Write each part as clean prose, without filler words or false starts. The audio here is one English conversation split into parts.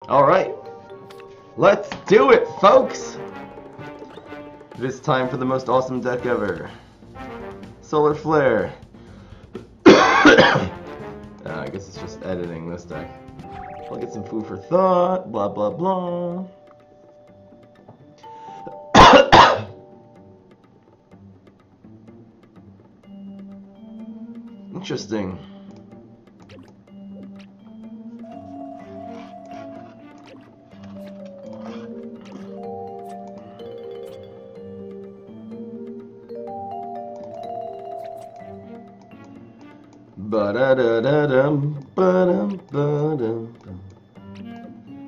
Alright, let's do it, folks! It is time for the most awesome deck ever. Solar Flare. I guess it's just editing this deck. I'll get some food for thought, blah blah blah. Interesting.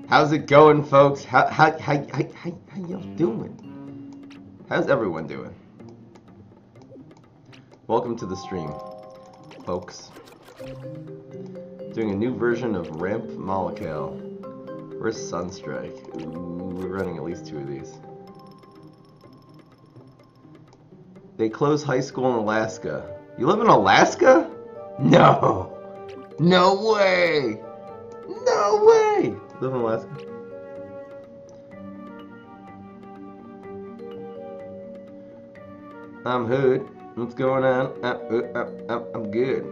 How's it going, folks? How y'all doing? How's everyone doing? Welcome to the stream, folks. Doing a new version of Ramp Molecule. Where's Sunstrike? Ooh, we're running at least 2 of these. They close high school in Alaska. You live in Alaska? No! No way! No way! Live in Alaska? I'm Hood. What's going on? I'm good.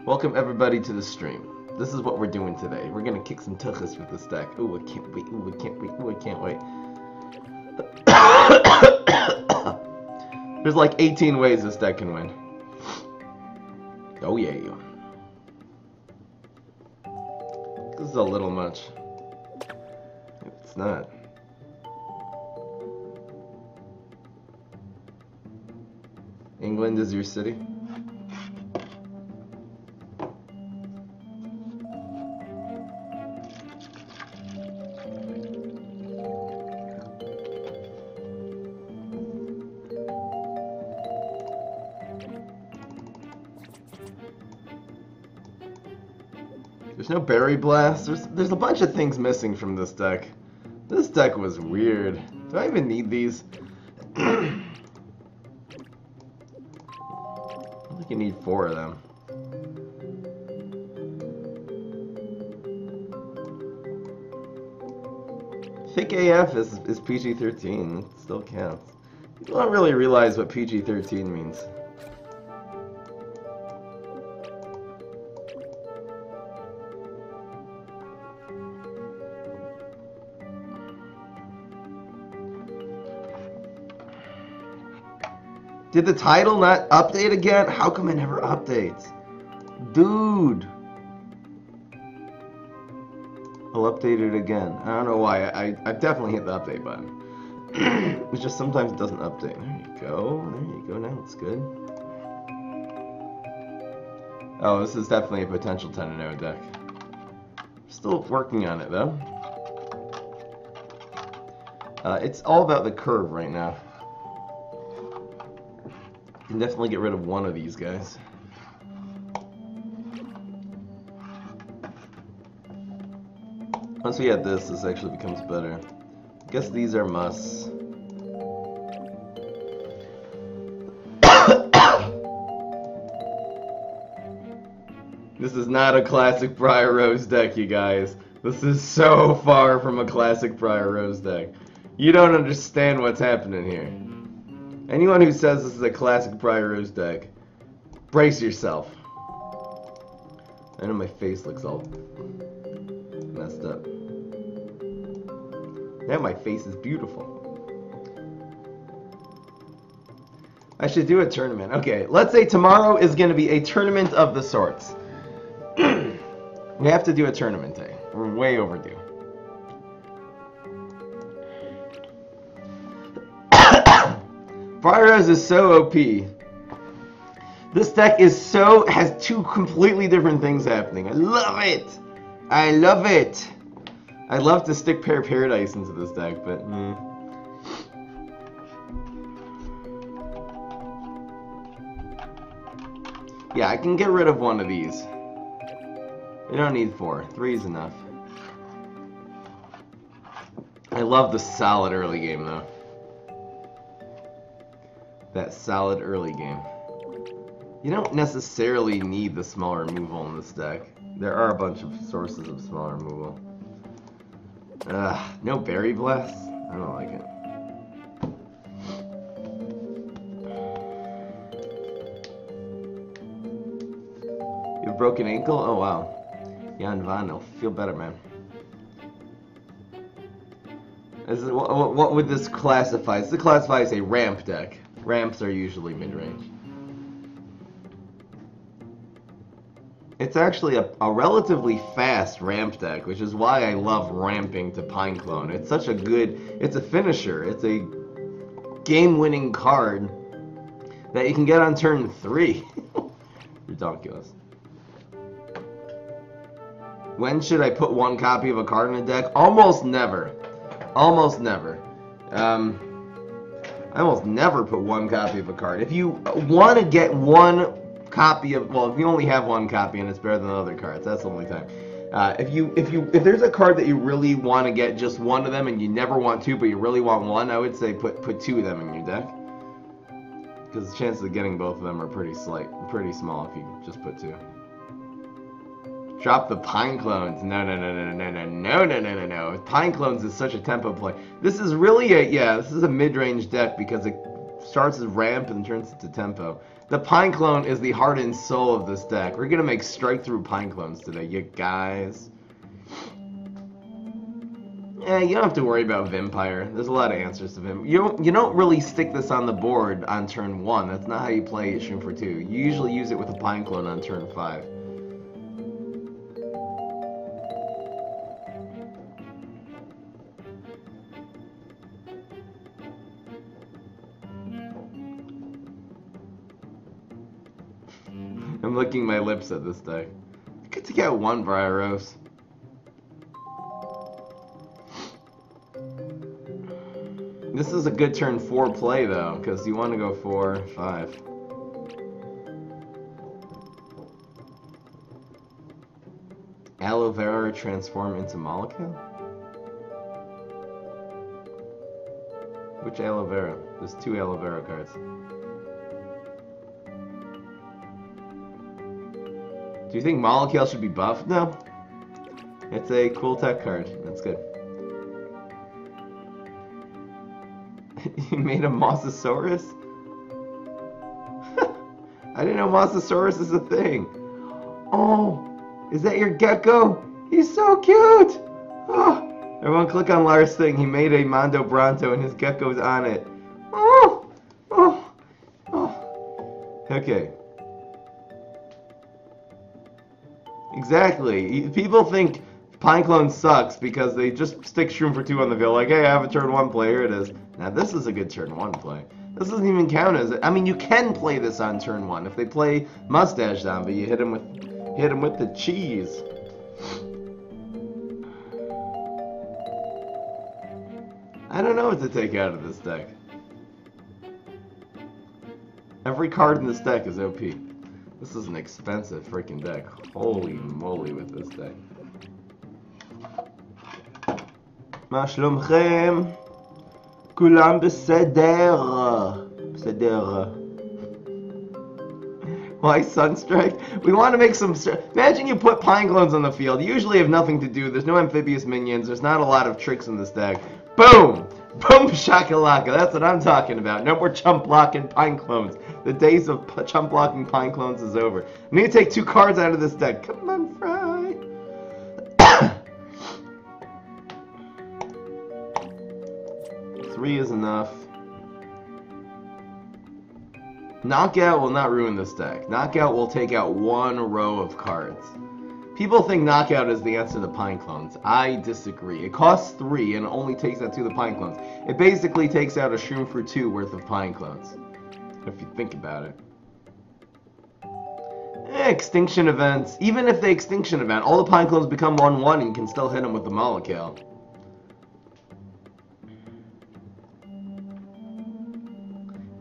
Welcome everybody to the stream. This is what we're doing today. We're gonna kick some tuchus with this deck. Ooh, I can't wait. Ooh, I can't wait. Ooh, I can't wait. There's like 18 ways this deck can win. Oh yeah. This is a little much. It's not. England is your city? There's no Berry Blast. There's a bunch of things missing from this deck. This deck was weird. Do I even need these? I think you need 4 of them. Thick AF is PG-13. It still counts. People don't really realize what PG-13 means. Did the title not update again? How come it never updates? Dude! I'll update it again. I don't know why. I definitely hit the update button. It's just sometimes it doesn't update. There you go. There you go. Now it's good. Oh, this is definitely a potential 10-0 deck. Still working on it, though. It's all about the curve right now. Can definitely get rid of one of these guys. Once we add this, this actually becomes better. I guess these are musts. This is not a classic Briar Rose deck, you guys. This is so far from a classic Briar Rose deck. You don't understand what's happening here. Anyone who says this is a classic Briar Rose deck, brace yourself. I know my face looks all messed up. Now my face is beautiful. I should do a tournament. Okay, let's say tomorrow is going to be a tournament of the sorts. We have to do a tournament day. We're way overdue. Briar Rose is so OP. This deck has 2 completely different things happening. I love it! I love it! I'd love to stick Pear Paradise into this deck, but yeah, I can get rid of one of these. We don't need 4. 3 is enough. I love the solid early game, though. That solid early game. You don't necessarily need the small removal in this deck. There are a bunch of sources of small removal. No Berry Blast? I don't like it. You have a broken ankle? Oh wow. Jan Van, I'll feel better, man. What would this classify? This classifies a ramp deck. Ramps are usually mid-range. It's actually a relatively fast ramp deck, which is why I love ramping to Pineclone. It's such a good... It's a finisher. It's a game-winning card that you can get on turn 3. Ridiculous. When should I put one copy of a card in a deck? Almost never. Almost never. I almost never put one copy of a card. If you want to get one copy of, well, if you only have one copy and it's better than other cards, that's the only time. If there's a card that you really want to get just one of them and you never want two, but you really want one, I would say put two of them in your deck, because the chances of getting both of them are pretty small if you just put two. Drop the Pineclones. No. Pineclones is such a tempo play. This is really this is a mid-range deck because it starts as ramp and turns into tempo. The Pineclone is the heart and soul of this deck. We're gonna make Strikethrough Pineclones today, you guys. You don't have to worry about Vampire. There's a lot of answers to Vim. You don't really stick this on the board on turn 1. That's not how you play Shroom for 2. You usually use it with a Pineclone on turn 5. I'm licking my lips at this deck. I could take out one Briar Rose. This is a good turn 4 play though, because you want to go 4, 5. Aloe Vera transform into Molecule? Which Aloe Vera? There's 2 Aloe Vera cards. Do you think Molecule should be buffed? No. It's a cool tech card. That's good. You made a Mosasaurus? I didn't know Mosasaurus is a thing. Oh, is that your gecko? He's so cute! Oh, everyone click on Lars' thing. He made a Mondo Bronto and his gecko's on it. Oh! Okay. Exactly. People think Pineclone sucks because they just stick Shroom for 2 on the field. Like, hey, I have a turn 1 play. Here it is. Now, this is a good turn 1 play. This doesn't even count as it. I mean, you can play this on turn 1. If they play Mustache Zombie, you hit him with the cheese. I don't know what to take out of this deck. Every card in this deck is OP. This is an expensive freaking deck. Holy moly with this deck. מה שלומכם? כולם בסדר. בסדר. Why Sunstrike? We want to make some... Imagine you put Pineclones on the field. You usually have nothing to do. There's no amphibious minions. There's not a lot of tricks in this deck. Boom! Boom shakalaka. That's what I'm talking about. No more chump blocking Pineclones. The days of chump blocking Pineclones is over. I need to take 2 cards out of this deck. Come on, Fry. 3 is enough. Knockout will not ruin this deck. Knockout will take out 1 row of cards. People think Knockout is the answer to Pineclones. I disagree. It costs 3 and only takes out 2 of the Pineclones. It basically takes out a Shroom for 2 worth of Pineclones, if you think about it. Extinction events. Even if they extinction event, all the Pineclones become 1/1 and you can still hit them with the Molecule.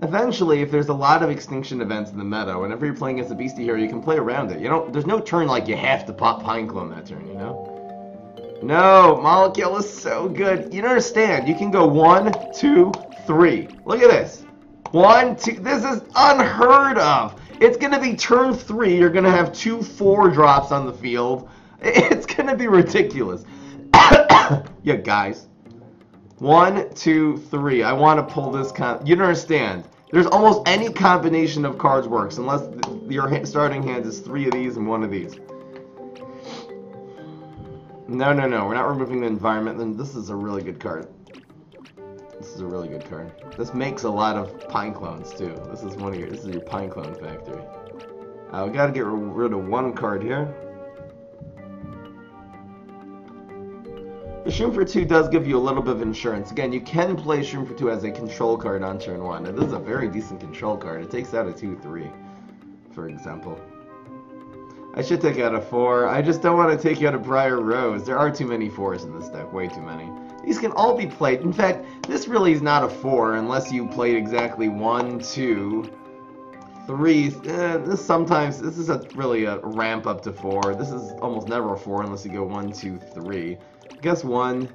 Eventually, if there's a lot of extinction events in the meta, whenever you're playing against a beastie hero, you can play around it. There's no turn like you have to pop Pineclone that turn, you know? No, Molecule is so good. You don't understand. You can go 1, 2, 3. Look at this. 1, 2. This is unheard of. It's gonna be turn 3. You're gonna have 2 4-drops on the field. It's gonna be ridiculous. Yeah, guys. 1, 2, 3. I want to pull this you don't understand. There's almost any combination of cards works, unless your starting hand is 3 of these and 1 of these. No, no, no. We're not removing the environment. Then this is a really good card. This is a really good card. This makes a lot of Pineclones too. This is your Pineclone factory. We gotta get rid of 1 card here. The Shroom for 2 does give you a little bit of insurance. Again, you can play Shroom for 2 as a control card on turn 1. And this is a very decent control card. It takes out a 2/3, for example. I should take out a 4. I just don't want to take out a Briar Rose. There are too many 4s in this deck. Way too many. These can all be played. In fact, this really is not a 4 unless you played exactly 1, 2, 3. This is really a ramp up to 4. This is almost never a 4 unless you go 1, 2, 3. I guess 1,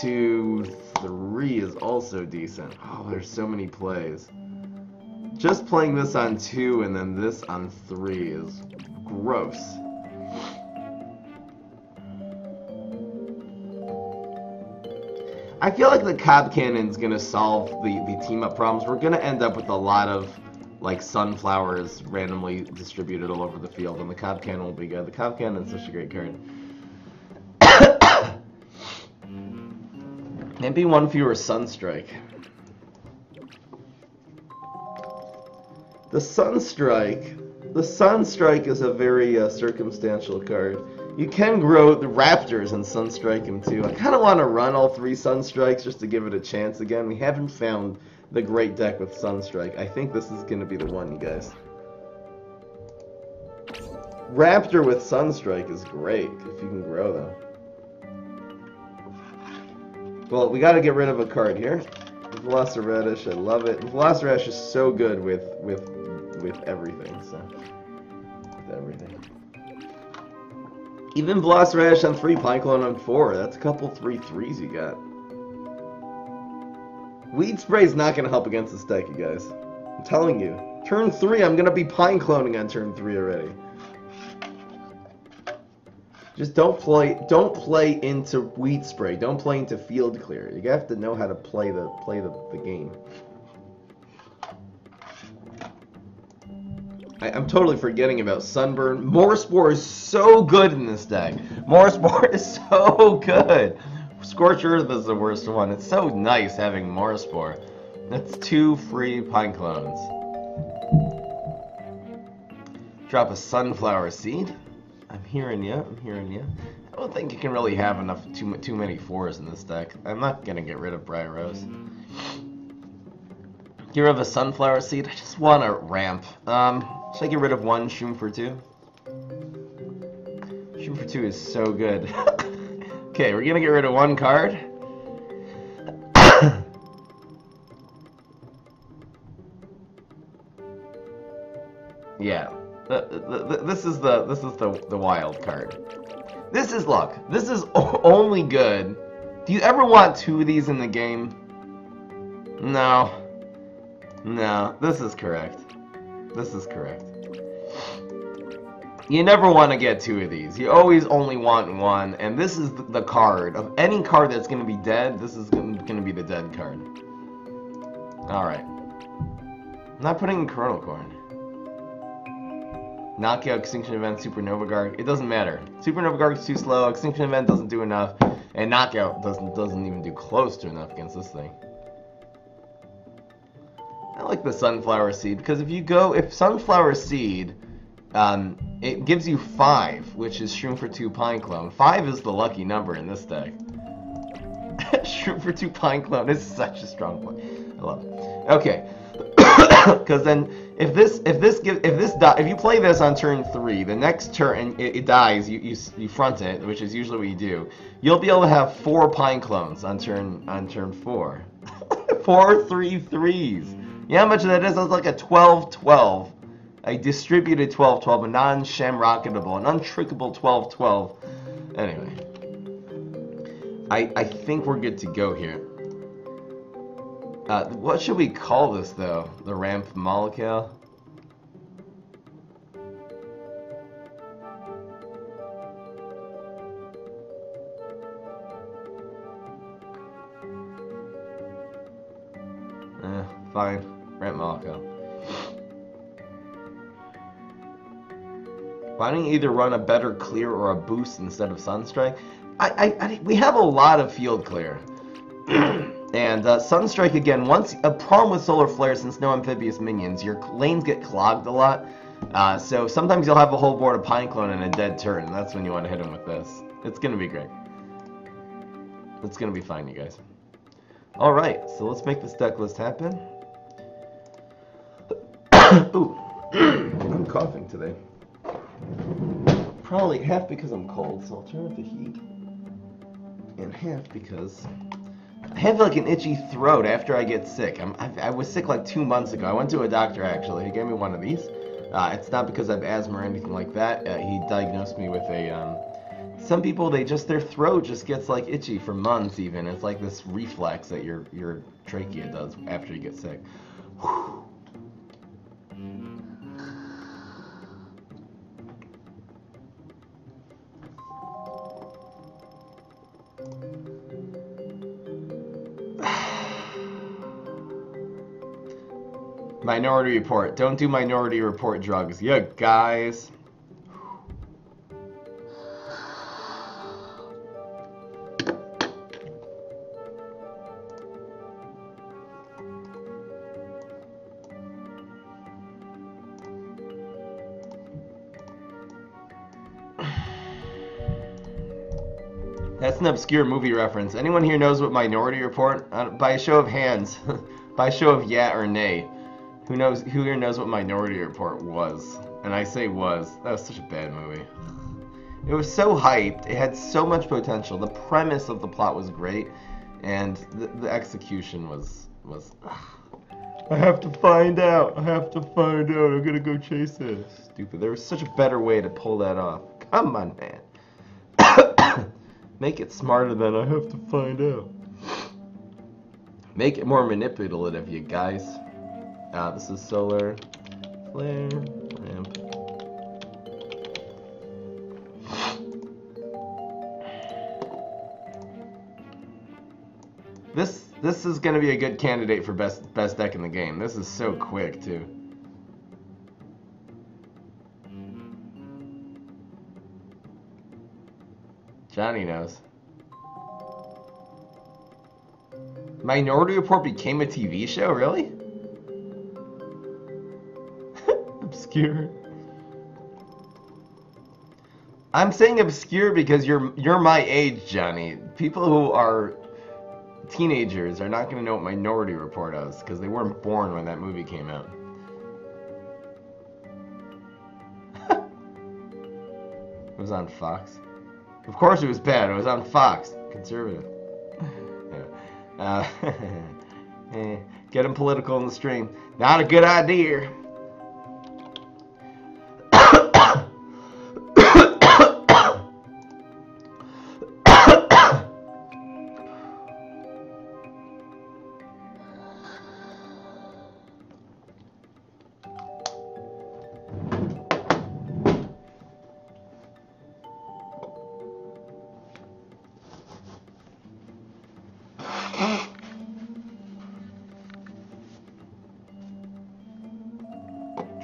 2, 3 is also decent. Oh, there's so many plays. Just playing this on 2 and then this on 3 is gross. I feel like the Cob Cannon's gonna solve the team-up problems. We're gonna end up with a lot of like sunflowers randomly distributed all over the field, and the Cob Cannon will be good. The Cob Cannon is such a great card. Maybe 1 fewer Sunstrike. The Sunstrike is a very circumstantial card. You can grow the Raptors and Sunstrike him too. I kind of want to run all 3 Sunstrikes just to give it a chance again. We haven't found the great deck with Sunstrike. I think this is going to be the one, you guys. Raptor with Sunstrike is great if you can grow them. Well, we got to get rid of a card here. Velociraptor, I love it. Velociraptor is so good with everything. So, with everything. Even Velociraptor on 3, Pineclone on 4. That's a couple 3/3s you got. Weed Spray is not going to help against this deck, you guys. I'm telling you. Turn 3, I'm going to be Pinecloning on turn 3 already. Just don't play into Weed Spray. Don't play into Field Clear. You have to know how to play the game. I'm totally forgetting about Sunburn. Morspore is so good in this deck. Morspore is so good. Scorched Earth is the worst one. It's so nice having Morspore. That's 2 free Pineclones. Drop a Sunflower Seed. I'm hearing you. I'm hearing you. I don't think you can really have too many 4s in this deck. I'm not gonna get rid of Briar Rose. Get rid of a Sunflower Seed. I just want to ramp. Should I get rid of 1 Shroom for 2? Shroom for 2 is so good. Okay, we're gonna get rid of 1 card. Yeah. This is the wild card. This is luck. This is only good. Do you ever want 2 of these in the game? No. No, this is correct. This is correct. You never want to get 2 of these. You always only want 1, and this is the card. Of any card that's going to be dead, this is going to be the dead card. Alright. I'm not putting in Chrono Corn. Knockout, Extinction Event, Supernova Guard. It doesn't matter. Supernova Guard is too slow, Extinction Event doesn't do enough, and Knockout doesn't even do close to enough against this thing. I like the Sunflower Seed, because if Sunflower Seed, it gives you 5, which is Shroom for 2 Pineclone. 5 is the lucky number in this deck. Shroom for 2 Pineclone is such a strong play. I love it. Okay, because then if you play this on turn 3, the next turn it dies, you front it, which is usually what you do. You'll be able to have 4 Pineclones on turn 4. 4 3/3s. You know how much that is? That's like a 12-12. A distributed 12-12, a non-shamrocketable, an untrickable 12-12. Anyway. I think we're good to go here. What should we call this, though? The ramp molecule? Fine. Rent Malco. Why don't you either run a better clear or a boost instead of Sunstrike? We have a lot of field clear. And Sunstrike, again, once a problem with Solar Flare, since no amphibious minions, your lanes get clogged a lot. So sometimes you'll have a whole board of Pineclone and a dead turn, and that's when you want to hit him with this. It's going to be great. It's going to be fine, you guys. Alright, so let's make this deck list happen. Ooh, I'm coughing today. Probably half because I'm cold, so I'll turn up the heat. And half because I have like an itchy throat after I get sick. I was sick like 2 months ago. I went to a doctor actually. He gave me one of these. It's not because I have asthma or anything like that. He diagnosed me with a. Some people, their throat just gets like itchy for months even. It's like this reflex that your trachea does after you get sick. Whew. Minority Report. Don't do Minority Report drugs. Yeah, guys. That's an obscure movie reference. Anyone here knows what Minority Report? By a show of hands. By a show of yeah or nay. Who here knows what Minority Report was? And I say was. That was such a bad movie. It was so hyped. It had so much potential. The premise of the plot was great. And the execution was... I have to find out. I have to find out. I'm gonna go chase it. Stupid. There was such a better way to pull that off. Come on, man. Make it smarter than I have to find out. Make it more manipulative, you guys. This is Solar Flare Ramp. This is gonna be a good candidate for best deck in the game. This is so quick too. Johnny knows. Minority Report became a TV show, really? Obscure. I'm saying obscure because you're my age, Johnny. People who are teenagers are not going to know what Minority Report is because they weren't born when that movie came out. It was on Fox. Of course it was bad. It was on Fox. Conservative. Yeah. Getting political in the stream. Not a good idea.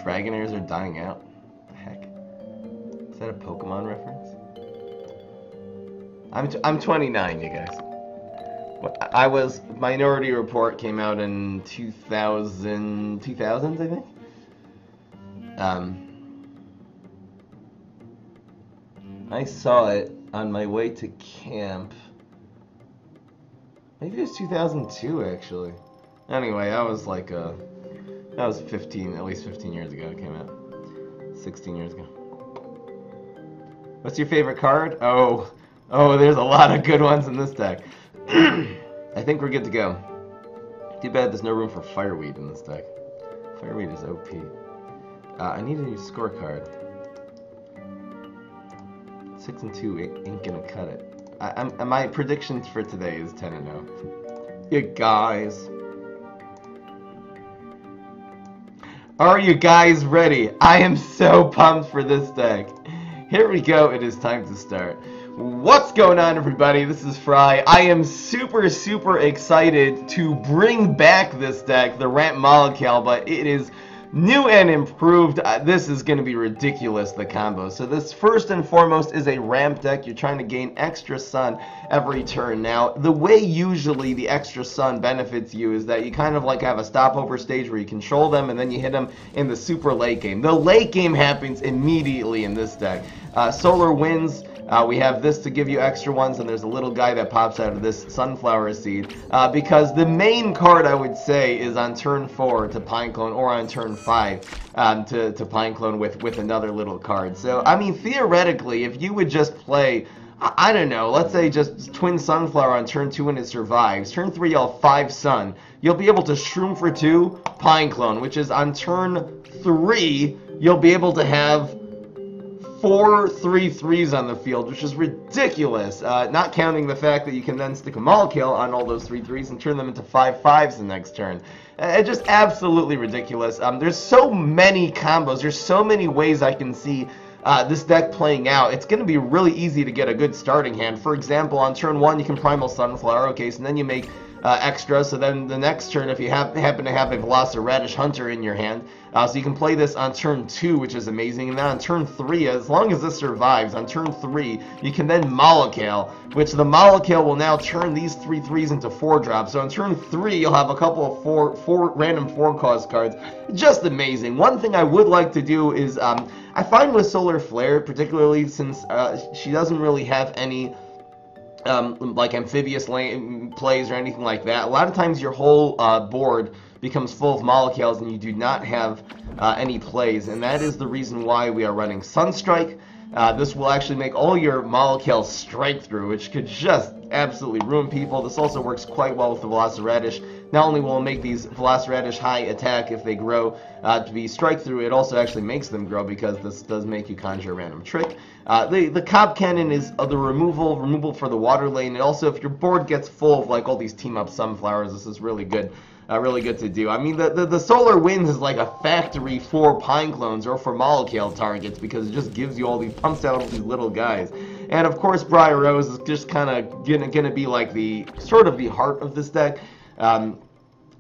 Dragonairs are dying out. What the heck? Is that a Pokemon reference? I'm 29, you guys. I was Minority Report came out in 2000s, I think. I saw it on my way to camp. Maybe it was 2002 actually. Anyway, I was like that was at least 15 years ago it came out. 16 years ago. What's your favorite card? Oh, there's a lot of good ones in this deck. I think we're good to go. Too bad there's no room for Fireweed in this deck. Fireweed is OP. I need a new scorecard. 6 and 2 ain't gonna cut it. My predictions for today is 10 and 0. You guys. Are you guys ready? I am so pumped for this deck. Here we go. It is time to start. What's going on, everybody? This is Fry. I am super excited to bring back this deck, the Ramp Molekale, but it is new and improved. This is going to be ridiculous, the combo. So this first and foremost is a ramp deck. You're trying to gain extra sun every turn. Now, the way usually the extra sun benefits you is that you kind of like have a stopover stage where you control them and then you hit them in the super late game. The late game happens immediately in this deck. Solar Winds. We have this to give you extra ones, and there's a little guy that pops out of this sunflower seed. Because the main card, I would say, is on turn 4 to Pineclone, or on turn 5 to Pineclone with another little card. So, I mean, theoretically, if you would just play, I don't know, let's say just Twin Sunflower on turn 2 and it survives. Turn 3, you'll have 5 Sun. You'll be able to Shroom for 2, Pineclone, which is on turn 3, you'll be able to have 4 3/3s on the field, which is ridiculous, not counting the fact that you can then stick a Molekale on all those 3/3s and turn them into 5/5s the next turn. It's just absolutely ridiculous. There's so many combos, there's so many ways I can see this deck playing out. It's going to be really easy to get a good starting hand. For example, on turn 1 you can Primal Sunflower, okay, so then you make extra, so then the next turn, if you happen to have a Velociradish Hunter in your hand, so you can play this on turn 2, which is amazing, and then on turn 3, as long as this survives, on turn 3, you can then Molekale, which the Molekale will now turn these 3/3s into 4-drops, so on turn 3, you'll have a couple of four random 4-cost cards. Just amazing. One thing I would like to do is, I find with Solar Flare, particularly since she doesn't really have any like amphibious plays or anything like that, a lot of times your whole board becomes full of Molekales and you do not have any plays, and that is the reason why we are running Sunstrike. This will actually make all your Molekales Strikethrough, which could just absolutely ruin people. This also works quite well with the Velociradish. Not only will it make these Velociradish high attack if they grow to be Strikethrough, it also actually makes them grow because this does make you conjure a random trick. The Cob Cannon is the removal for the water lane. And also, if your board gets full of like all these team-up Sunflowers, this is really good. Really good to do. I mean, the Solar Winds is like a factory for Pineclones or for Molekale targets because it just gives you all these, pumps out all these little guys. And of course, Briar Rose is just kind of gonna be like the sort of the heart of this deck.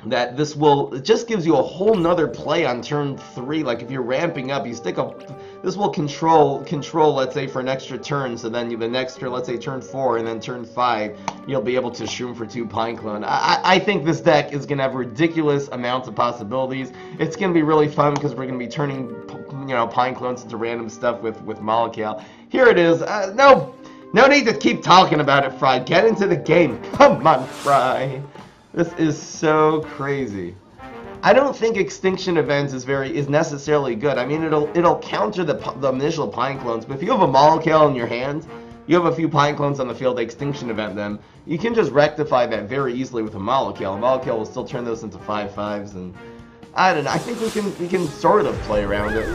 That this will, it just gives you a whole nother play on turn 3. Like if you're ramping up, you stick up, this will control, let's say, for an extra turn, so then the next turn, let's say turn 4, and then turn 5, you'll be able to Shroom for 2 Pineclone. I think this deck is going to have ridiculous amounts of possibilities. It's going to be really fun because we're going to be turning, you know, Pineclones into random stuff with Molekale. Here it is. No need to keep talking about it, Fry. Get into the game. Come on, Fry. This is so crazy. I don't think Extinction Events is necessarily good. I mean, it'll counter the initial Pineclones, but if you have a Molekale in your hand, you have a few Pineclones on the field, they Extinction Event them, you can just rectify that very easily with a Molekale. A Molekale will still turn those into 5/5s, and I don't know. I think we can sort of play around it.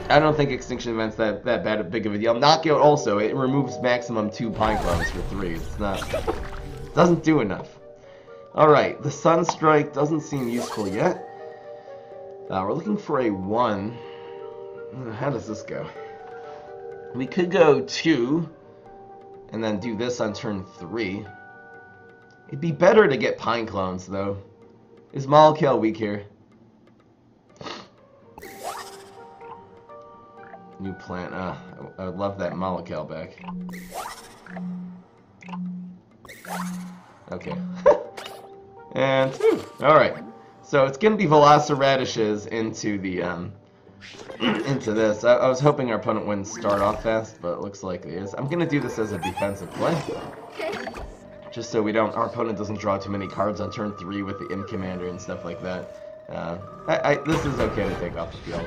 I don't think Extinction Event's that big of a deal. Knockout also, it removes maximum 2 Pineclones for 3. It's not, doesn't do enough. Alright, the Sunstrike doesn't seem useful yet. We're looking for a 1. How does this go? We could go 2, and then do this on turn 3. It'd be better to get Pineclones, though. Is Molekale weak here? New plant. I would love that Molekale back. Okay. And alright. So it's gonna be Velociradishes into the into this. I was hoping our opponent wouldn't start off fast, but it looks like it is. I'm gonna do this as a defensive play. Just so our opponent doesn't draw too many cards on turn 3 with the Imp Commander and stuff like that. This is okay to take off the field.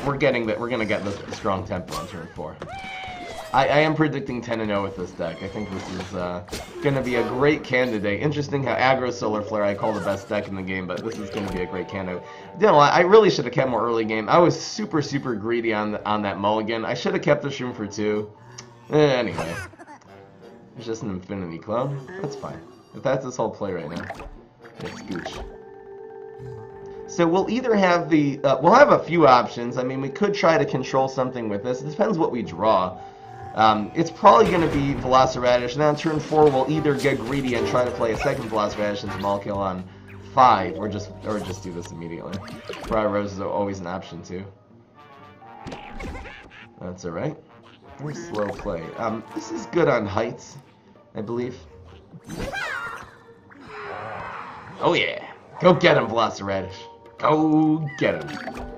We're gonna get this strong tempo on turn 4. I am predicting 10-0 with this deck. I think this is going to be a great candidate. Interesting how aggro Solar Flare I call the best deck in the game, but this is going to be a great candidate. You know, I really should have kept more early game. I was super greedy on that mulligan. I should have kept the Shroom for 2. Anyway, it's just an Infinity Clone. That's fine. If that's his whole play right now, it's gooch. So we'll either have we'll have a few options. I mean, we could try to control something with this. It depends what we draw. It's probably going to be Velociraptor, and then on turn 4 we'll either get greedy and try to play a second Velociraptor into Molkill on 5, or just do this immediately. Briar Rose is always an option too. That's alright. Very slow play. This is good on heights, I believe. Oh yeah! Go get him, Velociraptor! Go get him!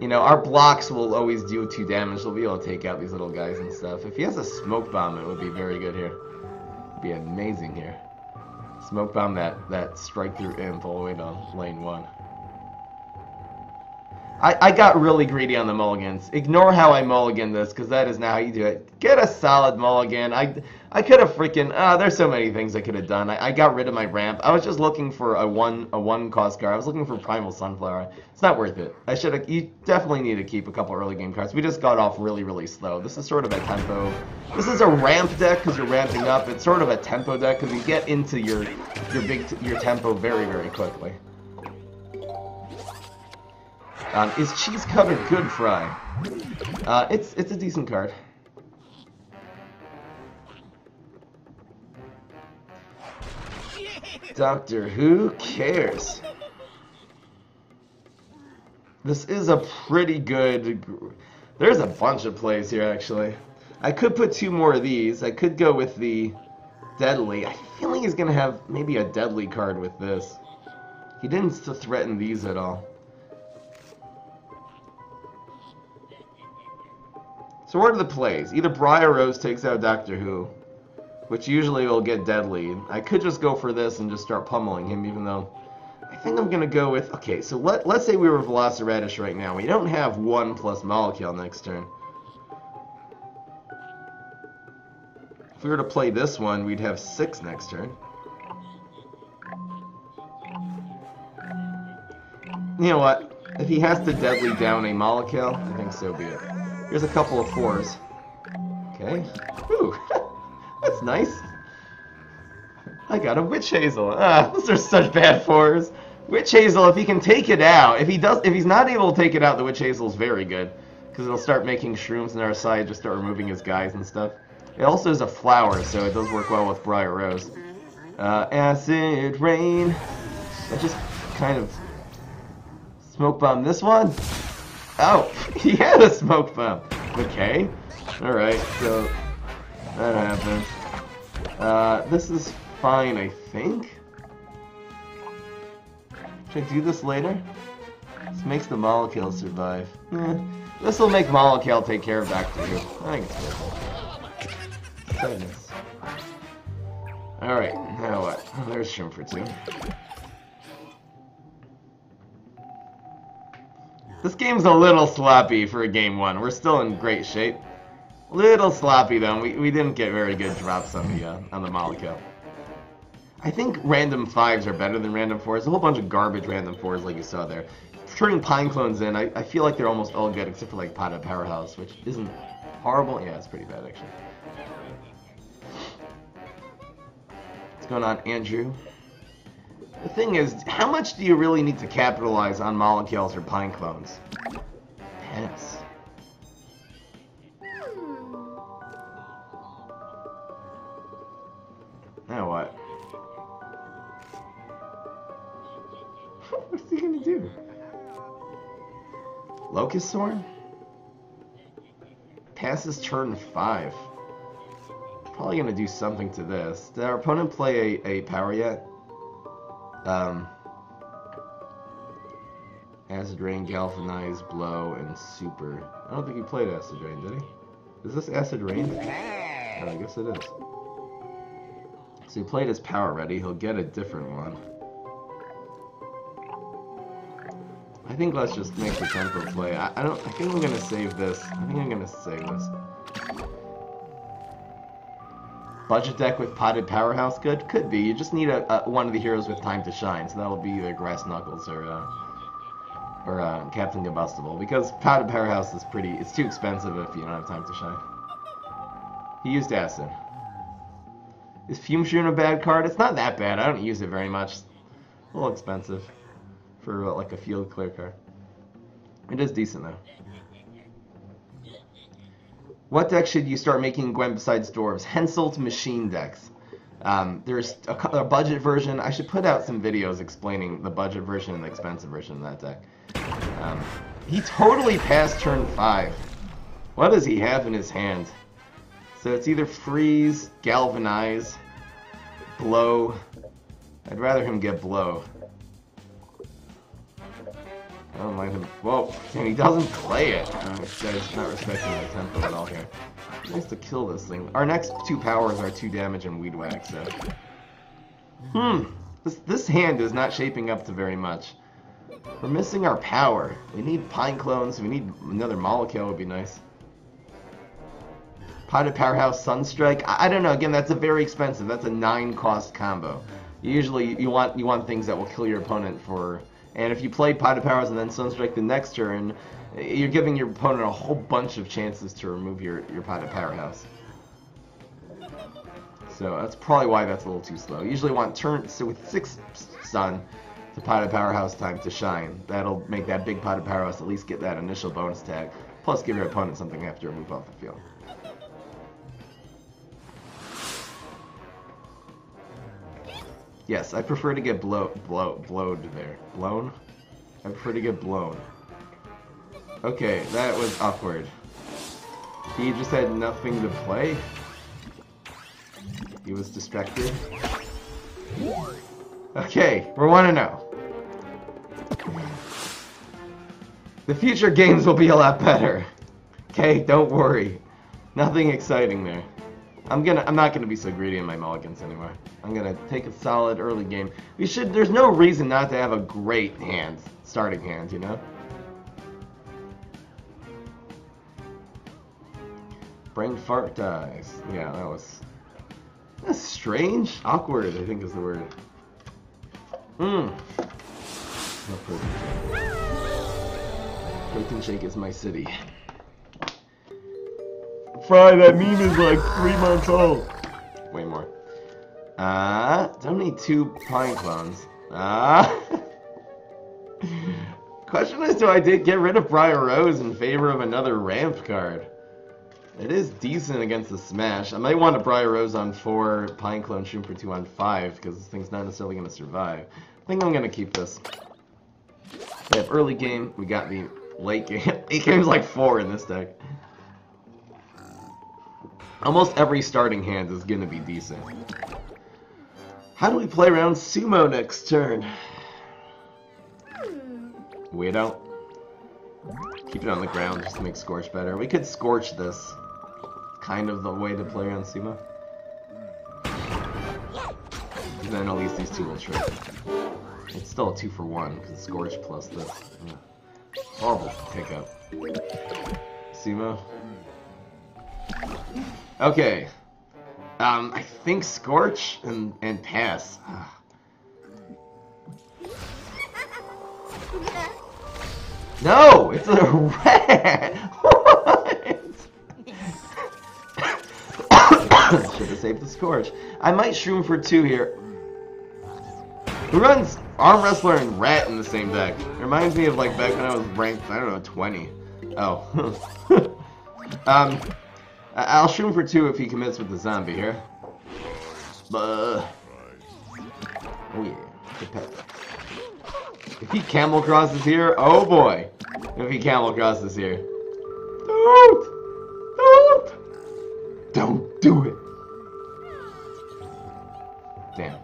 You know, our blocks will always do 2 damage. We'll be able to take out these little guys and stuff. If he has a smoke bomb, it would be very good here. It would be amazing here. Smoke bomb that strike through imp all the way to lane 1. I got really greedy on the mulligans. Ignore how I mulligan this, because that is not how you do it. Get a solid mulligan. I could have freaking... there's so many things I could have done. I got rid of my ramp. I was just looking for a one cost card. I was looking for Primal Sunflower. It's not worth it. You definitely need to keep a couple early game cards. We just got off really, really slow. This is sort of a tempo... This is a ramp deck because you're ramping up. It's sort of a tempo deck because you get into your tempo very, very quickly. Is Cheese Cutter good, Fry? It's a decent card. Doctor, who cares? This is a pretty good... There's a bunch of plays here, actually. I could put 2 more of these. I could go with the Deadly. I feel like he's going to have maybe a Deadly card with this. He didn't threaten these at all. So what are the plays? Either Briar Rose takes out Doctor Who, which usually will get Deadly. I could just go for this and just start pummeling him, even though I think I'm going to go with... Okay, so let's say we were Velociraptor right now. We don't have 1 plus Molkill next turn. If we were to play this one, we'd have 6 next turn. You know what? If he has to Deadly down a Molkill, I think so be it. Here's a couple of 4s. Okay. Ooh, that's nice. I got a Witch Hazel. Those are such bad 4s. Witch Hazel, if he can take it out, if he's not able to take it out, the Witch Hazel is very good because it'll start making shrooms on our side, just start removing his guys and stuff. It also is a flower, so it does work well with Briar Rose. Acid Rain. I just kind of smoke bomb this one. Oh, he had a smoke bomb. Okay. Alright, so that happened. This is fine, I think. Should I do this later? This makes the Molkill survive. This will make Molkill take care of Doctor Who. I think it's good. Sadness. Alright, now what? Oh, there's Shroom for 2. This game's a little sloppy for a game 1. We're still in great shape. Little sloppy though. We didn't get very good drops on the Molkill. I think random 5s are better than random 4s. A whole bunch of garbage random 4s like you saw there. Turning Pineclones in, I feel like they're almost all good except for like Potted Powerhouse, which isn't horrible. Yeah, it's pretty bad actually. What's going on, Andrew? The thing is, how much do you really need to capitalize on Molekills or Pineclones? Pass. Now what? What's he gonna do? Locust Swarm? Passes turn 5. Probably gonna do something to this. Did our opponent play a power yet? Acid Rain, Galvanize, Blow, and Super. I don't think he played Acid Rain, did he? Is this Acid Rain? Oh, I guess it is. So he played his power ready. He'll get a different one. I think let's just make the tempo play. I think I'm gonna save this. Budget deck with Potted Powerhouse good? Could be. You just need one of the heroes with time to shine, so that'll be either Grass Knuckles or Captain Combustible, because Potted Powerhouse is it's too expensive if you don't have time to shine. He used Acid. Is Fume Shroom a bad card? It's not that bad. I don't use it very much. A little expensive for like a field clear card. It is decent though. What deck should you start making, Gwen, besides dwarves? Henselt machine decks. There's a budget version. I should put out some videos explaining the budget version and the expensive version of that deck. He totally passed turn 5. What does he have in his hand? So it's either freeze, galvanize, blow. I'd rather him get blow. I don't mind him. Whoa, and he doesn't play it. This guy's not respecting the tempo at all here. He needs to kill this thing. Our next 2 powers are 2 damage and Weed Whack, so... This hand is not shaping up to very much. We're missing our power. We need Pineclones. We need another Molecule would be nice. Potted Powerhouse Sunstrike. I don't know. Again, that's a very expensive. That's a 9-cost combo. Usually, you want things that will kill your opponent for... And if you play Potted Powers and then Sunstrike the next turn, you're giving your opponent a whole bunch of chances to remove your Potted Powerhouse. So that's probably why that's a little too slow. You usually want so with 6 Sun to Potted Powerhouse time to shine. That'll make that big Potted Powerhouse at least get that initial bonus tag. Plus give your opponent something you have to remove off the field. Yes, I prefer to get blowed there. Blown? I prefer to get blown. Okay, that was awkward. He just had nothing to play. He was distracted. Okay, we're 1-0. The future games will be a lot better. Okay, don't worry. Nothing exciting there. I'm not gonna be so greedy in my mulligans anymore. I'm gonna take a solid early game. There's no reason not to have a great hand, starting hand, you know? Brain fart dies. Yeah, that's strange. Awkward, I think is the word. Protein Shake is my city. Fry, that meme is like 3 months old. Way more. Don't need 2 Pineclones. Question is, do I get rid of Briar Rose in favor of another ramp card? It is decent against the Smash. I might want a Briar Rose on 4, Pineclone Shroomer 2 on 5, because this thing's not necessarily going to survive. I think I'm going to keep this. We have early game, we got the late game. Late game's like 4 in this deck. Almost every starting hand is going to be decent. How do we play around Sumo next turn? We don't. Keep it on the ground just to make Scorch better. We could Scorch this. Kind of the way to play around Sumo. And then at least these 2 will trade. It's still a 2-for-1 because Scorch plus this. Yeah. Horrible pickup. Sumo. Okay. I think Scorch and pass. No! It's a rat! What? Should have saved the Scorch. I might Shroom for 2 here. Who runs Arm Wrestler and Rat in the same deck? It reminds me of like back when I was ranked, I don't know, 20. Oh. I'll shoot him for 2 if he commits with the zombie here. Oh yeah, good pet. If he camel crosses here, oh boy. If he camel crosses here. Don't do it. Damn.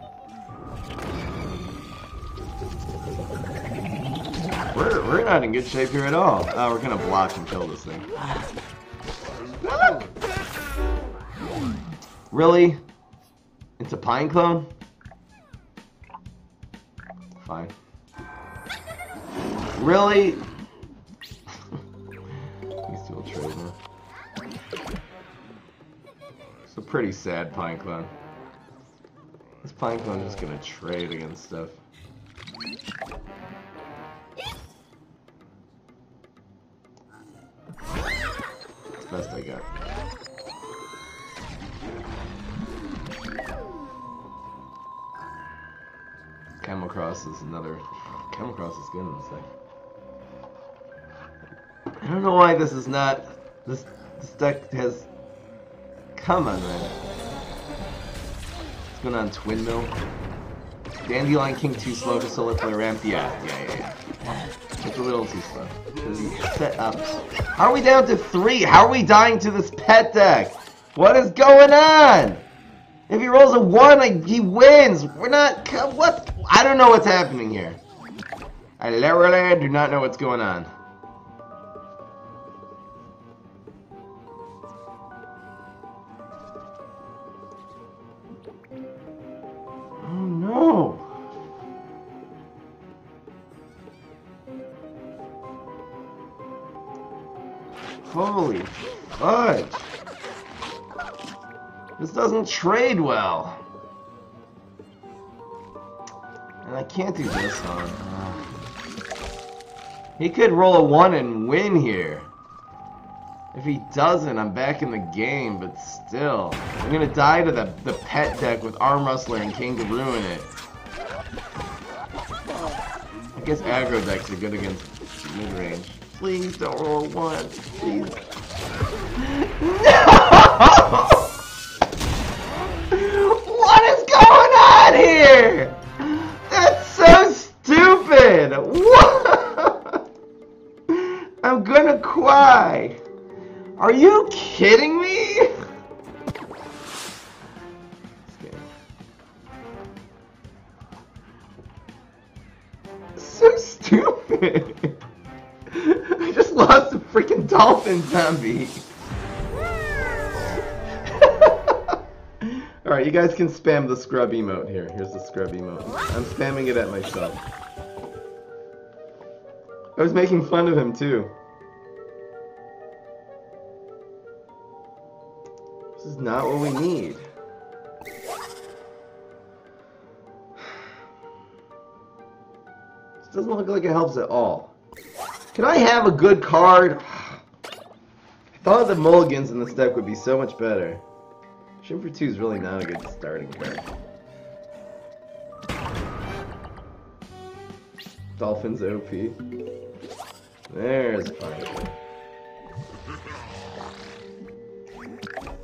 We're not in good shape here at all. Oh, we're gonna block and kill this thing. Really? It's a Pineclone? Fine. Really? These 2 will trade now. It's a pretty sad Pineclone. This Pineclone is just gonna trade against stuff. It's the best I got. Camel Cross is another... Camel Cross is good in this deck. I don't know why this is not... This This deck has... Come on, man. What's going on, Twin Mill? Dandelion King too slow to Solar Flare ramp? Yeah. It's a little too slow. Because he set up. How are we down to 3? How are we dying to this pet deck? What is going on? If he rolls a 1, he wins. We're not... What? I don't know what's happening here. I literally do not know what's going on. Oh no. Holy fudge. This doesn't trade well. And I can't do this one. He could roll a 1 and win here. If he doesn't, I'm back in the game, but still. I'm gonna die to the pet deck with Arm Rustler and Kangaroo in it. I guess aggro decks are good against mid-range. Please don't roll a 1. Please. No! What is going on here? That's so stupid! What? I'm gonna cry. Are you kidding me? So stupid. I just lost a freaking dolphin zombie. Alright, you guys can spam the scrub emote here. Here's the scrub emote. I'm spamming it at myself. I was making fun of him too. This is not what we need. This doesn't look like it helps at all. Can I have a good card? I thought the mulligans in this deck would be so much better. Shim for 2 is really not a good starting card. Dolphins OP. There's fine.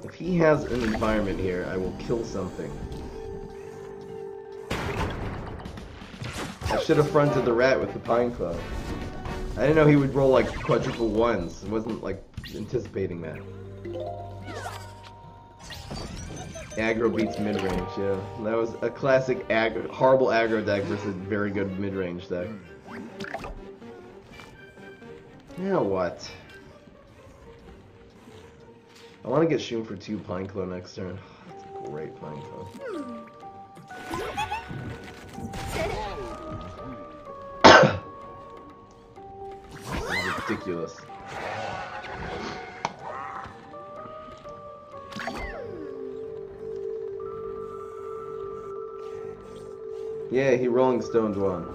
If he has an environment here, I will kill something. I should have fronted the rat with the Pineclone. I didn't know he would roll like quadruple 1s. I wasn't like anticipating that. Aggro beats mid-range, yeah. That was a classic horrible aggro deck versus very good mid-range deck. Now what? I want to get Shroom for 2 Pineclone next turn. That's a great Pineclone. That's ridiculous. Yeah, he Rolling Stoned 1.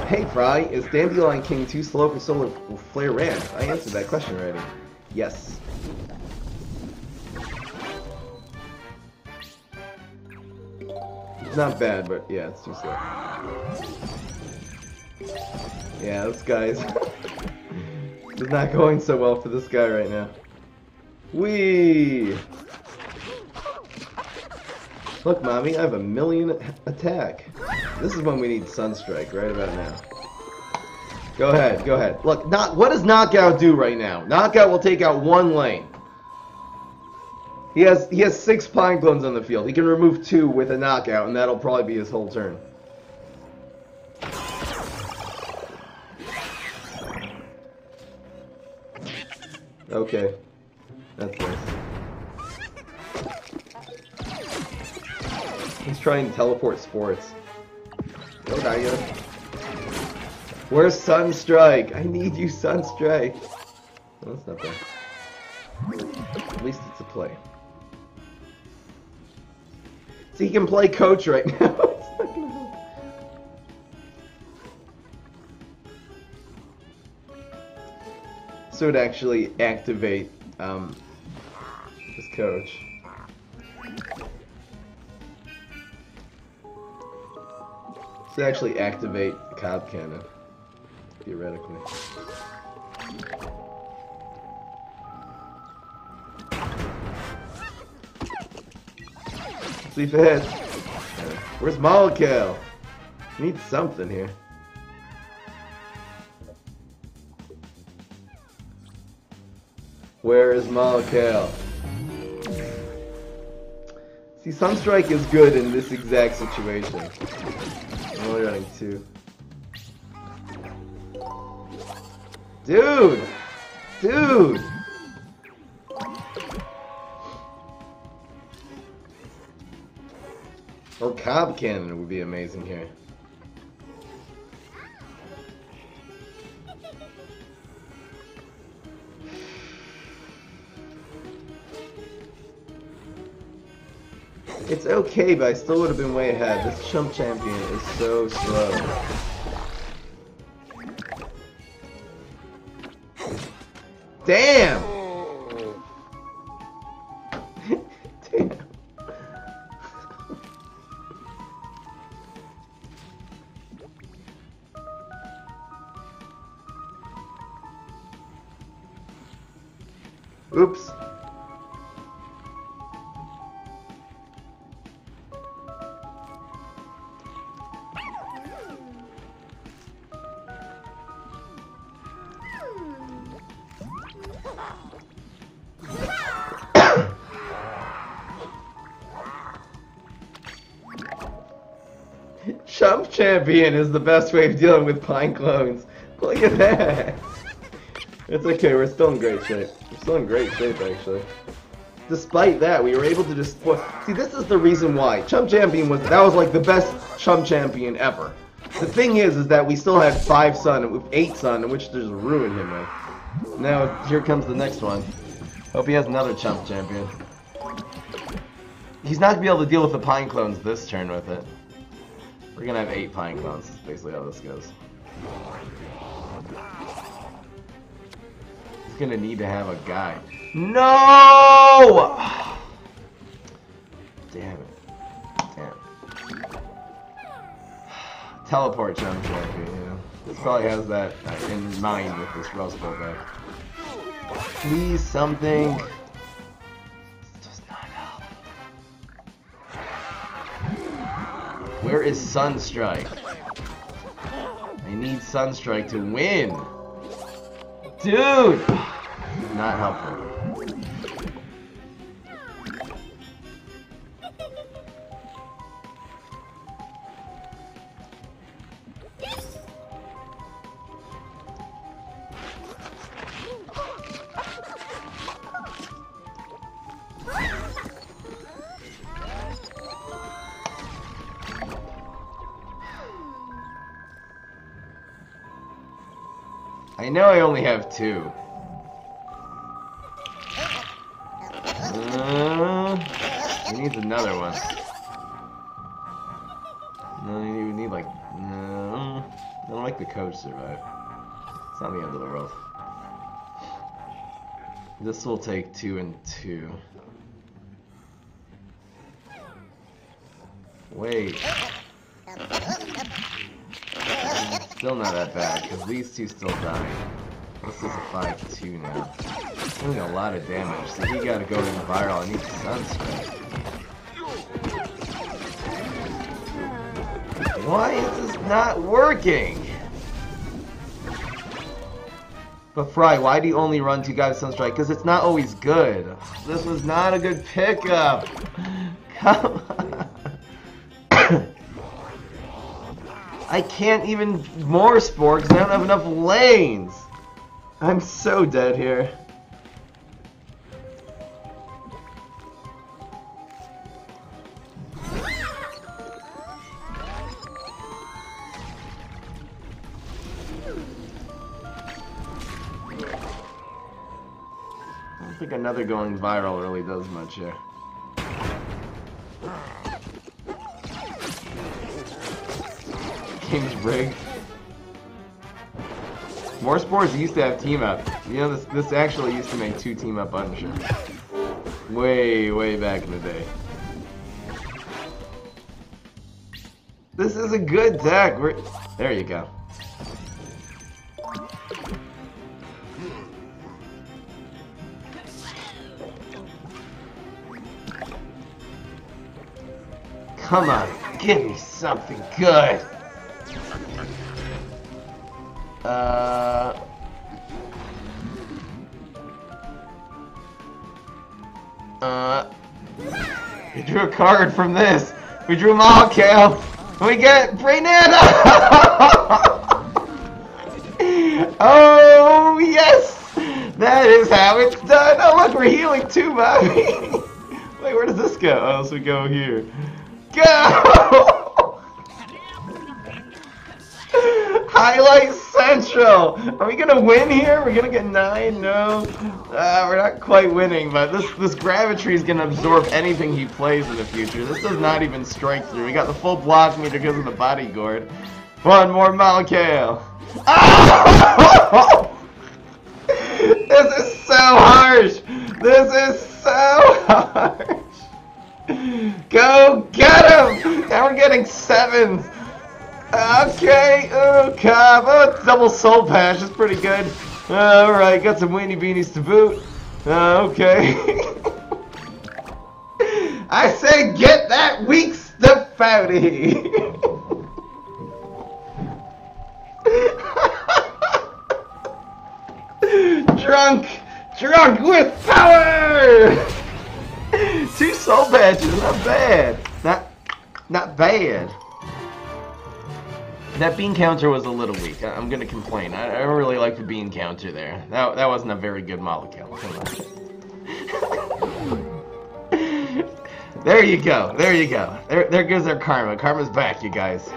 Hey Fry, is Dandelion King too slow for Solar Flare ramp? I answered that question already. Yes. It's not bad, but yeah, it's too slow. Yeah, this guy's... It's not going so well for this guy right now. Whee! Look, Mommy, I have 1,000,000 attack. This is when we need Sunstrike, right about now. Go ahead, go ahead. Look, what does Knockout do right now? Knockout will take out 1 lane. He has 6 Pineclones on the field. He can remove 2 with a Knockout, and that'll probably be his whole turn. Okay. That's nice. He's trying to teleport sports. Go, Daya. Where's Sunstrike? I need you, Sunstrike. Oh, that's not bad. At least it's a play. See, he can play coach right now. It's not gonna help. So it would actually activate his coach. To actually activate the Cob Cannon, theoretically. See if it hits. Where's Molecule? Need something here. Where is Molecule? See, Sunstrike is good in this exact situation. I'm only running 2. Dude! Dude! Or Cob Cannon would be amazing here. It's okay, but I still would have been way ahead. This Chump Champion is so slow. Damn! Damn. Oops. Chump Champion is the best way of dealing with Pineclones. Look at that. It's okay, we're still in great shape. We're still in great shape, actually. Despite that, we were able to just... See, this is the reason why. Chump Champion was like the best Chump Champion ever. The thing is that we still had 5 Sun, 8 Sun, which just ruined him with. Now, here comes the next one. Hope he has another Chump Champion. He's not going to be able to deal with the Pineclones this turn with it. We're gonna have 8 Pineclones, that's basically how this goes. He's gonna need to have a guy. No! Damn it. Damn. Teleport Chump Champion, you know. This probably has that in mind with this Rust Bowl deck. Please, something. Where is Sunstrike? I need Sunstrike to win! Dude! Not helpful. I know I only have 2. He needs another one. No, you need like... No. I don't like the coach survive. It's not the end of the world. This will take 2 and 2. Wait. Still not that bad, because these 2 still die. This is a 5-2 now. Doing a lot of damage, so he gotta go to viral. I need Sunstrike. Why is this not working? But Fry, why do you only run 2 guys Sunstrike? Because it's not always good. This was not a good pickup. Come on. I can't even more spore because I don't have enough lanes. I'm so dead here. I don't think another going viral really does much here. Game's rigged. More spores used to have team up. You know, this actually used to make 2 team up Punisher. Way back in the day. This is a good deck. There you go. Come on, give me something good. We drew a card from this. We drew Malkale. We get Brainana! Oh, yes! That is how it's done. Oh, look, we're healing too, Bobby. Wait, where does this go? Oh, so we go here. Go! Highlight Central! Are we gonna win here? We're gonna get 9? No. We're not quite winning, but this Gravitry is gonna absorb anything he plays in the future. This does not even strike through. We got the full block meter because of the bodyguard. One more Malkale. Oh! This is so harsh! This is so harsh! Go get him! Now we're getting 7s! Okay, oh, Cobb. Oh, double Soul Patch is pretty good. Alright, got some Weenie Beanies to boot. Okay. I say get that weak stuff out of here! Drunk with power! 2 Soul Patches, not bad. Not bad. That bean counter was a little weak. I'm gonna complain. I don't really like the bean counter there. That wasn't a very good molecule. There you go. There you go. There goes our karma. Karma's back, you guys.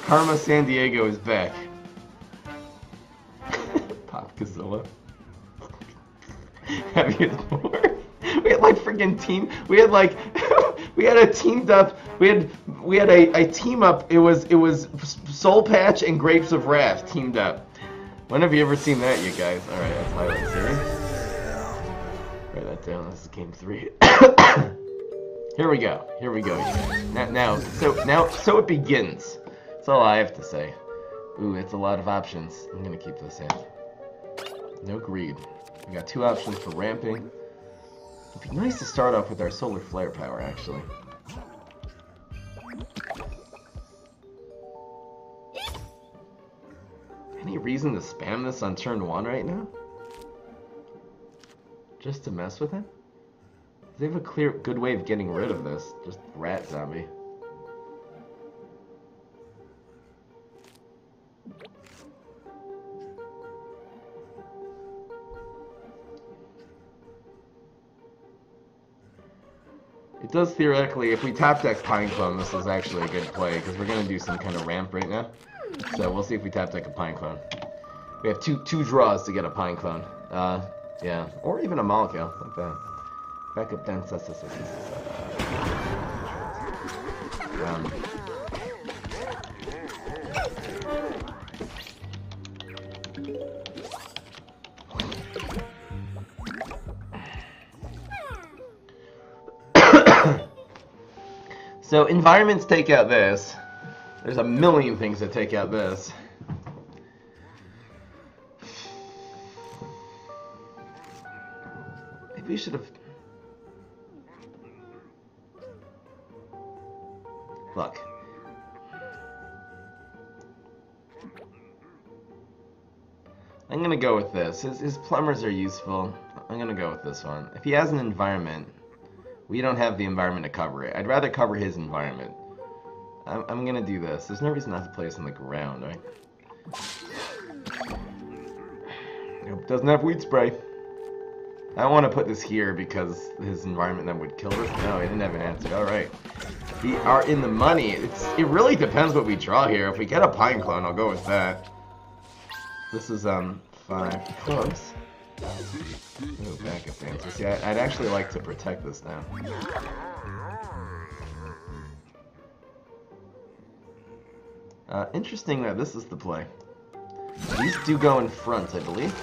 Karma San Diego is back. Pop Godzilla. Heaviest more. We had like freaking team. We had like we had a teamed up. We had a team up. It was Soul Patch and Grapes of Wrath teamed up. When have you ever seen that, you guys? All right, that's highlight series. Write that down. This is game 3. Here we go. Here we go, you guys. So it begins. That's all I have to say. Ooh, it's a lot of options. I'm gonna keep this in. No greed. We got 2 options for ramping. It'd be nice to start off with our Solar Flare power, actually. Any reason to spam this on turn 1 right now? Just to mess with him? They have a good way of getting rid of this. Just Rat Zombie. It does theoretically, if we top deck Pineclone, this is actually a good play, because we're going to do some kind of ramp right now. So we'll see if we top deck a Pineclone. We have two draws to get a Pineclone. Yeah, or even a molecule, not bad. Backup dense. So environments take out this. There's a million things that take out this. Maybe we should have... Look. I'm gonna go with this. His plumbers are useful. I'm gonna go with this one. If he has an environment, we don't have the environment to cover it. I'd rather cover his environment. I'm gonna do this. There's no reason not to play this on the ground, right? Nope, doesn't have weed spray. I don't want to put this here because his environment then would kill this. No, he didn't have an answer. Alright. We are in the money. It really depends what we draw here. If we get a Pineclone, I'll go with that. This is 5. Close. Ooh, backup dancer. See, I'd actually like to protect this now. Interesting that this is the play. These do go in front, I believe.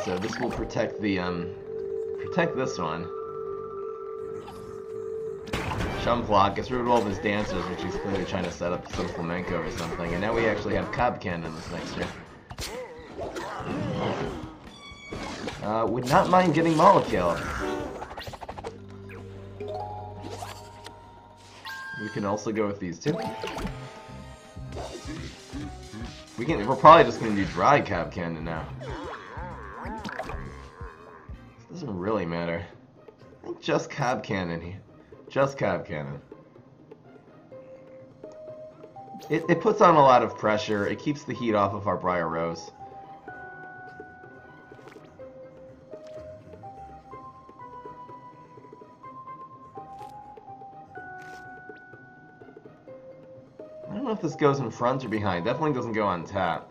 So this will protect the protect this one. Shumplock gets rid of all of his dancers, which he's clearly trying to set up some flamenco or something. And now we actually have Cobb Cannon this next year. Would not mind getting Molecule. We can also go with these two. We're probably just gonna do dry Cab Cannon now. This doesn't really matter. I think just Cab Cannon here. Just Cab Cannon. It puts on a lot of pressure. It keeps the heat off of our Briar Rose. I don't know if this goes in front or behind. Definitely doesn't go on tap.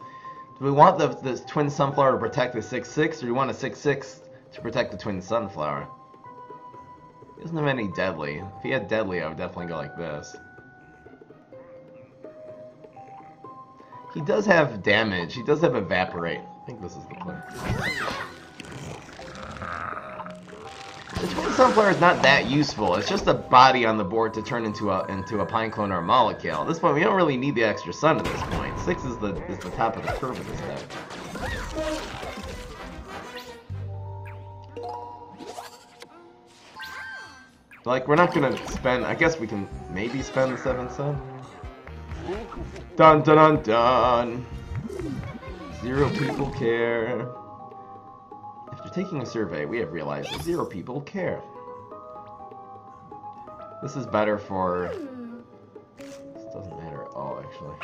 Do we want the Twin Sunflower to protect the 6/6, or do we want a 6/6 to protect the Twin Sunflower? He doesn't have any deadly. If he had deadly, I would definitely go like this. He does have damage. He does have Evaporate. I think this is the play. The Twin Sunflower is not that useful. It's just a body on the board to turn into a Pineclone or a Molecule. At this point, we don't really need the extra sun at this point. 6 is the top of the curve of this deck. Like, we're not gonna spend. I guess we can maybe spend the 7 sun. Dun dun dun dun. 0 people care. After taking a survey, we have realized that 0 people care. This is better for... This doesn't matter at all, actually.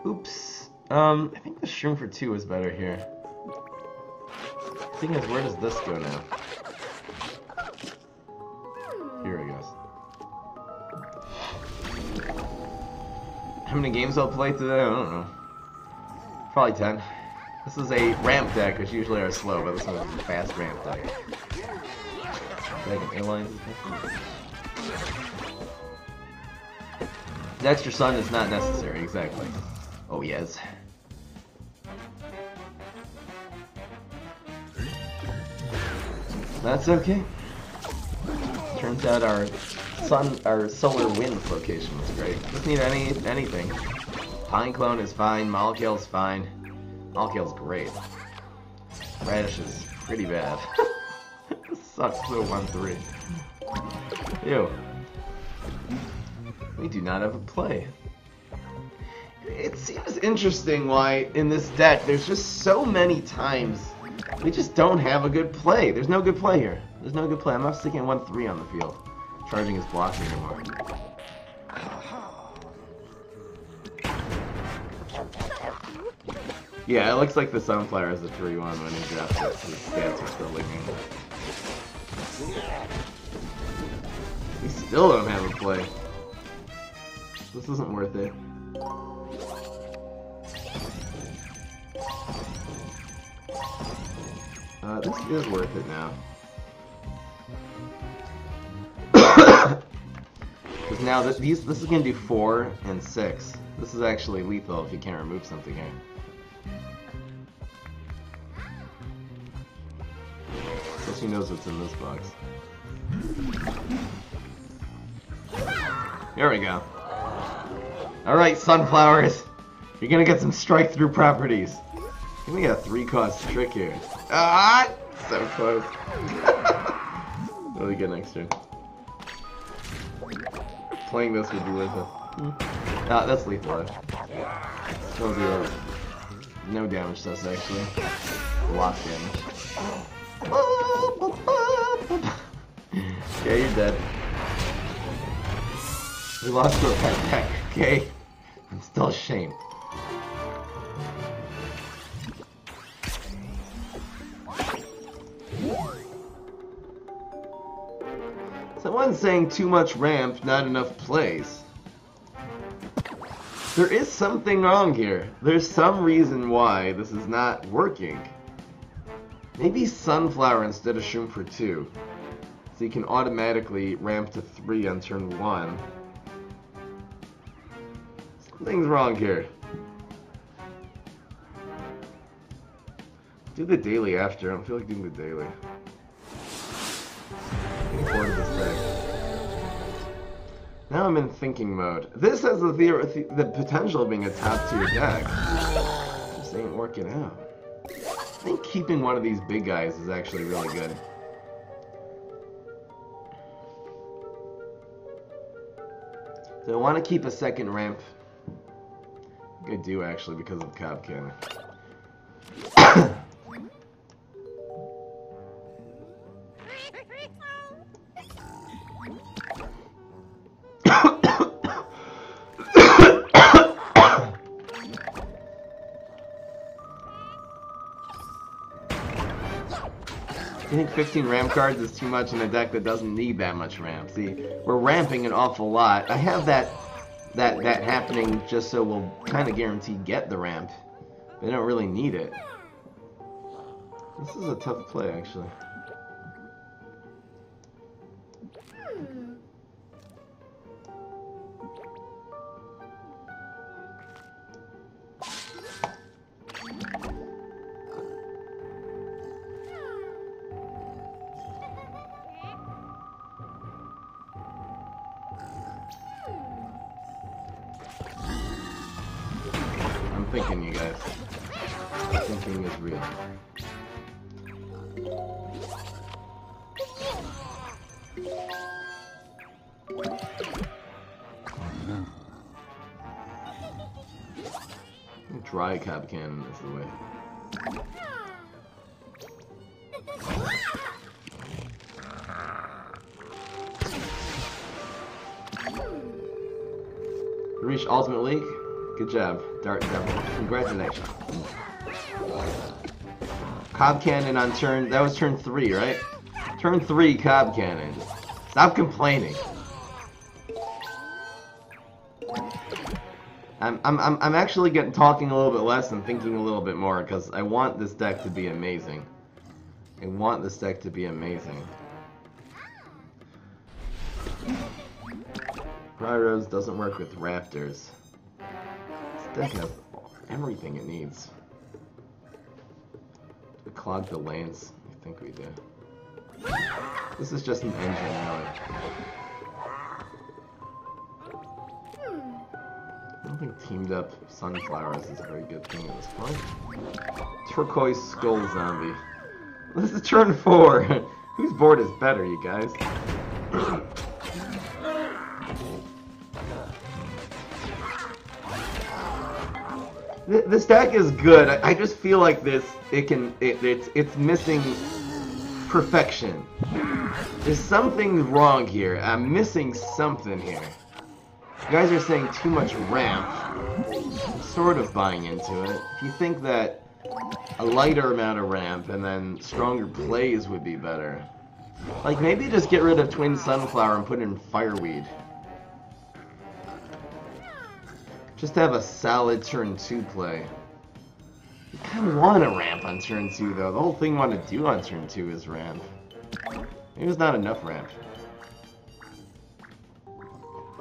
Oops. I think the Shroom for 2 is better here. The thing is, where does this go now? Here it goes. How many games I'll play today? I don't know. Probably 10. This is a ramp deck, which usually are slow, but this one is a fast ramp deck. Dragon Airlines. The extra sun is not necessary, exactly. Oh yes. That's okay. Turns out our solar wind location was great. Doesn't need anything. Pineclone is fine. Molecule's fine. Molecule's great. Radish is pretty bad. Sucks so 1-3. Ew. We do not have a play. It seems interesting why in this deck there's just so many times we just don't have a good play. There's no good play here. There's no good play. I'm not sticking 1-3 on the field. Charging his blocking anymore. Yeah, it looks like the Sunflower is a 3-1 when he drafts it. His stats are still leaking. We still don't have a play. This isn't worth it. This is worth it now. Because now this is going to do 4 and 6. This is actually lethal if you can't remove something here. Plus he knows what's in this box. There we go. Alright, Sunflowers. You're going to get some strike-through properties. I think we got a 3-cost trick here. Ah! So close. Really good next turn. Playing this would be worth it. Ah, that's lethal. That'll do no damage to us, actually. Block damage. Okay, you're dead. We lost to a pet deck, okay? I'm still ashamed. Someone's saying too much ramp, not enough plays. There is something wrong here. There's some reason why this is not working. Maybe Sunflower instead of Shroom for 2. So you can automatically ramp to 3 on turn 1. Something's wrong here. Do the daily after. I don't feel like doing the daily. This deck. Now I'm in thinking mode. This has the potential of being a top tier deck. This ain't working out. I think keeping one of these big guys is actually really good. Do I want to keep a second ramp? I think I do, actually, because of Cob Cannon. I think 15 ramp cards is too much in a deck that doesn't need that much ramp. See, we're ramping an awful lot. I have that happening just so we'll kind of guarantee get the ramp. But I don't really need it. This is a tough play, actually. Thinking, you guys. Thinking is real. Dry Cob Cannon is the way. Reach Ultimate League. Good job, Dart Devil. Congratulations. Cob Cannon on turn... That was turn 3, right? Turn 3, Cob Cannon. Stop complaining. I'm actually talking a little bit less and thinking a little bit more because I want this deck to be amazing. I want this deck to be amazing. Rose doesn't work with Raptors. Deck has everything it needs. Do we clog the lanes? I think we do. This is just an engine, really. I don't think teamed up sunflowers is a very good thing at this point. Turquoise Skull Zombie. This is turn 4. Whose board is better, you guys? This deck is good. I just feel like it's missing perfection. There's something wrong here. I'm missing something here. You guys are saying too much ramp. I'm sort of buying into it. If you think that a lighter amount of ramp and then stronger plays would be better. Like maybe just get rid of Twin Sunflower and put in Fireweed. Just have a solid turn 2 play. You kind of want a ramp on turn 2 though. The whole thing you want to do on turn 2 is ramp. Maybe there's not enough ramp.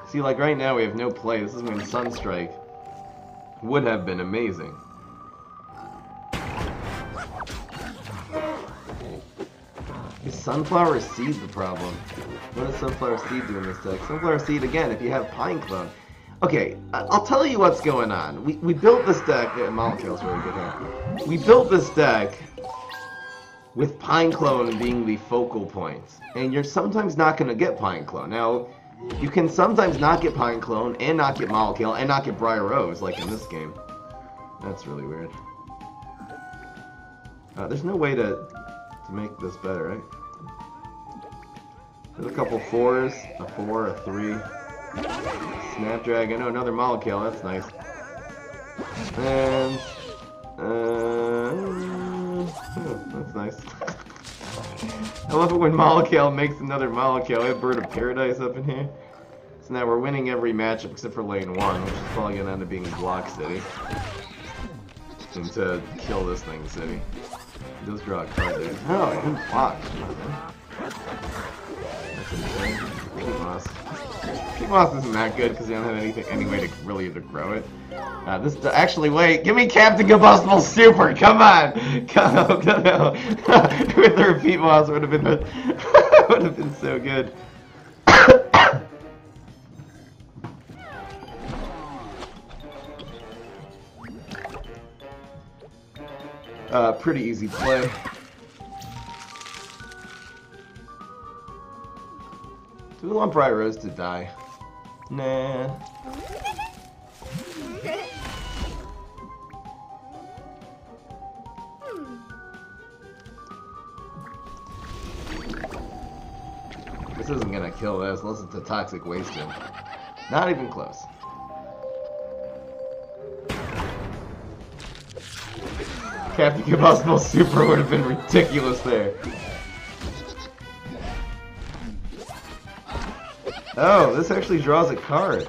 See, like right now we have no play. This is when Sunstrike would have been amazing. Is Sunflower Seed the problem? What does Sunflower Seed do in this deck? Sunflower Seed, again, if you have Pineclone. Okay, I'll tell you what's going on. We built this deck... Yeah, Molecule's really good here. We built this deck with Pineclone being the focal point. And you're sometimes not going to get Pineclone. Now, you can sometimes not get Pineclone, and not get Molecule, and not get Briar Rose, like in this game. That's really weird. There's no way to make this better, right? There's a couple 4s, a 4, a 3... Snapdragon, oh, another Molecule, that's nice. And, oh, that's nice. I love it when Molecule makes another Molecule. We have Bird of Paradise up in here. So now we're winning every matchup except for lane 1, which is probably going to end up being Block City. And to kill this thing, City. He does draw a card there. Oh, I didn't block. That's insane. Moss. Moss isn't that good because you don't have any way to really to grow it. Actually, wait, give me Captain Combustible Super, come on! Come on. With the repeat Moss would have been would have been so good. Pretty easy play. Do we want Briar Rose to die? Nah. This isn't gonna kill this unless it's a toxic waste gem. Not even close. Captain Combustible Super would have been ridiculous there. Oh, this actually draws a card.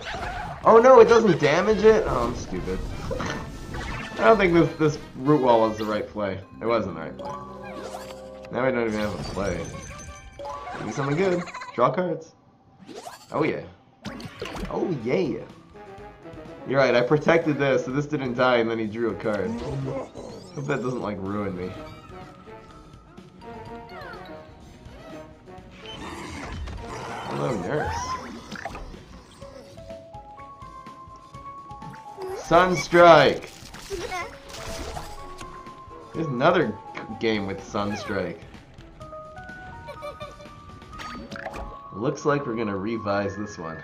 Oh no, it doesn't damage it? Oh, I'm stupid. I don't think this root wall was the right play. It wasn't the right play. Now we don't even have a play. Give me something good. Draw cards. Oh yeah. Oh yeah. You're right, I protected this, so this didn't die, and then he drew a card. Hope that doesn't, like, ruin me. Hello, nurse. Sunstrike! There's another game with Sunstrike. Looks like we're gonna revise this one.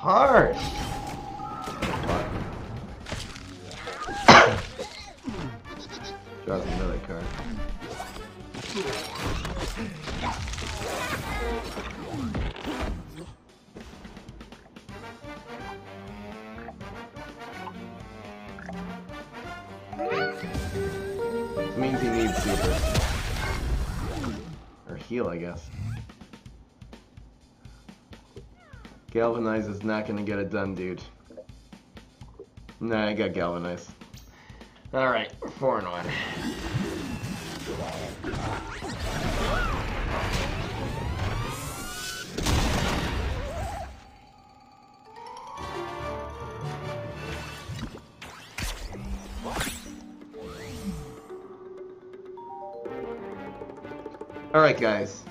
Harsh! Draws another card. This means he needs super. Or heal, I guess. Galvanize is not gonna get it done, dude. Nah, I got Galvanize. Alright, 4-1. Alright, guys.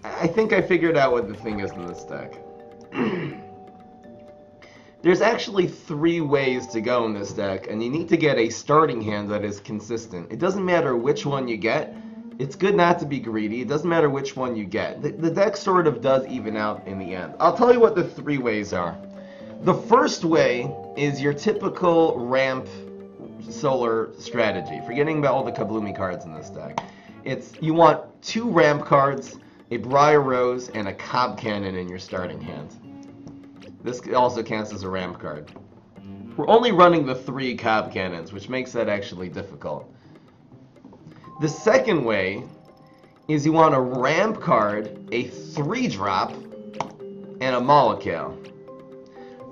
I think I figured out what the thing is in this deck. There's actually 3 ways to go in this deck, and you need to get a starting hand that is consistent. It doesn't matter which one you get. It's good not to be greedy. It doesn't matter which one you get. The deck sort of does even out in the end. I'll tell you what the 3 ways are. The first way is your typical ramp solar strategy. Forgetting about all the kabloomy cards in this deck. You want 2 ramp cards, a Briar Rose, and a Cob Cannon in your starting hand. This also counts as a ramp card. We're only running the 3 Cob Cannons, which makes that actually difficult. The second way is you want a ramp card, a 3-drop, and a Molekale.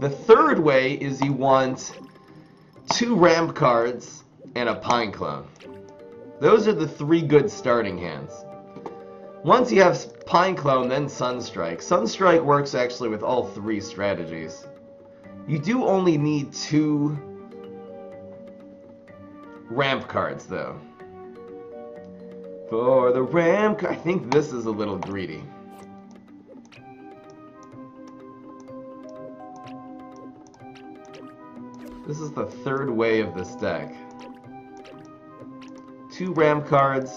The third way is you want 2 ramp cards and a Pineclone. Those are the 3 good starting hands. Once you have Pineclone, then Sunstrike. Sunstrike works actually with all 3 strategies. You do only need 2 ramp cards, though. For the ramp, I think this is a little greedy. This is the 3rd way of this deck. 2 ramp cards,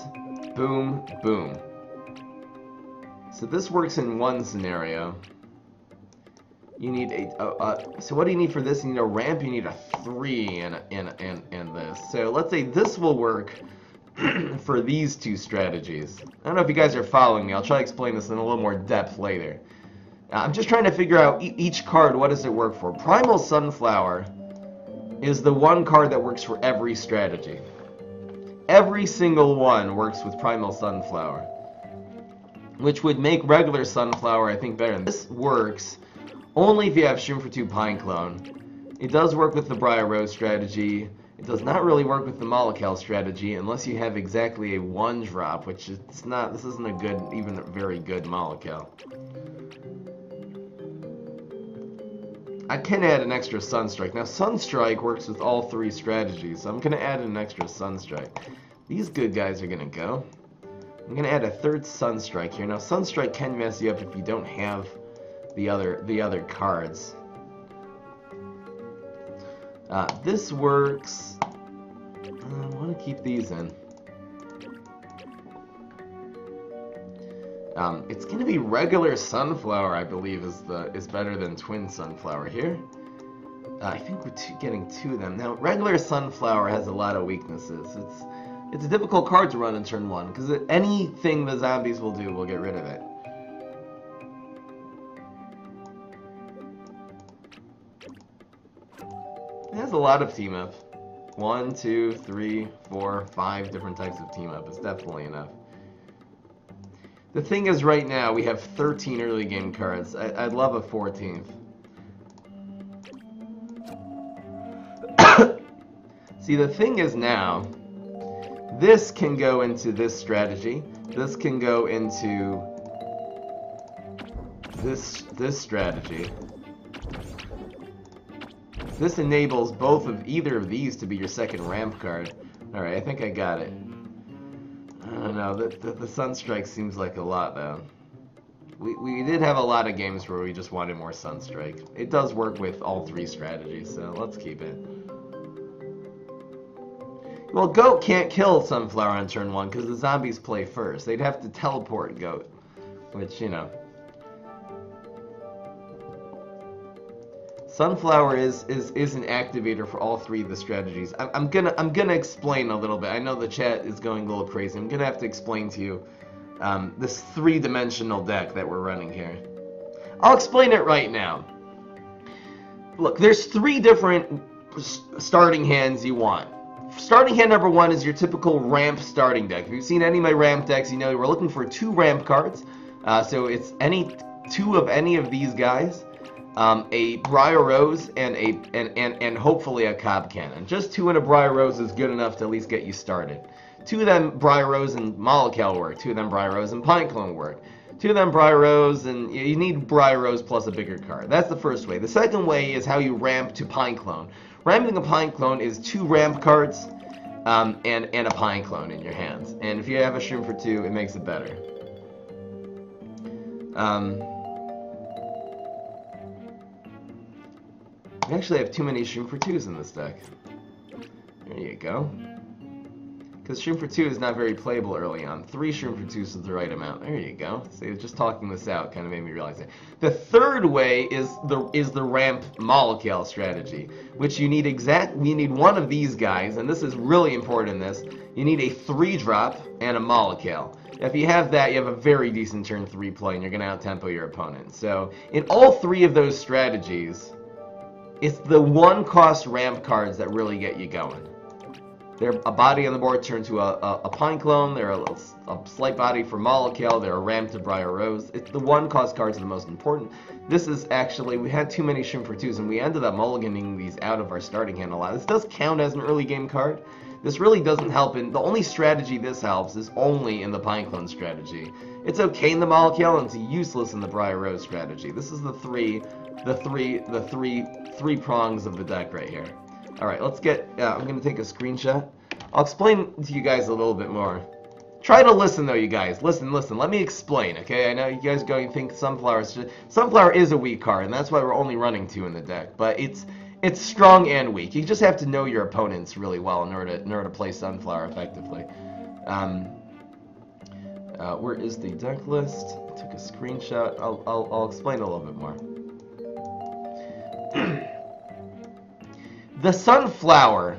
boom, boom. So this works in one scenario. You need so what do you need for this? You need a ramp, you need a 3 and this. So let's say this will work for these 2 strategies. I don't know if you guys are following me. I'll try to explain this in a little more depth later. I'm just trying to figure out each card, what does it work for? Primal Sunflower is the one card that works for every strategy. Every single one works with Primal Sunflower, which would make regular Sunflower, I think, better. This works only if you have Shroom for 2 Pineclone. It does work with the Briar Rose strategy. It does not really work with the Molekale strategy unless you have exactly a 1-drop, which it's not. This isn't a good, even a very good Molekale. I can add an extra Sunstrike. Now, Sunstrike works with all 3 strategies, so I'm going to add an extra Sunstrike. These good guys are going to go. I'm going to add a 3rd Sunstrike here. Now, Sunstrike can mess you up if you don't have the other cards. This works. I want to keep these in. It's going to be regular sunflower, I believe, is better than twin sunflower here. I think we're getting 2 of them. Now, regular sunflower has a lot of weaknesses. It's a difficult card to run in turn 1, because anything the zombies will do, we'll get rid of it. It has a lot of team up. 1, 2, 3, 4, 5 different types of team up. It's definitely enough. The thing is, right now, we have 13 early game cards. I'd love a 14th. See, the thing is now, this can go into this strategy. This can go into this strategy. This enables both of either of these to be your second ramp card. Alright, I think I got it. I don't know, the Sunstrike seems like a lot, though. We did have a lot of games where we just wanted more Sunstrike. It does work with all 3 strategies, so let's keep it. Well, Goat can't kill Sunflower on turn 1 because the zombies play first. They'd have to teleport Goat, which, you know. Sunflower is an activator for all 3 of the strategies. I'm gonna explain a little bit. I know the chat is going a little crazy. I'm gonna have to explain to you this 3-dimensional deck that we're running here. I'll explain it right now. Look, there's 3 different starting hands you want. Starting hand number 1 is your typical ramp starting deck. If you've seen any of my ramp decks, you know we're looking for 2 ramp cards. So it's any 2 of any of these guys, a Briar Rose, and hopefully a Cob Cannon. Just 2 and a Briar Rose is good enough to at least get you started. 2 of them Briar Rose and Molecule work. 2 of them Briar Rose and Pineclone work. 2 of them Briar Rose, and you need Briar Rose plus a bigger card. That's the first way. The second way is how you ramp to Pineclone. Ramping a Pineclone is 2 ramp cards and a Pineclone in your hands. And if you have a Shroom for 2, it makes it better. We actually have too many Shroom for 2s in this deck. There you go. Because Shroom for 2 is not very playable early on. 3 Shroom for 2s is the right amount. There you go. See, just talking this out kind of made me realize it. The third way is the ramp Molecule strategy, which you need we need 1 of these guys, and this is really important in this. You need a 3-drop and a Molecule. If you have that, you have a very decent turn 3 play, and you're going to out-tempo your opponent. So, in all 3 of those strategies, it's the 1-cost ramp cards that really get you going. They're a body on the board turned to a Pineclone. They're a slight body for Molecule. They're a ramp to Briar Rose. It's the 1-cost cards are the most important. This is actually, we had too many Shroom for 2s, and we ended up mulliganing these out of our starting hand a lot. This does count as an early game card. This really doesn't help in, the only strategy this helps is only in the Pineclone strategy. It's okay in the Molecule, and it's useless in the Briar Rose strategy. This is the three prongs of the deck right here. Alright, let's get, I'm going to take a screenshot. I'll explain to you guys a little bit more. Try to listen though, you guys. Listen. Let me explain, okay? I know you guys going to think Sunflower is a weak card, and that's why we're only running 2 in the deck. But it's strong and weak. You just have to know your opponents really well in order to play Sunflower effectively. Where is the deck list? I took a screenshot. I'll explain a little bit more. The Sunflower,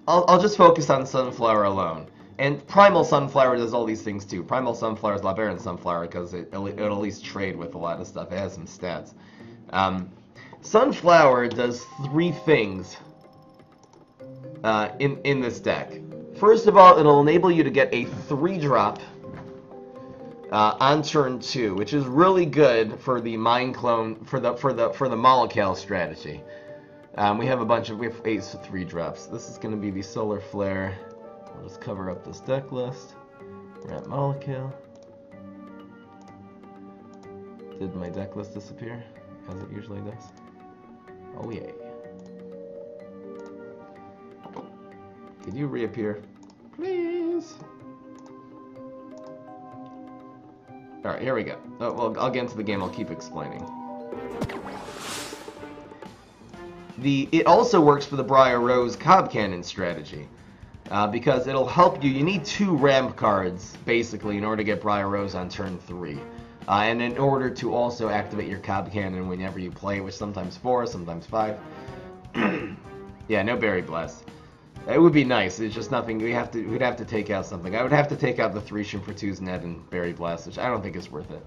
I'll just focus on Sunflower alone. And Primal Sunflower does all these things too. Primal Sunflower is a lot better than Sunflower because it'll at least trade with a lot of stuff. It has some stats. Sunflower does 3 things in this deck. First of all, it'll enable you to get a 3-drop on turn 2, which is really good for the Mind Clone for the Molecule strategy. We have 8 3-drops. This is going to be the Solar Flare. I'll just cover up this deck list. Ramp Molecule. Did my deck list disappear? As it usually does. Oh yay. Could you reappear? Please? Alright, here we go. Oh, well, I'll get into the game. I'll keep explaining. It also works for the Briar Rose Cob Cannon strategy. Because it'll help you. You need 2 ramp cards, basically, in order to get Briar Rose on turn 3. And in order to also activate your Cob Cannon whenever you play, which sometimes 4, sometimes 5. Yeah, no Berry Blast. It would be nice. It's just nothing. We'd have to take out something. I would have to take out the 3 Shimper-2's Net and Berry Blast, which I don't think is worth it.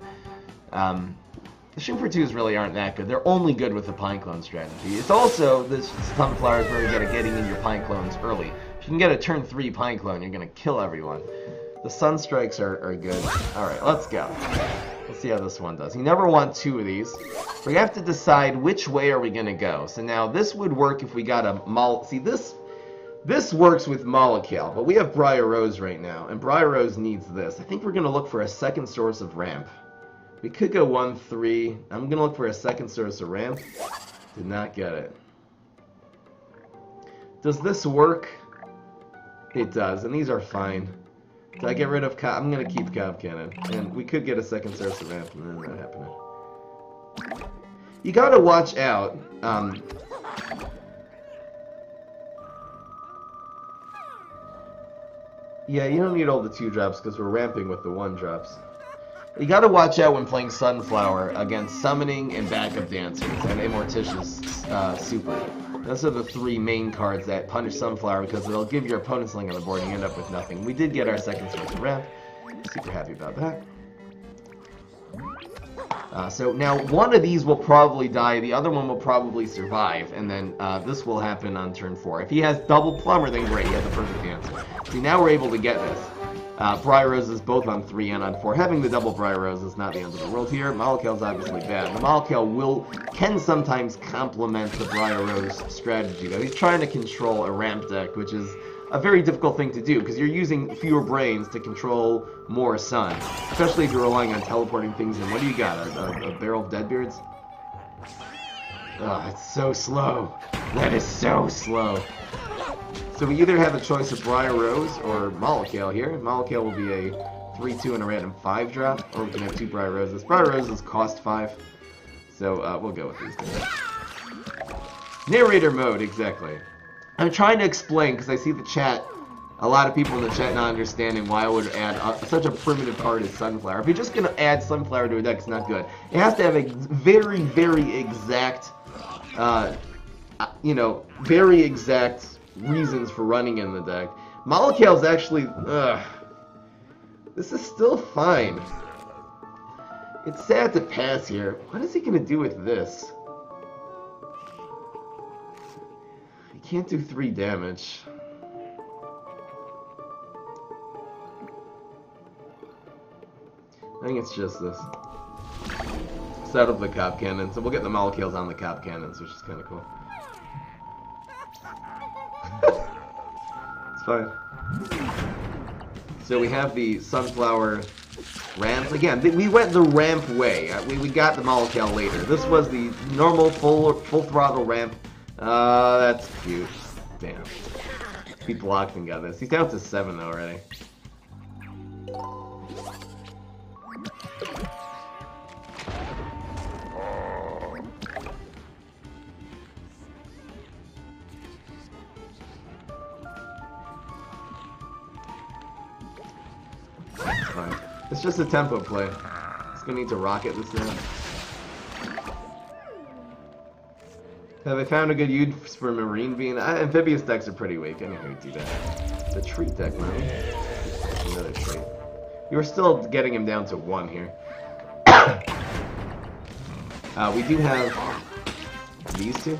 The Shimper-2's really aren't that good. They're only good with the Pineclone strategy. It's also, this Sunflower is very good at getting in your Pineclones early. If you can get a turn 3 Pineclone, you're going to kill everyone. The Sunstrikes are good. Alright, let's go. Let's see how this one does. You never want 2 of these. We have to decide which way are we going to go. So now this would work if we got a See, this works with Molekale, but we have Briar Rose right now, and Briar Rose needs this. I think we're going to look for a second source of ramp. We could go 1-3. I'm going to look for a second source of ramp. Did not get it. Does this work? It does, and these are fine. Did I get rid of I'm going to keep Cob Cannon. And we could get a second source of ramp, and then that happening. You got to watch out. Yeah, you don't need all the 2-drops because we're ramping with the 1-drops. You gotta watch out when playing Sunflower against Summoning and Backup Dancers and Immorticious Super. Those are the 3 main cards that punish Sunflower because they'll give your opponent something on the board and you end up with nothing. We did get our second source of ramp. Super happy about that. So now one of these will probably die, the other one will probably survive, and then this will happen on turn 4. If he has double Plumber, then great, he has the perfect answer. See, now we're able to get this. Briar Rose is both on 3 and on 4. Having the double Briar Rose is not the end of the world here. Molekale's obviously bad. The Molekale can sometimes complement the Briar Rose strategy, though. He's trying to control a ramp deck, which is a very difficult thing to do, because you're using fewer brains to control more sun. Especially if you're relying on teleporting things in. What do you got? A barrel of Deadbeards? Oh, it's so slow. That is so slow. So we either have a choice of Briar Rose or Molekale here. Molekale will be a 3-2 and a random 5-drop, or we can have 2 Briar Roses. Briar Roses cost 5, so we'll go with these guys. Narrator mode, exactly. I'm trying to explain, because I see the chat, a lot of people in the chat not understanding why I would add such a primitive card as Sunflower. If you're just going to add Sunflower to a deck, it's not good. It has to have a very, very exact, very exact reasons for running in the deck. Molekale's actually, this is still fine. It's sad to pass here. What is he going to do with this? He can't do 3 damage. I think it's just this. Set up the Cob Cannon. So we'll get the Molekales on the Cob Cannons, which is kind of cool. It's fine. So we have the Sunflower ramp. Again, we went the ramp way. We got the Molekale later. This was the normal full throttle ramp. That's cute. Damn. He blocked and got this. He's down to 7 though already. Fine. It's just a tempo play. It's gonna need to rocket this now. Have I found a good use for Marine Bean? Amphibious decks are pretty weak. I know how to do that. The treat deck, man. Another treat. You were still getting him down to 1 here. We do have these 2.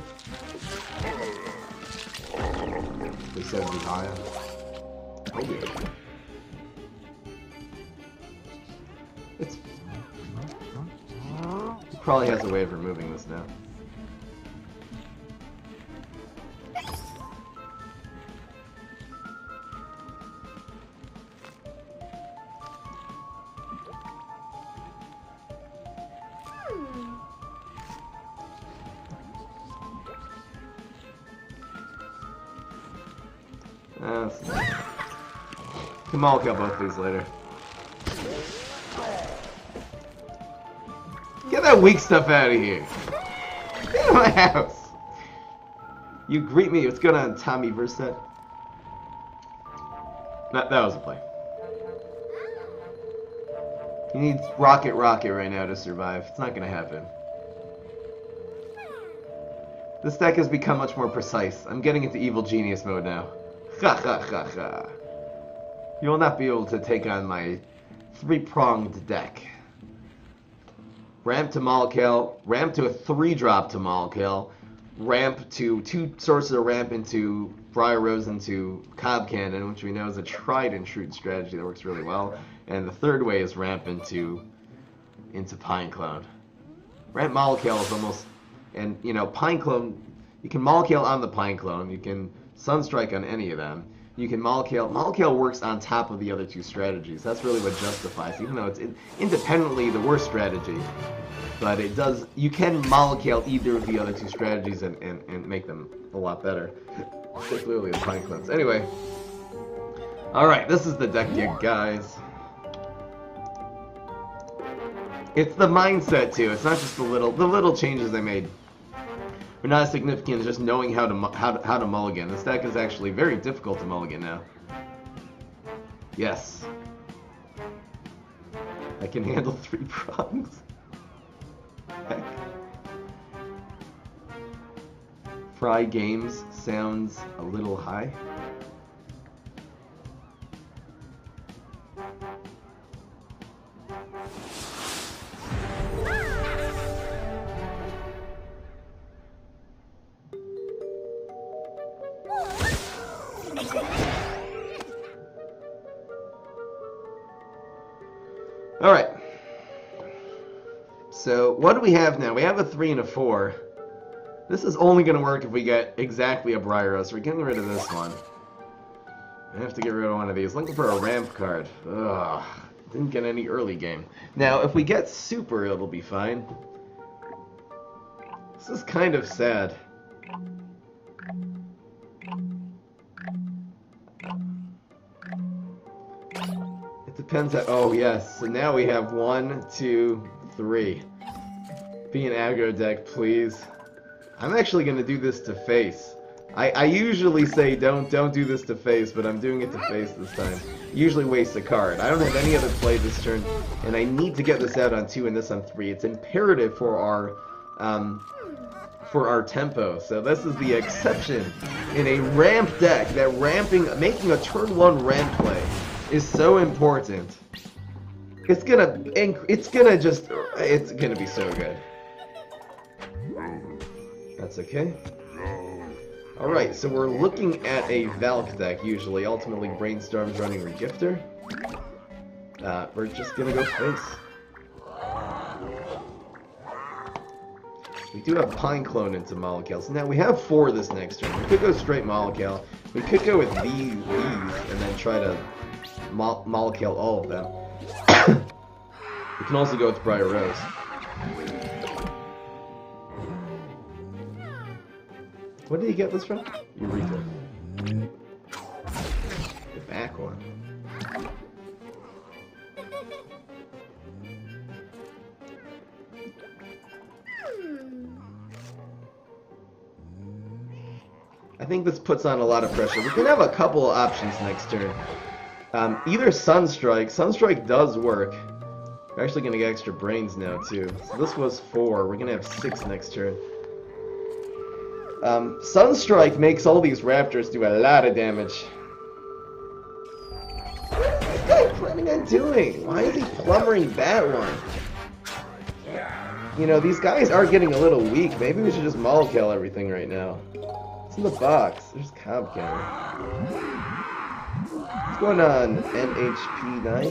They said be high. Okay. He probably has a way of removing this now. Come on, we'll kill both these later. Get that weak stuff out of here. Get out of my house. You greet me. What's going on, Tommy Verset? That was a play. He needs Rocket right now to survive. It's not going to happen. This deck has become much more precise. I'm getting into Evil Genius mode now. Ha ha ha ha. You will not be able to take on my three-pronged deck. Ramp to Malkill, ramp to a 3-drop to Malkill, ramp to 2 sources of ramp into Briar Rose into Cob Cannon, which we know is a tried and true strategy that works really well. And the third way is ramp into Pineclone. Ramp Malkill is almost, and you know, Pineclone, you can Malkill on the Pineclone, you can Sunstrike on any of them. You can Malkill. Malkill works on top of the other 2 strategies. That's really what justifies, even though it's independently the worst strategy. But it does. You can Malkill either of the other 2 strategies and make them a lot better. Particularly the Pineclones. Anyway. Alright, this is the deck, you guys. It's the mindset too. It's not just the little changes they made. Are not as significant as just knowing how to mulligan. This deck is actually very difficult to mulligan now. Yes. I can handle 3 prongs. Heck. Fry Games sounds a little high. Alright. So, what do we have now? We have a 3 and a 4. This is only going to work if we get exactly a Briar Rose. We're getting rid of this one. I have to get rid of one of these. Looking for a ramp card. Ugh. Didn't get any early game. Now, if we get super, it'll be fine. This is kind of sad. It depends on... Oh, yes. So now we have 1, 2, 3. Be an aggro deck, please. I'm actually going to do this to face. I usually say don't do this to face, but I'm doing it to face this time. Usually waste a card. I don't have any other play this turn, and I need to get this out on 2 and this on 3. It's imperative for our tempo. So this is the exception in a ramp deck. That making a turn 1 ramp play is so important. It's gonna be so good. That's okay. Alright, so we're looking at a Valk deck, usually. Ultimately, Brainstorm's running Regifter. We're just gonna go face. We do have Pineclone into Malkill. So now we have 4 this next turn. We could go straight Malkill. We could go with these and then try to Malkill all of them. We can also go with Briar Rose. What did you get this from? Eureka. The back one. I think this puts on a lot of pressure. We can have a couple of options next turn. Either Sunstrike. Sunstrike does work. We're actually going to get extra brains now, too. So this was 4. We're going to have 6 next turn. Sunstrike makes all these raptors do a lot of damage. What is this guy planning on doing? Why is he plumbering that one? You know, these guys are getting a little weak. Maybe we should just Malkill everything right now. It's in the box. There's Cob Cannon. What's going on, NHP9? I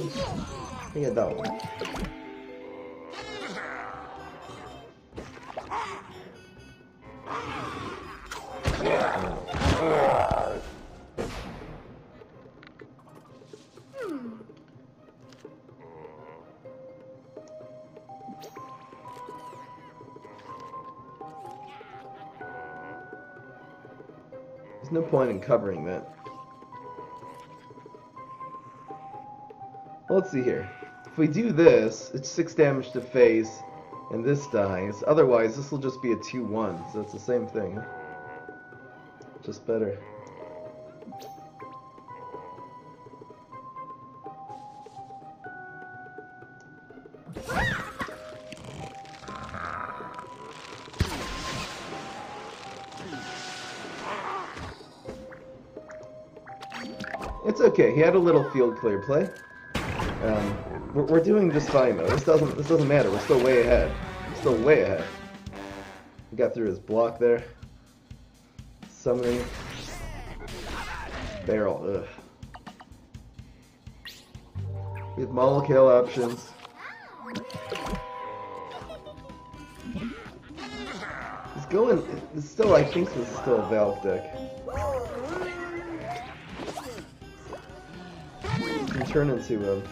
think I that one. There's no point in covering that. Well, let's see here. If we do this, it's 6 damage to face, and this dies. Otherwise, this will just be a 2-1, so it's the same thing. just better. It's okay. He had a little field clear play. We're doing just fine though. This doesn't matter. We're still way ahead. We're still way ahead. We got through his block there. Summoning. Barrel. Ugh. We have Molotov options. He's going. It's still. I think this is still a Valve deck. He can turn into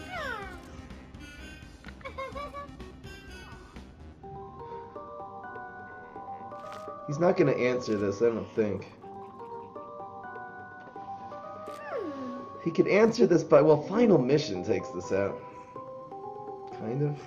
He's not going to answer this, I don't think. He could answer this by, well, Final Mission takes this out. Kind of.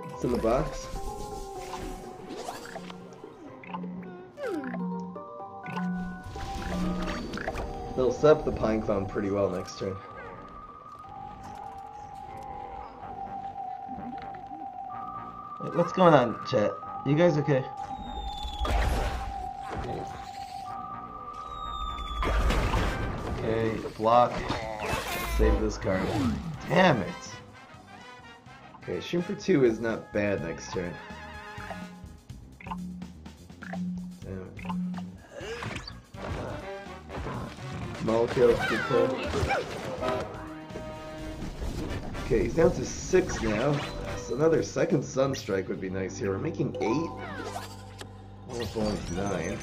It's in the box. They'll set up the Pineclone pretty well next turn. Wait, what's going on, chat? You guys okay? Okay, block. Save this card. Damn it! Okay, shoot for 2 is not bad next turn. Damn it. Molotov, good play. Okay, he's down to 6 now. So another second Sunstrike would be nice here. We're making 8. Almost going to 9.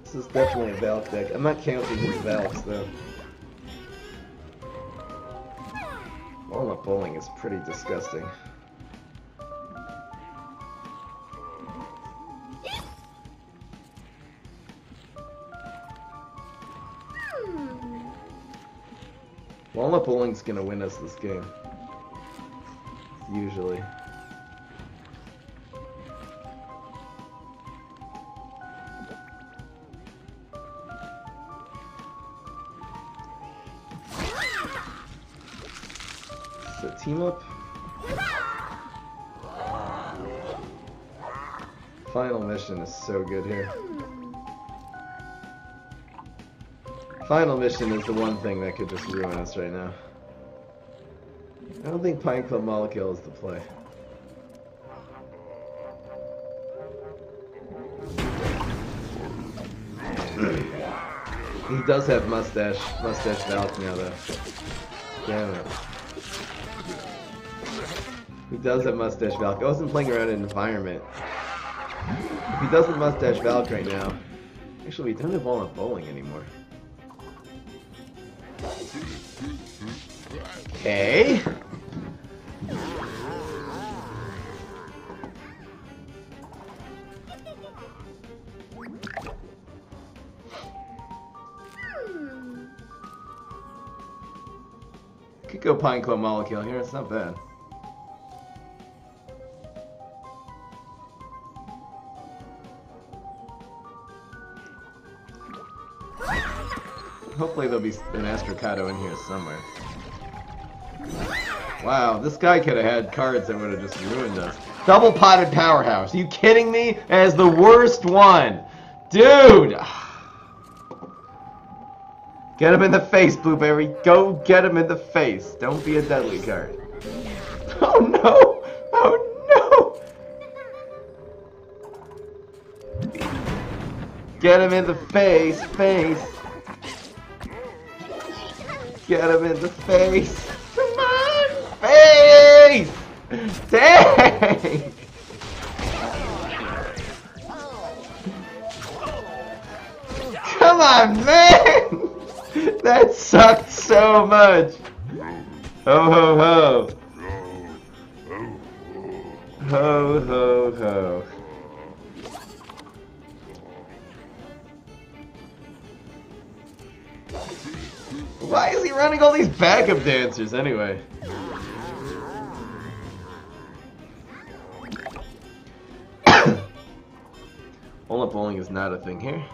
This is definitely a Valve deck. I'm not counting his Valves though. Walnut Bowling is pretty disgusting. Walnut Bowling's gonna win us this game. Usually. So team up. Final Mission is so good here. Final Mission is the one thing that could just ruin us right now. I don't think Pineclone Molecule is the play. He does have Mustache Valk now though. Damn it. He does have Mustache Valk. I wasn't playing around in Environment. If he doesn't Mustache Valk right now... Actually, we don't have Walnut Bowling anymore. Okay. Could go Pineclone Molecule here, it's not bad. Hopefully there'll be an Astrocado in here somewhere. Wow, this guy could have had cards that would have just ruined us. Double Potted Powerhouse. Are you kidding me? As the worst one. Dude! Get him in the face, Blueberry. Go get him in the face. Don't be a deadly card. Oh no! Oh no! Get him in the face, face. Get him in the face. Come on, face! Dang! Come on, man! That sucked so much! Ho ho ho! Ho ho ho. Why is he running all these backup dancers anyway? Walnut bowling is not a thing here.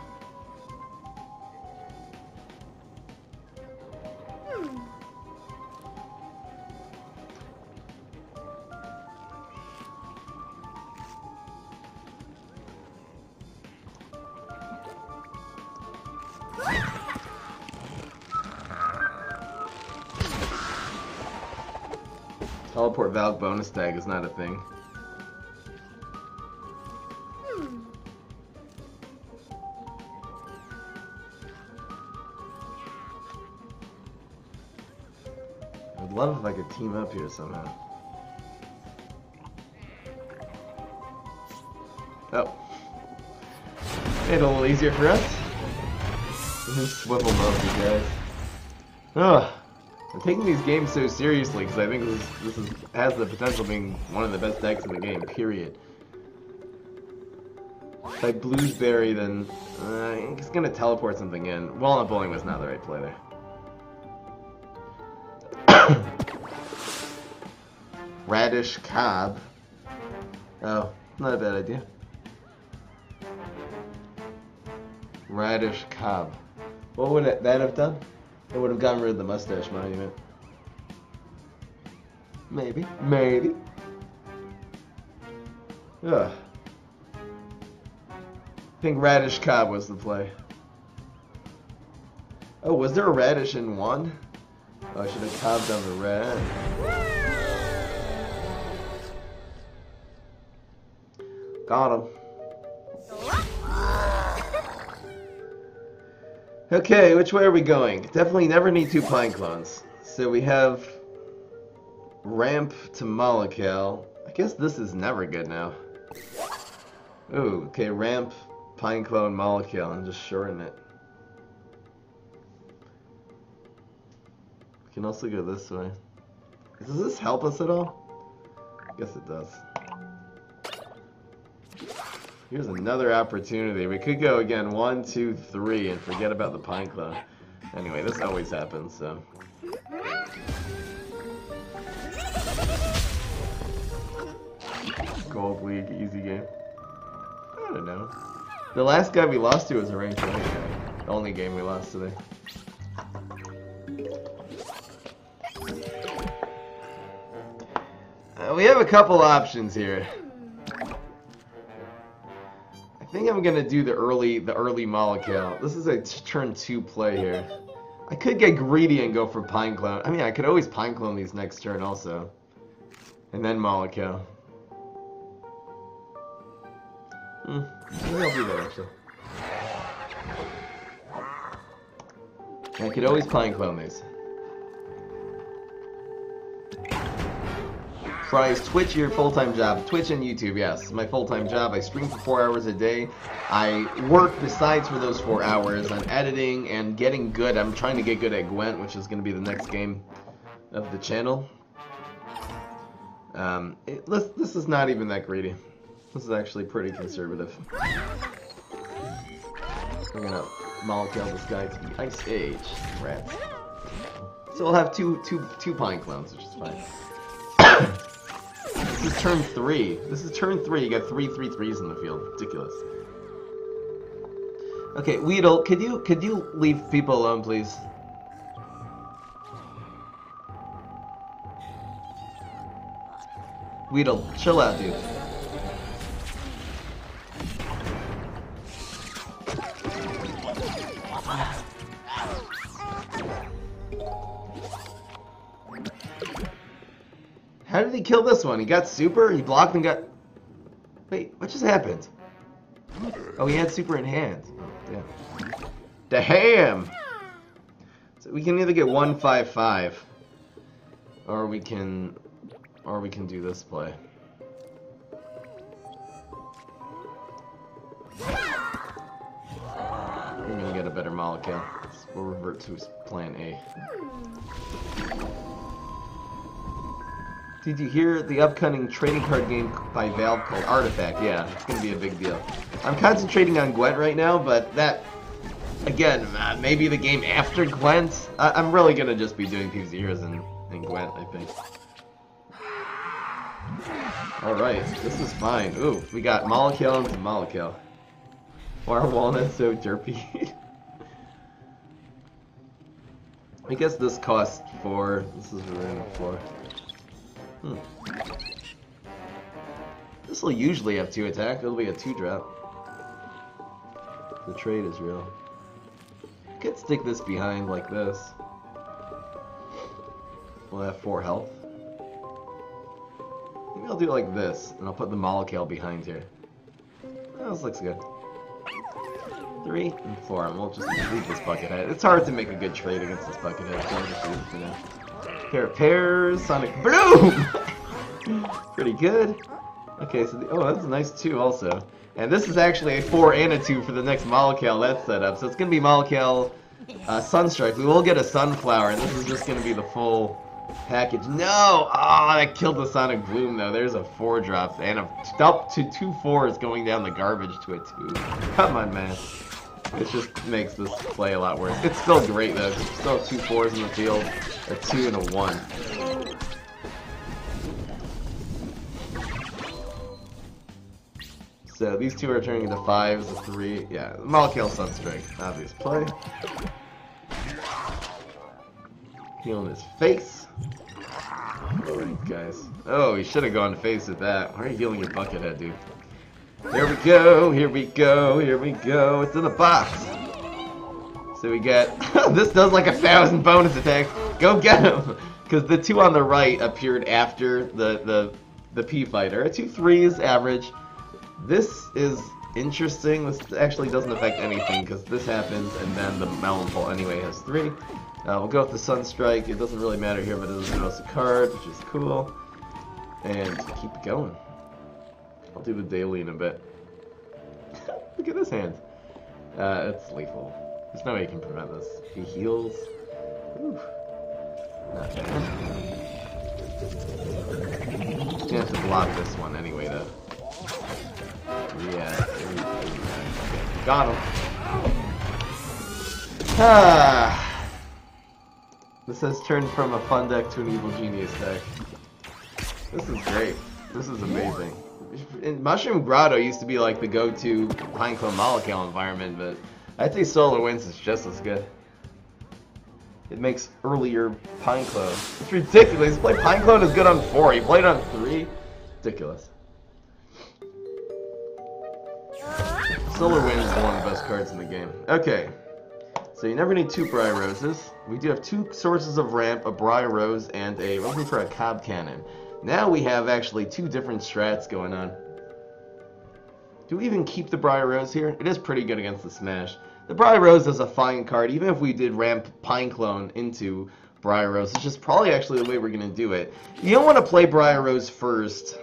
Teleport Valve bonus tag is not a thing. I'd love if I could team up here somehow. Oh. Made it a little easier for us. Swivel mode, you guys. Ugh. I'm taking these games so seriously because I think this has the potential of being one of the best decks in the game, period. If I Bluesberry, then it's going to teleport something in. Walnut bowling was not the right play there. Radish Cobb. Oh, not a bad idea. Radish Cobb. What would that have done? It would have gotten rid of the mustache monument. Maybe. Maybe. Ugh. I think Radish Cobb was the play. Oh, was there a radish in one? Oh, I should have cobbed on the red. Got him. Okay, which way are we going? Definitely never need 2 Pineclones. So we have ramp to Mollical. I guess this is never good now. Ooh, okay, ramp, Pineclone, Mollical, and just shorten it. We can also go this way. Does this help us at all? I guess it does. Here's another opportunity. We could go again 1, 2, 3 and forget about the Pineclone. Anyway, this always happens, so. Gold League, easy game. I don't know. The last guy we lost to was a ranked 20 guy. The only game we lost today. We have a couple options here. I think I'm gonna do the early Mollical. This is a turn 2 play here. I could get greedy and go for Pineclone. I mean, I could always Pineclone these next turn also, and then Mollical. Maybe I'll do that actually. I could always Pineclone these. Fry, is Twitch your full-time job? Twitch and YouTube, yes. My full-time job. I stream for 4 hours a day. I work besides for those 4 hours on editing and getting good. I'm trying to get good at Gwent, which is going to be the next game of the channel. This is not even that greedy. This is actually pretty conservative. We're going to Mollical this guy to the Ice Age. Rats. So we'll have two Pineclones, which is fine. This is turn 3. This is turn 3. You got 3 3/3s in the field. Ridiculous. Okay, Weedle, could you leave people alone, please? Weedle, chill out, dude. How did he kill this one? He got super? He blocked and got... Wait, what just happened? Oh, he had super in hand. Oh, damn. Damn! So we can either get 1-5-5, or we can do this play. We're gonna get a better molecule. We'll revert to plan A. Did you hear the upcoming trading card game by Valve called Artifact? Yeah, it's going to be a big deal. I'm concentrating on Gwent right now, but that, again, maybe the game after Gwent. I'm really going to just be doing PvZ Heroes and Gwent, I think. Alright, this is fine. Ooh, we got molecule and molecule. Why are walnuts so derpy? I guess this costs 4. This is a random 4. This will usually have 2 attack. It'll be a 2-drop. The trade is real. I could stick this behind like this. We'll have 4 health. Maybe I'll do it like this, and I'll put the molecule behind here. Oh, this looks good. 3 and 4, and we'll just leave this buckethead. It's hard to make a good trade against this buckethead, so I'll just leave it for now. Pair of pairs, Sonic Boom! Pretty good. Okay, so oh, that's a nice 2 also. And this is actually a 4 and a 2 for the next molecule that's set up. So it's going to be molecule Sunstrike. We will get a Sunflower, and this is just going to be the full package. No! Oh, that killed the Sonic Bloom, though. There's a 4-drop, and up to 2 4s going down the garbage to a 2. Come on, man. It just makes this play a lot worse. It's still great, though. You still have 2 4s in the field, a 2 and a 1. So these 2 are turning into 5s, a 3. Yeah, molecule Sunstrike. Obvious play. Healing his face. Alright, guys. Oh, he should have gone face at that. Why are you healing your buckethead, dude? Here we go, here we go, here we go. It's in the box. So we get... this does like 1,000 bonus attacks. Go get him! Because the 2 on the right appeared after the P fighter. A 2 3s average. This is interesting. This actually doesn't affect anything because this happens and then the Melon Pole anyway has 3. We'll go with the Sunstrike. It doesn't really matter here, but it does give us a card, which is cool. And keep it going. I'll do the daily in a bit. Look at this hand. It's lethal. There's no way you can prevent this. He heals. Ooh. Not bad. You have to block this one anyway, though. Yeah. Got him. Ah. This has turned from a fun deck to an evil genius deck. This is great. This is amazing. Mushroom Grotto used to be like the go-to Pineclone molecule environment, but I'd say Solar Winds is just as good. It makes earlier Pineclone. It's ridiculous. He played Pineclone is good on 4. He played on 3. Ridiculous. Solar Wind is one of the best cards in the game. Okay. So you never need 2 Briar Roses. We do have 2 sources of ramp, a Briar Rose, and we're looking for a Cob Cannon. Now we have actually 2 different strats going on. Do we even keep the Briar Rose here? It is pretty good against the Smash. The Briar Rose is a fine card, even if we did ramp Pineclone into Briar Rose. It's just probably actually the way we're going to do it. You don't want to play Briar Rose first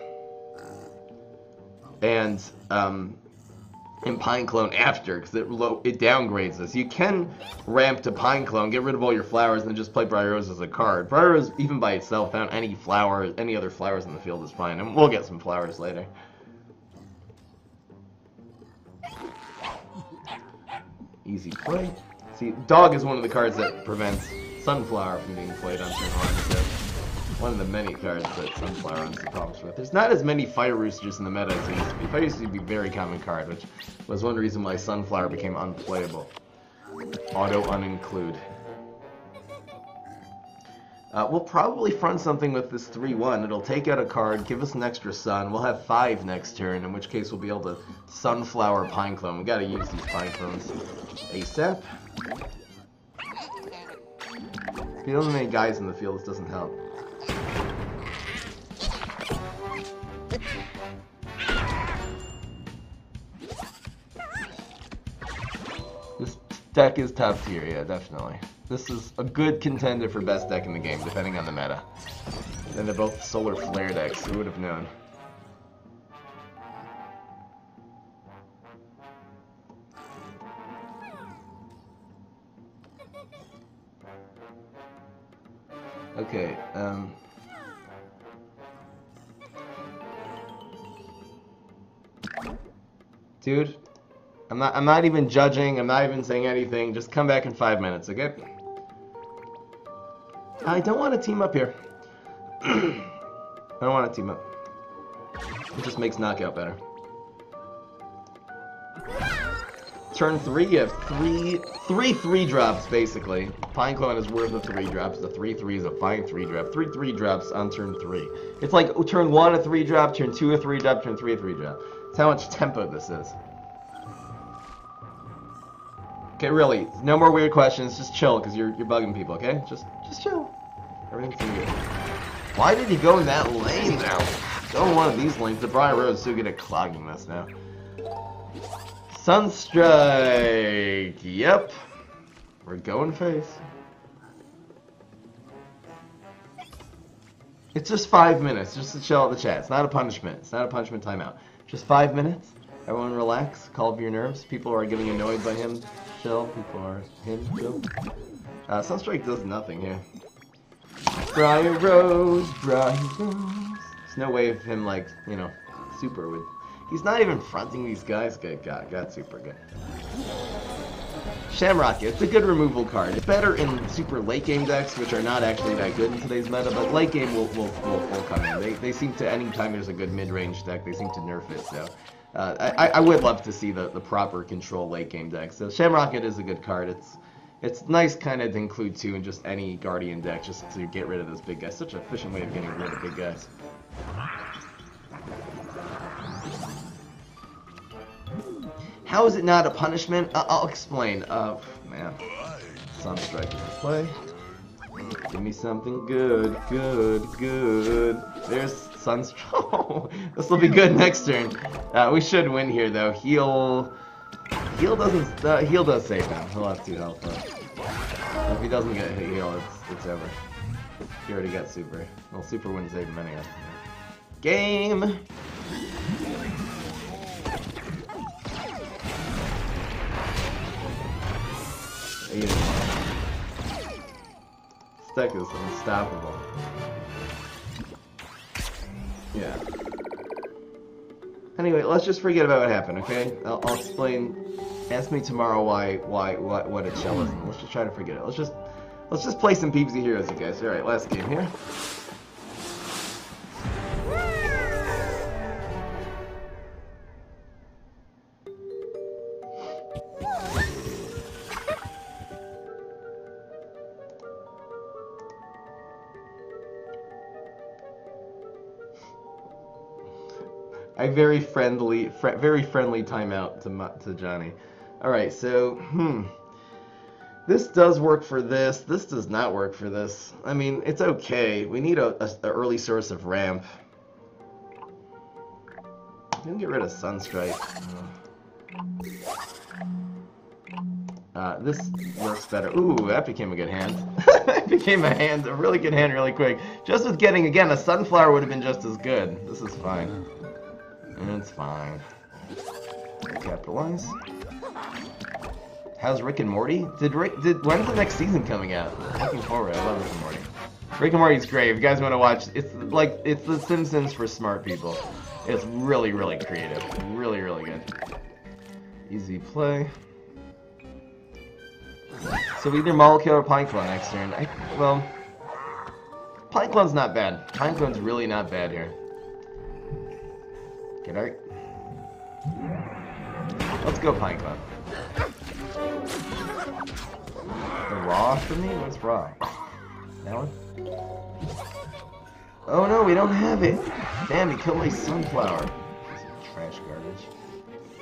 and Pineclone after, because it downgrades us. You can ramp to Pineclone, get rid of all your flowers, and then just play Briar Rose as a card. Briar Rose, even by itself, without any other flowers in the field is fine, and we'll get some flowers later. Easy play. See, Dog is one of the cards that prevents Sunflower from being played on turn 1, so one of the many cards that Sunflower runs the problems with. There's not as many Fire Roosters in the meta as there used to be. Fire used to be a very common card, which was one reason why Sunflower became unplayable. Auto uninclude. We'll probably front something with this 3-1. It'll take out a card, give us an extra sun. We'll have 5 next turn, in which case we'll be able to Sunflower Pineclone. We gotta use these Pineclones ASAP. If you don't have many guys in the field, this doesn't help. This deck is top tier, yeah, definitely. This is a good contender for best deck in the game, depending on the meta. And they're both Solar Flare decks, who would have known? Okay, dude, I'm not even judging, I'm not even saying anything, just come back in 5 minutes, okay? I don't want to team up here. I don't want to team up. It just makes knockout better. Turn 3, you have three 3-drops, basically. Pineclone is worth the 3 drops. The 3/3 is a fine 3-drop. 3 3-drops on turn 3. It's like turn 1 a 3-drop, turn 2 a 3-drop, turn 3 a 3-drop. That's how much tempo this is. Okay, really, no more weird questions. Just chill, because you're bugging people, okay? Just chill. Everything's gonna be good. Why did he go in that lane now? Go in one of these lanes. The Briar Road is so good at clogging this now. Sunstrike! Yep. We're going face. It's just 5 minutes, just to chill out the chat. It's not a punishment. It's not a punishment timeout. Just 5 minutes. Everyone relax, calm your nerves. People are getting annoyed by him. Chill. People are him. Chill. Sunstrike does nothing here. Briar Rose, Briar Rose. There's no way of him, like, you know, super would. He's not even fronting these guys. Got super good. Shamrock, it's a good removal card. It's better in super late game decks, which are not actually that good in today's meta, but late game will come in. They seem to, anytime there's a good mid-range deck, they seem to nerf it, so. I would love to see the proper control late game deck. So Shamrock, it is a good card. It's nice kind of to include too in just any Guardian deck, just to get rid of those big guys. Such an efficient way of getting rid of big guys. How is it not a punishment? I'll explain. Man. Sunstrike is in play. Give me something good. There's Sunstrike. This will be good next turn. We should win here, though. Heal doesn't. Heal does save him. He'll have 2 health. If he doesn't get hit heal, it's over. He already got super. Well, super wouldn't save him anyway. Game. This deck is unstoppable. Yeah. Anyway, let's just forget about what happened, okay? I'll explain. Ask me tomorrow what a shell is. Let's just try to forget it. Let's just play some PvZ heroes, you guys. All right, last game here. A very friendly timeout to Johnny. All right, so this does work for this. This does not work for this. I mean, it's okay. We need a early source of ramp. I'm gonna get rid of Sunstrike. This works better. Ooh, that became a good hand. That became a really good hand really quick. Just with getting, again, a Sunflower would have been just as good. This is fine. It's fine. Capitalize. How's Rick and Morty? When's the next season coming out? Looking forward. I love Rick and Morty. Rick and Morty's great. If you guys want to watch, it's The Simpsons for smart people. It's really creative. Really good. Easy play. So either Molecule or Pineclone next turn. Well, Pineclone's not bad. Pineclone's really not bad here. Get out. Let's go Pineclone. The raw for me? What's raw? That one? Oh no, we don't have it! Damn, he killed my Sunflower. Trash garbage.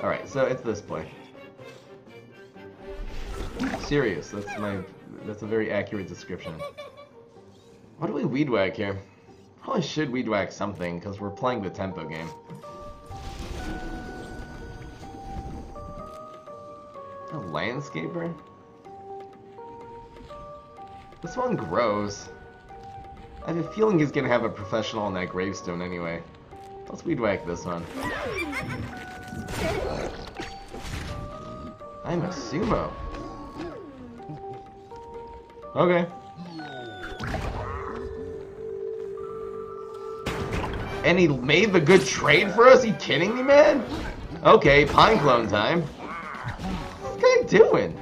Alright, so it's this play. Serious, that's a very accurate description. What do we weed whack here? Probably should weed whack something, because we're playing the tempo game. A landscaper? This one grows. I have a feeling he's gonna have a professional on that gravestone anyway. Let's weed whack this one. I'm a sumo. Okay. And he made the good trade for us? You kidding me, man? Okay, Pineclone time. What's this guy doing?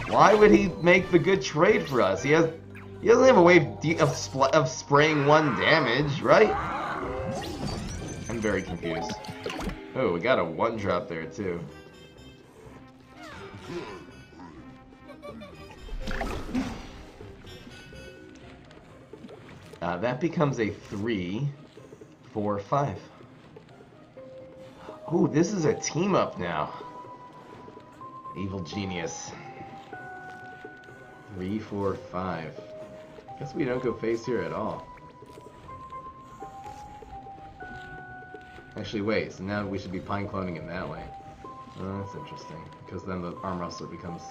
Why would he make the good trade for us? He doesn't have a way of spraying 1 damage, right? I'm very confused. Oh, we got a 1-drop there too. That becomes a 3, 4, 5. Oh, this is a team up now. Evil genius. 3, 4, 5. Guess we don't go face here at all. Actually, wait. So now we should be Pinecloning it that way. Oh, that's interesting. Because then the arm wrestler becomes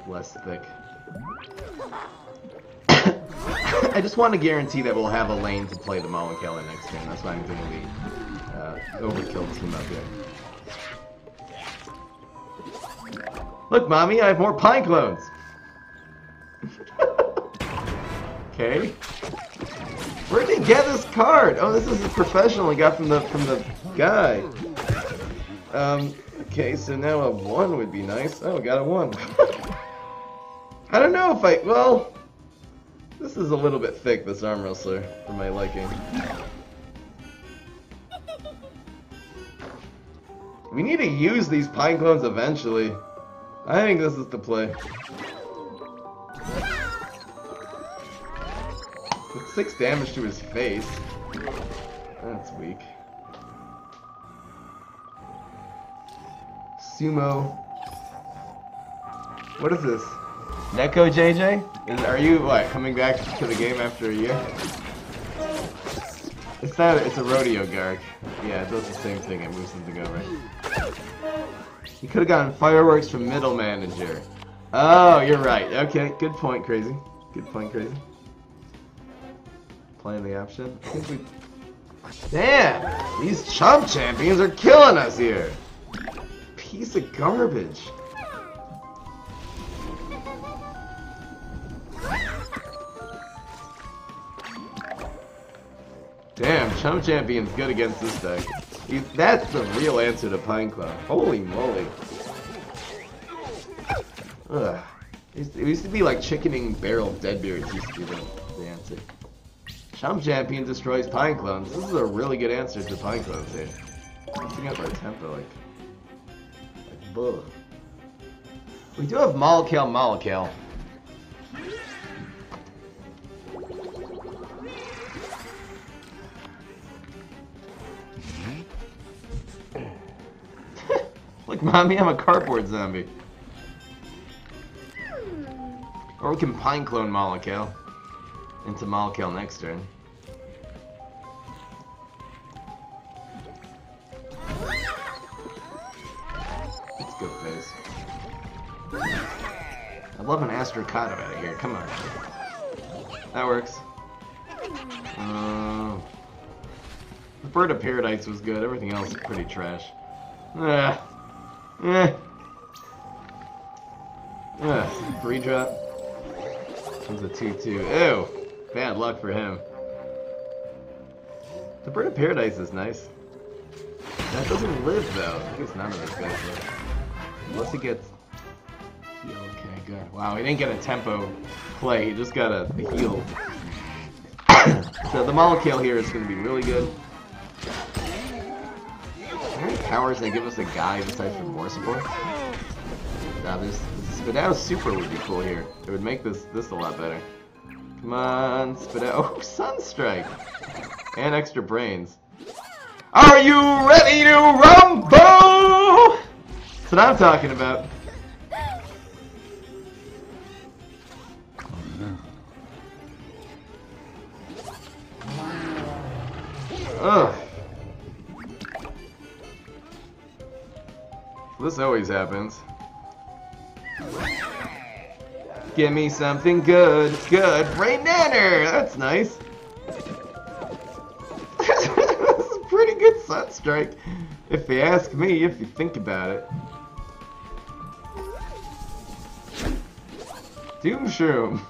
less thick. I just want to guarantee that we'll have a lane to play the Molekiller next turn. That's why I'm doing the overkill team up here. Look, Mommy, I have more Pineclones! Okay. Where did he get this card? Oh, this is a professional he got from the guy. Okay, so now a 1 would be nice. Oh, got a 1. I don't know if well, this is a little bit thick, this arm wrestler, for my liking. We need to use these Pineclones eventually. I think this is the play. With 6 damage to his face. That's weak. Sumo. What is this? Neko JJ? Are you, what, coming back to the game after a year? It's not, it's a rodeo Garg. Yeah, it does the same thing, it moves them to go right. You could have gotten fireworks from middle manager. Oh, you're right. Okay, good point, Crazy. Good point, Crazy. Playing the option. I think we... Damn! These chump champions are killing us here! Piece of garbage. Damn, chump champion's good against this deck. That's the real answer to Pineclone. Holy moly. Ugh. It used to be like chickening barrel deadbeards used to be the answer. Chump champion destroys Pineclones. This is a really good answer to Pineclones here. Messing up our tempo like bull. We do have Molekil. Look, Mommy, I'm a cardboard zombie. Or we can Pineclone Molekil into Molekil next turn. Let's go face. I'd love an Astrocado out of here. Come on. That works. The Bird of Paradise was good. Everything else is pretty trash. Free drop. It was a 2-2. Ew! Bad luck for him. The Bird of Paradise is nice. That doesn't live though. I guess none of those guys live. Unless he gets heal. Okay, good. Wow, he didn't get a tempo play. He just got a heal. So the Molekil here is going to be really good. How many powers they give us a guy besides for more support? Now this Spadao Super would be cool here. It would make this a lot better. Come on, Spadao. Oh, Sunstrike! And extra brains. Are you ready to rumble? That's what I'm talking about. Ugh. This always happens. Give me something good, Brain Nanner! That's nice. This is pretty good Sunstrike, if you ask me, if you think about it. Doom Shroom.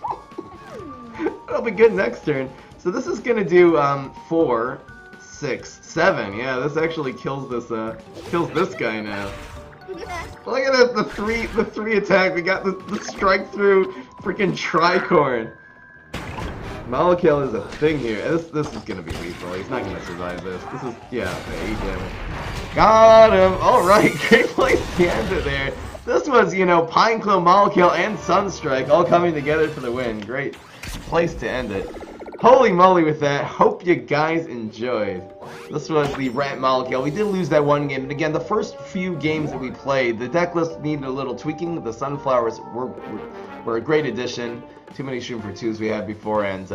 That'll be good next turn. So this is gonna do 4, 6, 7. Yeah, this actually kills this guy now. Look at it, the three attack. We got the strike through freaking tricorn. Molecule is a thing here. This is gonna be lethal. He's not gonna survive this. This is, yeah, okay, 8 damage. Got him! Alright, great place to end it there. This was, you know, Pineclone, Molecule, and Sunstrike all coming together for the win. Great place to end it. Holy moly with that. Hope you guys enjoyed. This was the Rat Molecule. We did lose that one game, and again, the first few games that we played, the deck list needed a little tweaking. The Sunflowers were a great addition. Too many Shroom for 2s we had before, and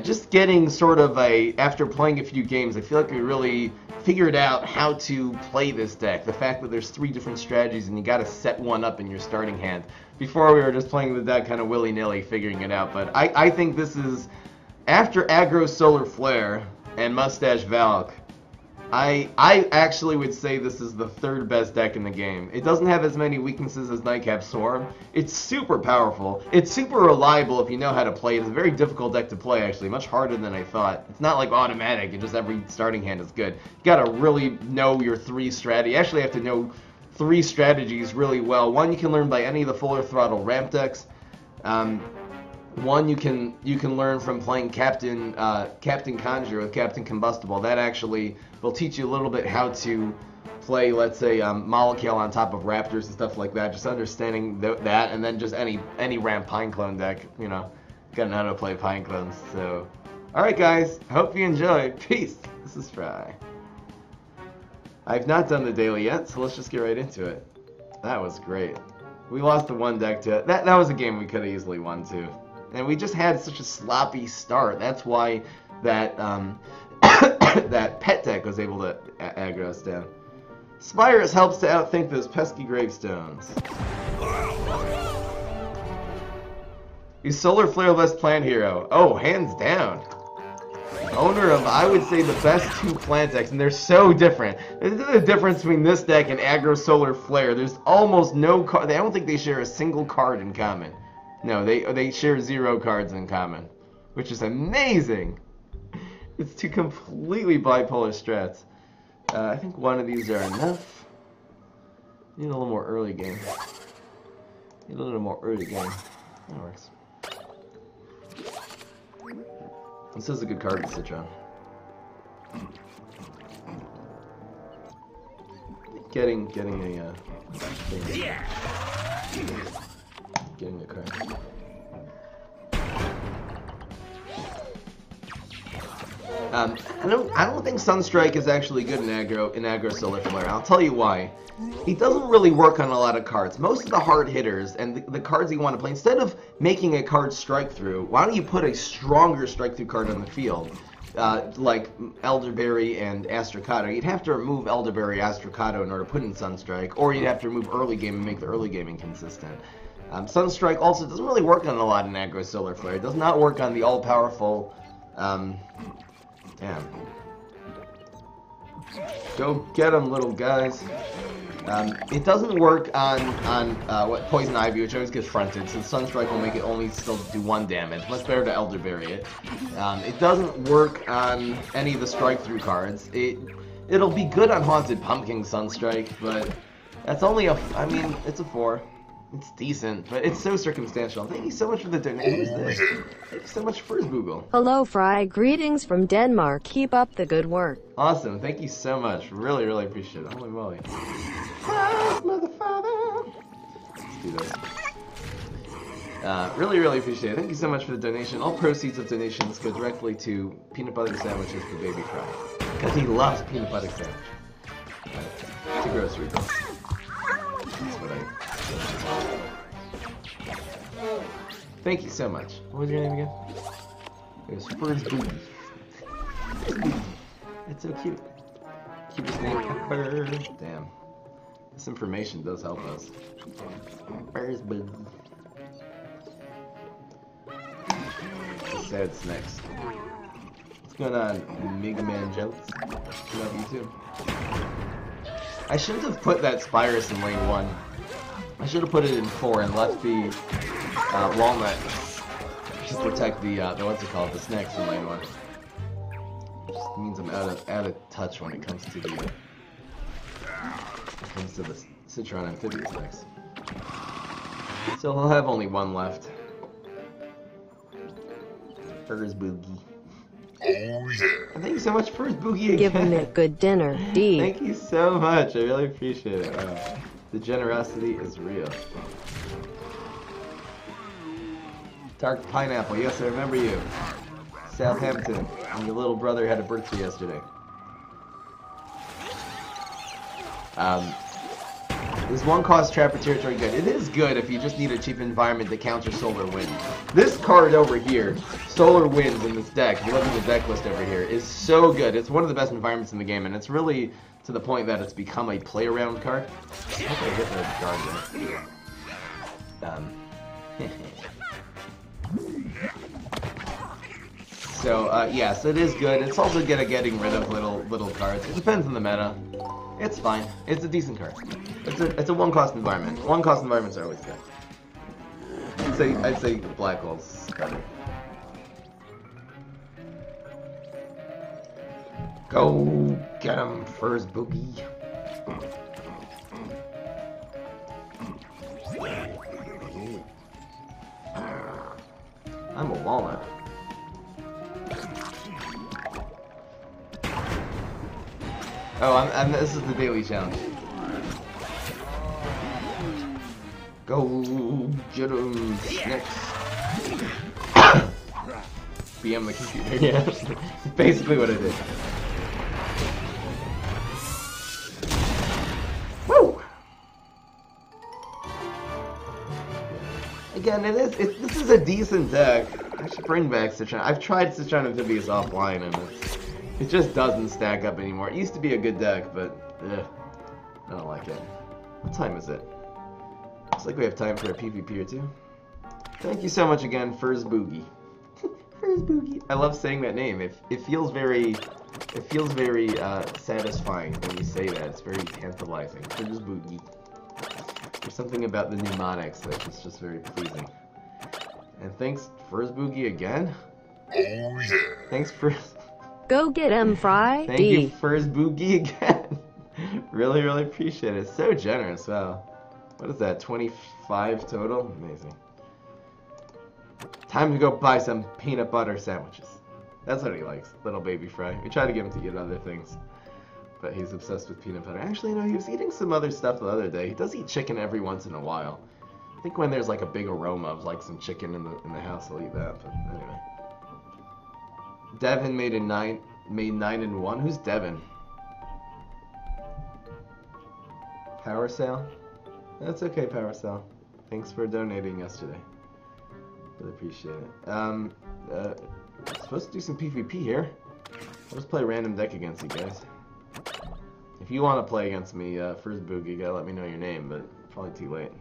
just getting sort of after playing a few games, I feel like we really figured out how to play this deck. The fact that there's 3 different strategies and you gotta set one up in your starting hand. Before we were just playing the deck kind of willy-nilly, figuring it out, but I think this is, after Aggro Solar Flare and Mustache Valk, I actually would say this is the 3rd best deck in the game. It doesn't have as many weaknesses as Nightcap Swarm. It's super powerful. It's super reliable if you know how to play it. It's a very difficult deck to play, actually. Much harder than I thought. It's not like automatic and just every starting hand is good. You gotta really know your 3 strategy. You actually have to know 3 strategies really well. One you can learn by any of the Fuller Throttle ramp decks. One you can learn from playing Captain Conjure with Captain Combustible. That actually will teach you a little bit how to play, let's say, Molecule on top of Raptors and stuff like that. Just understanding that, and then just any ramp Pineclone deck, you know, gotta know how to play Pineclones. So, all right, guys, hope you enjoyed. Peace. This is Fry. I've not done the daily yet, so let's just get right into it. That was great. We lost the one deck to it. That was a game we could have easily won too. And we just had such a sloppy start. That's why that that pet deck was able to aggro us down. Spyrus helps to outthink those pesky gravestones. Is Solar Flare the best plant hero? Oh, hands down. Owner of, I would say, the best 2 plant decks, and they're so different. There's a difference between this deck and Aggro Solar Flare. There's almost no card. I don't think they share a single card in common. No, they share 0 cards in common, which is amazing. It's 2 completely bipolar strats. I think one of these are enough. Need a little more early game. Need a little more early game. That works. This is a good card to sit on. Getting a card. I don't think Sunstrike is actually good in aggro Solar Flare. I'll tell you why. He doesn't really work on a lot of cards. Most of the hard hitters and the cards you want to play, instead of making a card strike through, why don't you put a stronger strike through card on the field? Like Elderberry and Astrocado. You'd have to remove Elderberry, Astrocado in order to put in Sunstrike, or you'd have to remove early game and make the early game inconsistent. Sunstrike also doesn't really work on a lot in aggro Solar Flare. It does not work on the all-powerful, damn. Go get them, little guys. It doesn't work on what Poison Ivy, which always gets fronted, so Sunstrike will make it only still do 1 damage. Much better to Elderberry it. It doesn't work on any of the strike-through cards. It'll be good on Haunted Pumpkin Sunstrike, but that's only I mean, it's a 4. It's decent, but it's so circumstantial. Thank you so much for the donation. Who's this? Thank you so much for Google. Hello, Fry. Greetings from Denmark. Keep up the good work. Awesome. Thank you so much. Really, really appreciate it. Holy moly. Mother father. Let's do this. Really, really appreciate it. Thank you so much for the donation. All proceeds of donations go directly to peanut butter sandwiches for Baby Fry. Because he loves peanut butter sandwich. It's a grocery bill. That's what Thank you so much. What was your name again? It was Fur's Booty. It's so cute. Cutest name ever. Damn. This information does help us. Fur's Booty. Sad snacks. What's going on, Mega Man Jokes? Love you too. I shouldn't have put that Spyrus in lane 1. I should have put it in 4 and left the Walnut to protect the what's it called, the snacks in lane 1. Just means I'm out of touch when it comes to the Citron amphibious snacks. So he'll have only one left. Furs Boogie. Oh yeah. And thank you so much, Furs Boogie again. Give him a good dinner, D. Thank you so much. I really appreciate it. Wow. The generosity is real. Dark Pineapple, yes, I remember you. Southampton, and your little brother had a birthday yesterday. Is one cost Trapper Territory good? It is good if you just need a cheap environment to counter Solar Wind. This card over here, Solar Winds in this deck, if you look at the deck list over here, is so good. It's one of the best environments in the game, and it's really to the point that it's become a play-around card. I hope I hit the guard there. So, yes, it is good. It's also good at getting rid of little cards. It depends on the meta. It's fine. It's a decent card. It's a one-cost environment. One-cost environments are always good. I'd say Black Hole's better. Go get him, Furs Boogie. I'm a walnut. Oh, this is the daily challenge. Go get him, next. BM the computer, yeah. Basically what it is. Woo! Again, this is a decent deck. I should bring back Citron. I've tried Citron Amphibious offline and it just doesn't stack up anymore. It used to be a good deck, but I don't like it. What time is it? Looks like we have time for a PvP or two. Thank you so much again, Furs Boogie. Furs Boogie. I love saying that name. It feels very satisfying when you say that. It's very tantalizing. Furs Boogie. There's something about the mnemonics that is just very pleasing. And thanks, Furs Boogie again. Oh yeah. Thanks for. Go get him, Fry. Thank D. you, Furs Boogie again. Really, really appreciate it. So generous. Wow. What is that? 25 total? Amazing. Time to go buy some peanut butter sandwiches. That's what he likes, little baby Fry. We try to get him to eat other things, but he's obsessed with peanut butter. Actually, no, he was eating some other stuff the other day. He does eat chicken every once in a while. I think when there's like a big aroma of like some chicken in the house, he'll eat that. But anyway, Devin made 9-1. Who's Devin? Power Sale? That's okay, Power Sale. Thanks for donating yesterday. Really appreciate it. Supposed to do some PvP here. I'll just play a random deck against you guys. If you want to play against me, Furs Boogie, you gotta let me know your name, but probably too late.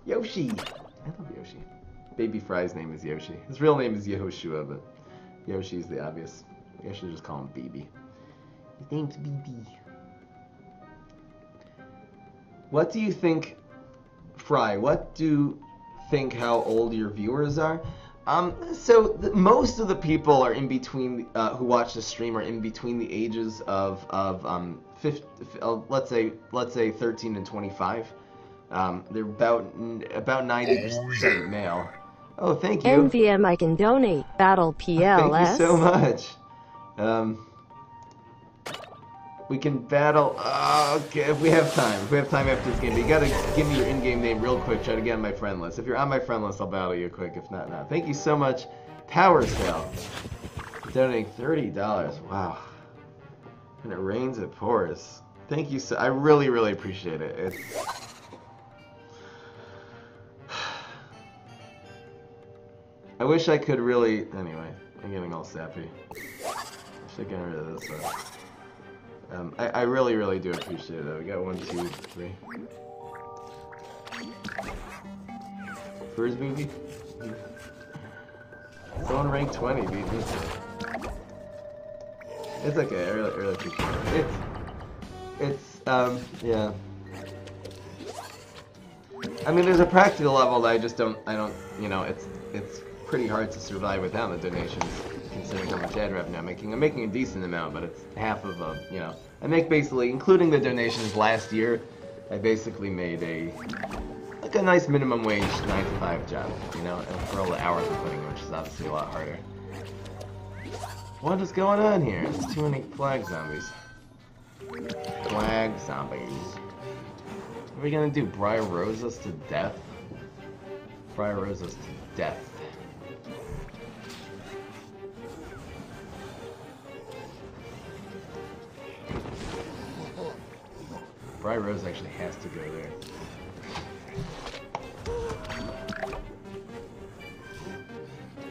Yoshi! I love Yoshi. Baby Fry's name is Yoshi. His real name is Yehoshua, but Yoshi's the obvious. I should just call him BB. His name's BB. What do you think, Fry? What do you think how old your viewers are? Most of the people are in between who watch the stream are in between the ages of 50, let's say 13 and 25. They're about 90% male. Oh, thank you. NVM, I can donate. Battle PLS. Thank you so much. We can battle. Okay, if we have time. If we have time after this game. But you gotta give me your in-game name real quick. Try to get on my friend list. If you're on my friend list, I'll battle you quick. If not, not. Thank you so much. Power Sale. Donating $30. Wow. And it rains, it pours. Thank you so. I really, really appreciate it. It's. I wish I could really. Anyway, I'm getting all sappy. I should get rid of this. I really, really do appreciate it though. We got 1, 2, 3. Furs Boogie? Someone ranked 20 beat me. It's okay, I really appreciate it. Yeah. I mean, there's a practical level that I don't, you know, it's pretty hard to survive without the donations, considering how much ad revenue I'm making. I'm making a decent amount, but it's half of a, you know, I make basically, including the donations last year, I basically made a nice minimum wage 9 to 5 job, you know, and for all the hours I'm putting in, which is obviously a lot harder. What is going on here? There's too many flag zombies. Flag zombies. What are we gonna do? Briar Rose us to death? Briar Rose us to death. Briar Rose actually has to go there.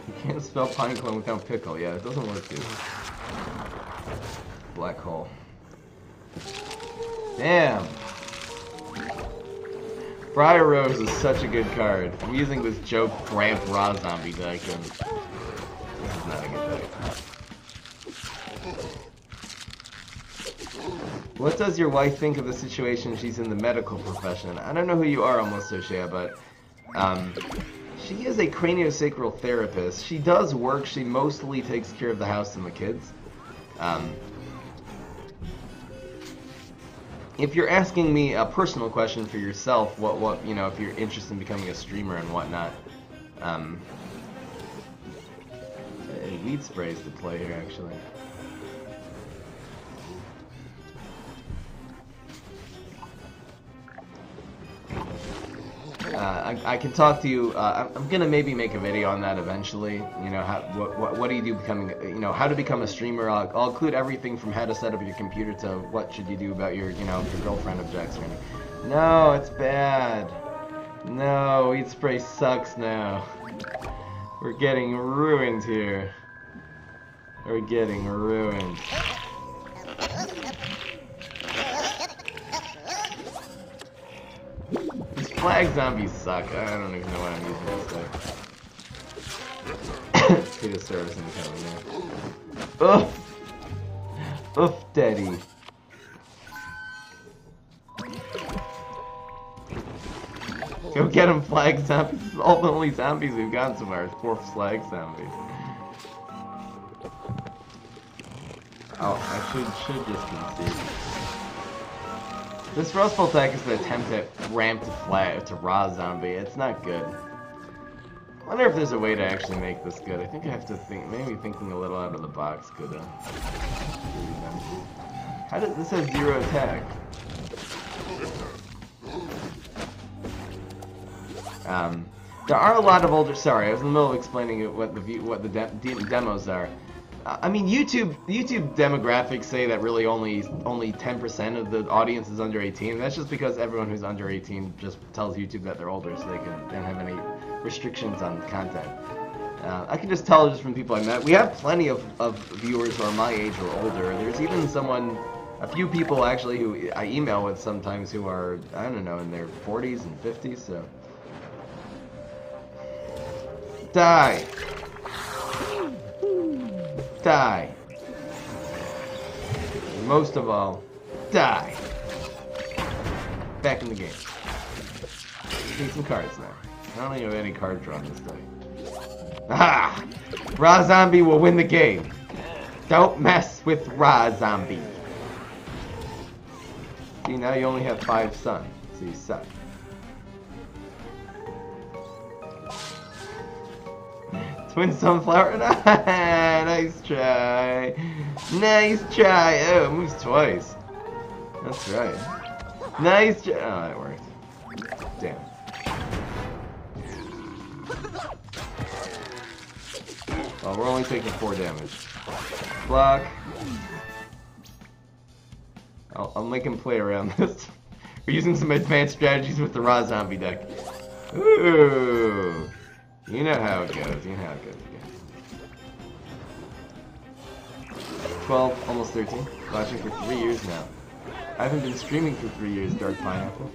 You can't spell Pineclone without pickle. Yeah, it doesn't work, dude. Black hole. Damn! Briar Rose is such a good card. I'm using this joke Ramp Raw Zombie deck, and this is not a good deck. What does your wife think of the situation? She's in the medical profession. I don't know who you are, Almost Soshia, but she is a craniosacral therapist. She does work. She mostly takes care of the house and the kids. If you're asking me a personal question for yourself, what you know, if you're interested in becoming a streamer and whatnot, weed sprays to play here actually. I can talk to you. I'm gonna maybe make a video on that eventually. You know, what do you do becoming? You know, how to become a streamer. I'll include everything from how to set up your computer to what should you do about your, you know, if your girlfriend objects or anything. No, it's bad. No, weed spray sucks now. We're getting ruined here. We're getting ruined. Flag zombies suck. I don't even know what I'm using this day. Data service incoming there. Oof! Oof, daddy. Go get him, flag zombies. This is all the only zombies we've gotten so far. 4 flag zombies. Oh, I should just concede. This Rustful attack is an attempt at ramp to flat to raw zombie. It's not good. I wonder if there's a way to actually make this good. I think I have to think. Maybe thinking a little out of the box could. How does this have 0 attack? There are a lot of older. Sorry, I was in the middle of explaining what the demos are. I mean, YouTube demographics say that really only 10% of the audience is under 18. That's just because everyone who's under 18 just tells YouTube that they're older, so they don't have any restrictions on content. I can just tell just from people I met. We have plenty of viewers who are my age or older. There's even a few people actually who I email with sometimes who are, I don't know, in their 40s and 50s. So die. Die. Most of all, die. Back in the game. Need some cards now. I don't even have any card draw this day. Aha! Raw Zombie will win the game. Don't mess with Raw Zombie. See, now you only have 5 sun, so you suck. Twin Sunflower? Nice try. Nice try. Oh, it moves twice. That's right. Nice try. Oh, that worked. Damn. Well, we're only taking 4 damage. Block. I'll make him play around this. We're using some advanced strategies with the Raw Zombie deck. Ooh. You know how it goes. You know how it goes again. 12, almost 13. Watching for 3 years now. I haven't been streaming for 3 years, Dark Pineapple.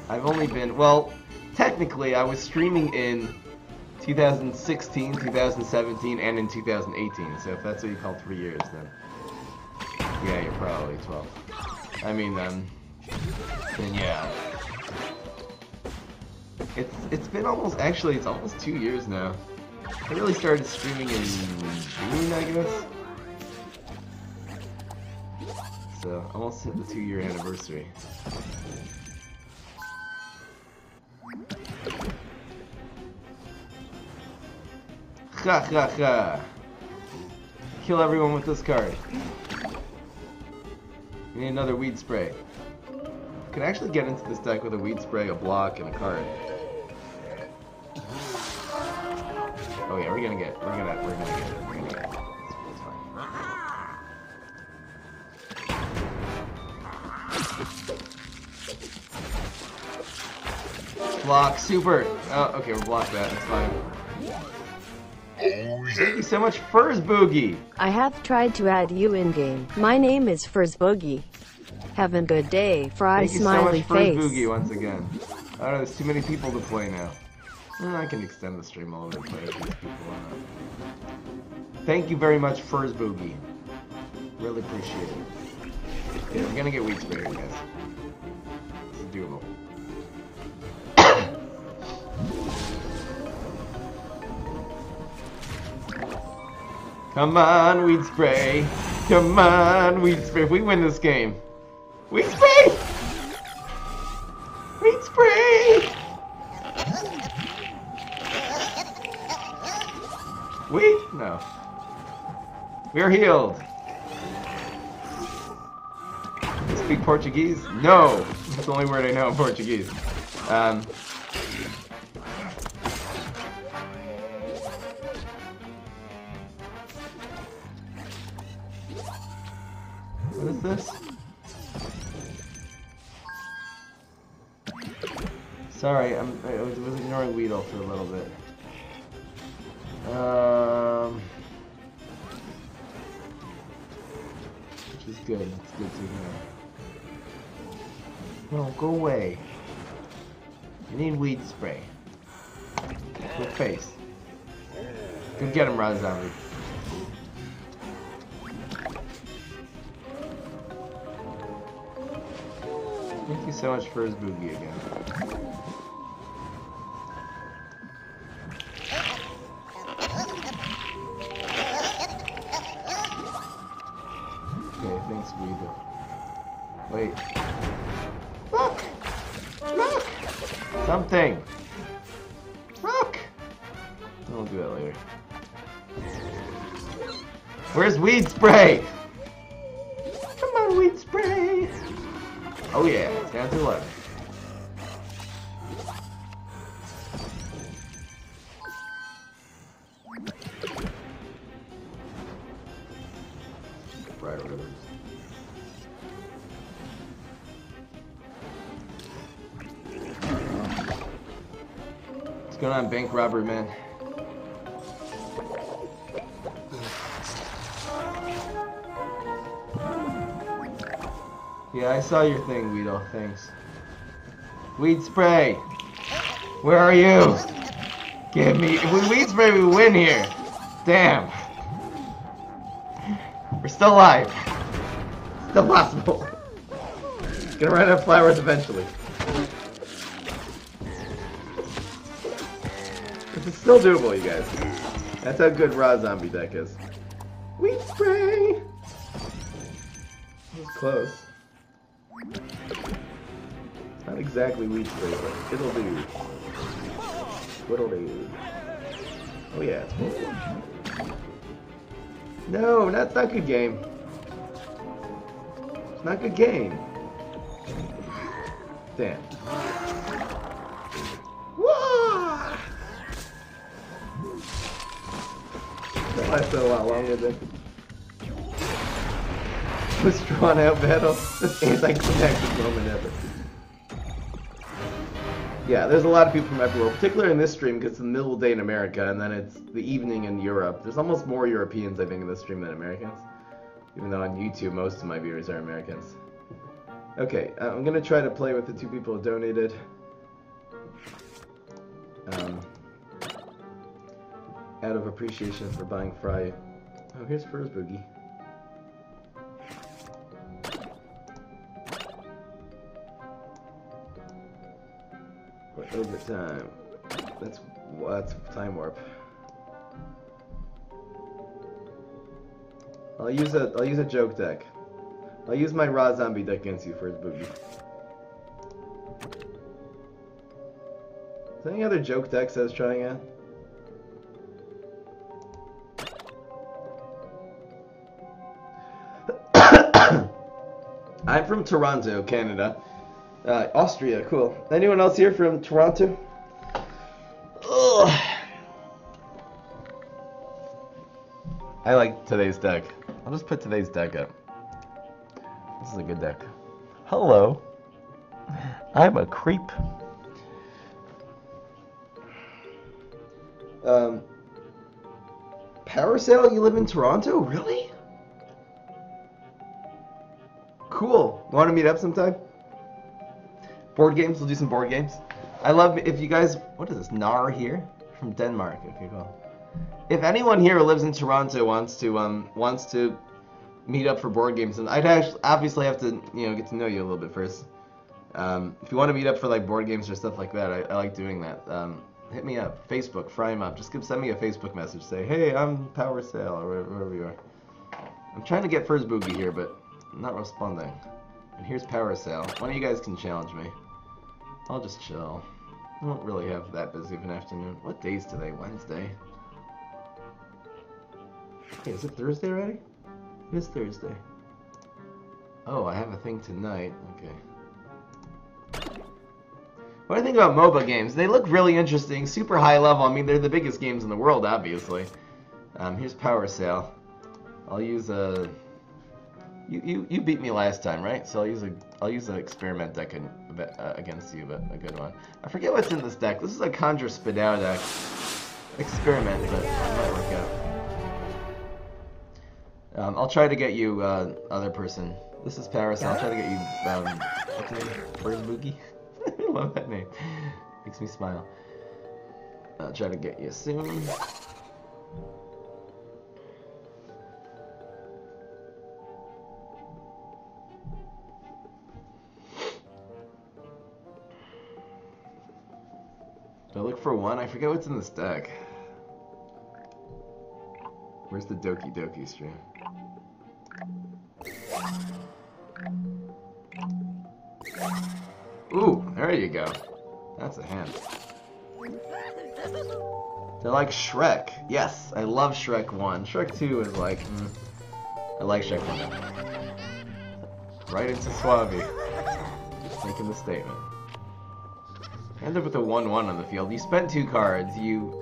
I've only been, well, technically I was streaming in 2016, 2017, and in 2018. So if that's what you call 3 years, then yeah, you're probably 12. I mean, then yeah. It's been almost, actually, it's almost 2 years now. I really started streaming in June, I guess. So, almost hit the 2-year anniversary. Ha ha ha! Kill everyone with this card. We need another weed spray. Could actually get into this deck with a weed spray, a block, and a card. Oh yeah, we're gonna get it. We're gonna get it. It's fine. Block, super! Oh, okay, we'll block that, that's fine. Thank you so much, Furs Boogie! I have tried to add you in-game. My name is Furs Boogie. Have a good day, Fry Thank you so smiley much, face. Furs Boogie, once again. Oh, there's too many people to play now. I can extend the stream all over the place. These people Thank you very much, Furs Boogie. Really appreciate it. Okay, we're gonna get weed spray here, guys. This is doable. Come on, weed spray. Come on, weed spray. If we win this game. Weed spray! Weed spray! Weed? No. We're healed. You speak Portuguese? No! That's the only word I know in Portuguese. What is this? Sorry, I was ignoring Weedle for a little bit. Which is good. It's good to hear. No, go away. I need weed spray. Your face. Go get him, Ron Zombie. Thank you so much for his boogie again. Okay, thanks, Weedle. Wait. Look! Look! Something! Look! I'll do that later. Where's weed spray? Come on, weed spray! Oh yeah, it's down to 11. Right, Rivers. What's going on, bank robbery, man? Yeah, I saw your thing, Weedle. Thanks. Weed spray! Where are you? Give me... If we weed spray, we win here! Damn! We're still alive! Still possible! Gonna run out of flowers eventually. This is still doable, you guys. That's how good Raw Zombie deck is. Weed spray! That was close. Not exactly weed spray, but it'll do. What'll do? Oh yeah, it's cool. No, that's not good game. It's not good game. Damn. Whoa! That lasted a lot longer than this drawn out battle. This anticlimactic moment ever. Yeah, there's a lot of people from everywhere, particularly in this stream because it's the middle of the day in America and then it's the evening in Europe. There's almost more Europeans, I think, in this stream than Americans. Even though on YouTube, most of my viewers are Americans. Okay, I'm going to try to play with the 2 people who donated. Out of appreciation for buying Fry. Oh, here's Furs Boogie. Overtime. That's time warp. I'll use a joke deck. I'll use my raw zombie deck against you first, Boogie. Is there any other joke decks I was trying out? I'm from Toronto, Canada. Austria, cool. Anyone else here from Toronto? Ugh. I like today's deck. I'll just put today's deck up. This is a good deck. Hello. I'm a creep. Power Sale, you live in Toronto? Really? Cool. Want to meet up sometime? Board games? We'll do some board games. I love if you guys... What is this? Nar here? From Denmark. Okay, cool. If anyone here who lives in Toronto wants to meet up for board games, and I'd actually obviously have to, get to know you a little bit first. If you want to meet up for like board games or stuff like that, I like doing that. Hit me up. Facebook, fry him up. Just send me a Facebook message. Say, hey, I'm Power Sale, or wherever you are. I'm trying to get First Boogie here, but I'm not responding. And here's Power Sale. One of you guys can challenge me. I'll just chill. I don't really have that busy of an afternoon. What day is today? Wednesday. Hey, is it Thursday already? It is Thursday. Oh, I have a thing tonight. Okay. What do I think about MOBA games? They look really interesting, super high level. I mean, they're the biggest games in the world, obviously. Here's Power Sale. I'll use a... You beat me last time, right? So I'll use an experiment deck against you, but a good one. I forget what's in this deck. This is a Conjure Spit Out deck. Experiment, but it might work out. I'll try to get you other person. This is Paris. I'll try to get you what's your name? First Boogie. I love that name. Makes me smile. I'll try to get you soon. Do I look for one? I forget what's in this deck. Where's the Doki Doki stream? Ooh, there you go. That's a hand. They're like Shrek. Yes, I love Shrek 1. Shrek 2 is like, I like Shrek 1. Right into Suave. Just making the statement. End up with a 1-1 on the field. You spent 2 cards. You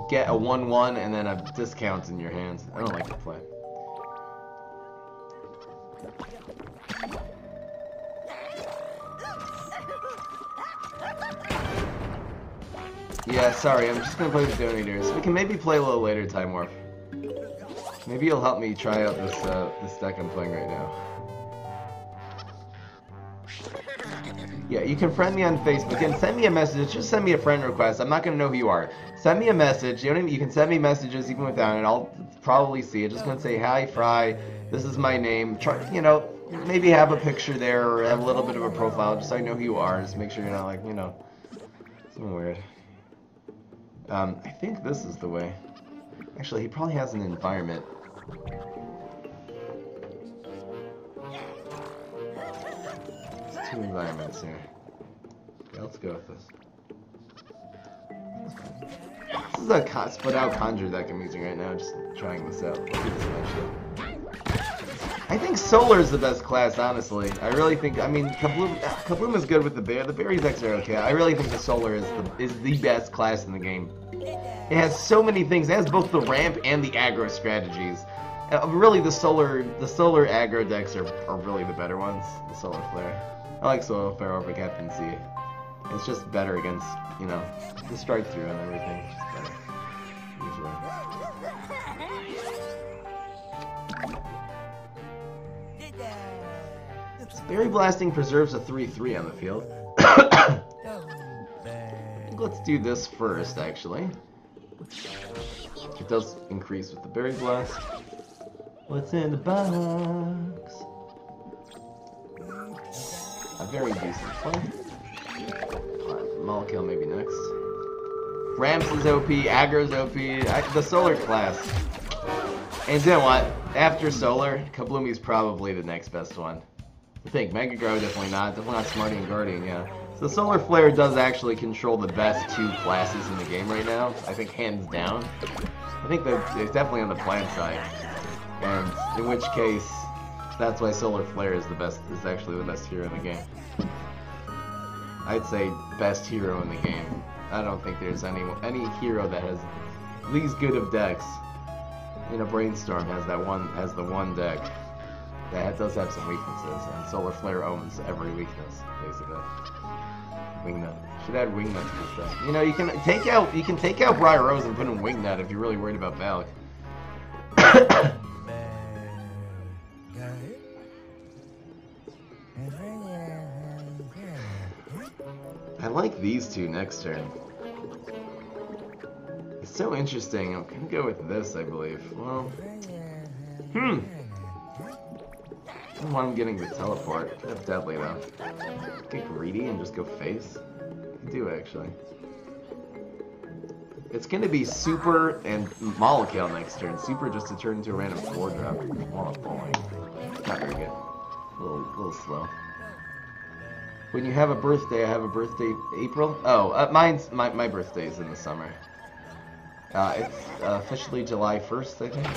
get a 1-1 and then a discount in your hands. I don't like to play. Yeah, sorry, I'm just gonna play with donators. We can maybe play a little later, Time Warp. Maybe you'll help me try out this deck I'm playing right now. Yeah, you can friend me on Facebook and send me a message. Just send me a friend request. I'm not gonna know who you are. Send me a message. You can send me messages even without it. I'll probably see it. Just gonna say, hi, Fry. This is my name. Try, maybe have a picture there or have a little bit of a profile, just so I know who you are. Just make sure you're not like, something weird. I think this is the way. Actually, he probably has an environment. There's 2 environments here. Okay, let's go with this. This is a split out conjure deck I'm using right now, just trying this out. I think Solar is the best class, honestly. I really think, Kabloom is good with the Bear. The Berry decks are okay. I really think the Solar is the best class in the game. It has so many things. It has both the ramp and the aggro strategies. Really, the solar aggro decks are really the better ones. The Solar Flare. I like Solar Flare over Captain C. It's just better against, the Strikethrough and everything. It's just better, usually. Berry Blasting preserves a 3/3 on the field. Let's do this first, actually. It does increase with the Berry Blast. What's in the box? A very decent play. Molecule maybe next. Ramps is OP, Aggro's OP, the Solar class. And you know what? After Solar, Kablumi's probably the next best one. I think Mega Grow definitely not Smarty and Guardian, yeah. So Solar Flare does actually control the best two classes in the game right now. I think hands down. I think that it's definitely on the plant side. And in which case, that's why Solar Flare is actually the best hero in the game. I'd say best hero in the game. I don't think there's any hero that has these good of decks. You know, Brainstorm has the one deck that does have some weaknesses, and Solar Flare owns every weakness, basically. Wingnut. Should add Wingnut to this deck. You know, you can take out Briar Rose and put in Wingnut if you're really worried about Valk. I like these two next turn. It's so interesting. I'm gonna go with this, I believe. Well, I don't want him getting the teleport. That's deadly though. Get greedy and just go face. I do actually. It's gonna be Super and Molecule next turn. Super just to turn into a random 4-drop. Falling. Not very good. A little slow. When you have a birthday, I have a birthday April. Oh, my birthday is in the summer. It's officially July 1st, I think.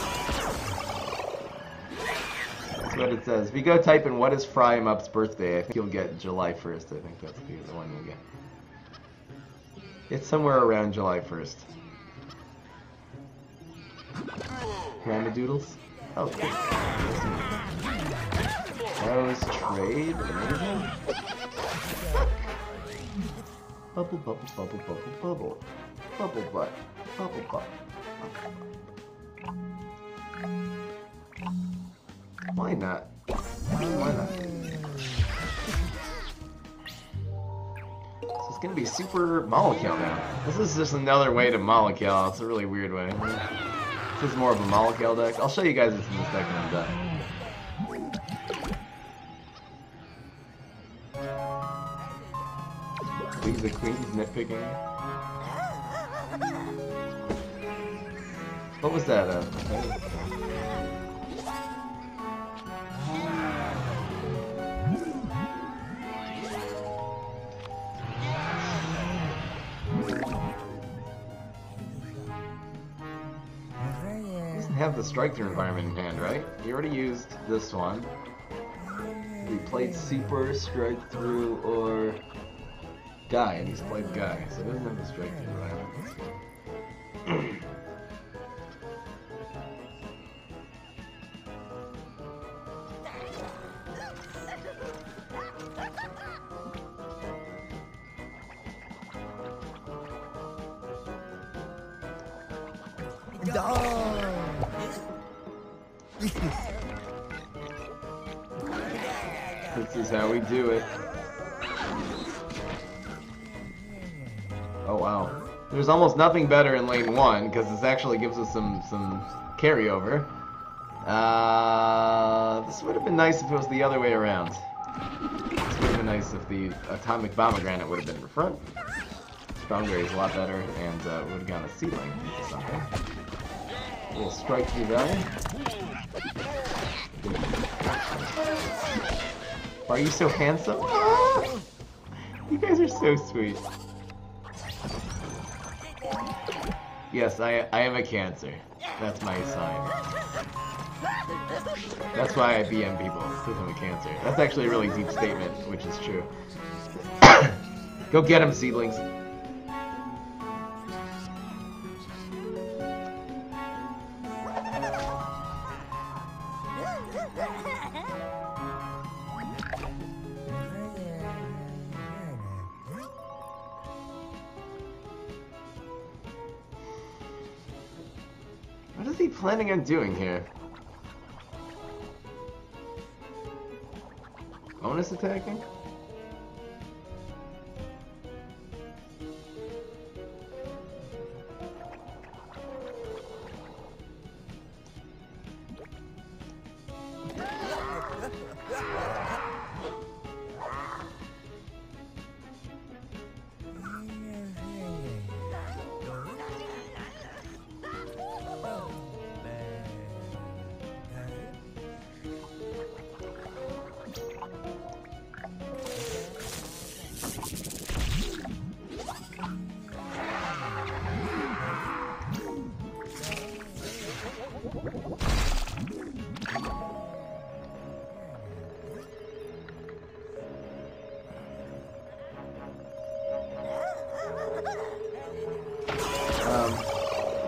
That's what it says. If you go type in what is Fry 'em Up's birthday, I think you'll get July 1st. I think that's the one you'll get. It's somewhere around July 1st. Ramadoodles? Oh, cool. Rose trade? Amazing. Bubble, bubble, bubble, bubble, bubble. Bubble butt. Bubble butt. Why not? Why not? So it's gonna be Super Molecule now. This is just another way to Molecule. It's a really weird way. This is more of a Molecule deck. I'll show you guys what's in this deck when I'm done. The Queen's nitpicking. What was that? Doesn't have the Strikethrough environment in hand, right? You already used this one. We played Super, Strikethrough, or Guy, and he's played Guy, so it doesn't have the Strikethrough environment. This is how we do it. Oh wow. There's almost nothing better in lane 1, because this actually gives us some carryover. This would have been nice if it was the other way around. This would have been nice if the Atomic Pomegranate would have been in front. Strongberry is a lot better, and would have gone a Seedling or something. A little Strikethrough value. Are you so handsome? Ah! You guys are so sweet. Yes, I am a Cancer. That's my sign. That's why I BM people, because I'm a Cancer. That's actually a really deep statement, which is true. Go get him, seedlings. What is he planning on doing here? Bonus attacking?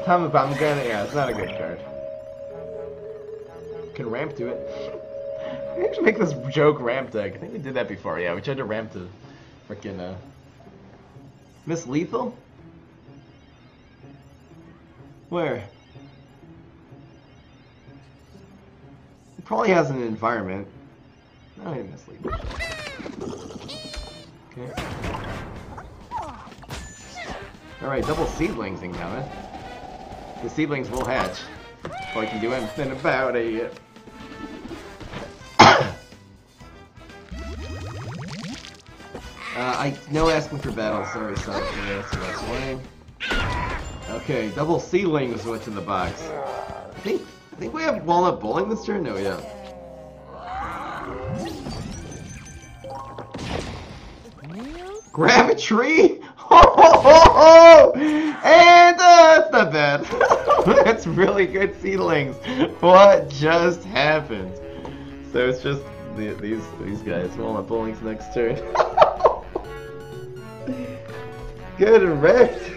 Atomic Pomegranate, yeah, it's not a good card. Can ramp to it. We should make this joke ramp deck. I think we did that before, yeah. We tried to ramp to frickin' Miss Lethal? Where? It probably has an environment. No, I Miss Lethal. Okay. Alright, double seedlings incoming. The seedlings will hatch. Before I can do anything about it. No asking for battle, sorry, son. Yeah, that's what I was. Okay, double seedlings what's in the box. I think we have walnut bowling this turn? No, we don't. Grab a tree? And it's not bad. That's really good seedlings. What just happened? So it's just these guys. Walnut bowling's next turn. Good and wrecked.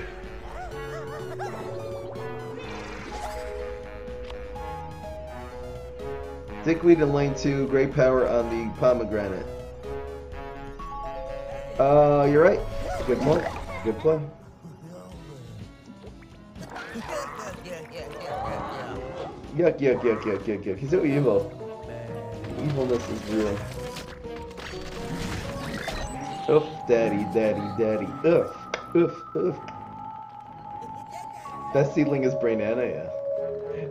Dickweed in lane 2, great power on the pomegranate. You're right. Good point. Good play. Yuck, yuck, yuck, yuck, yuck, yuck. He's so evil. Evilness is real. Oof, daddy, daddy, daddy. Oof, oof, oof. Best seedling is Brainana, yeah.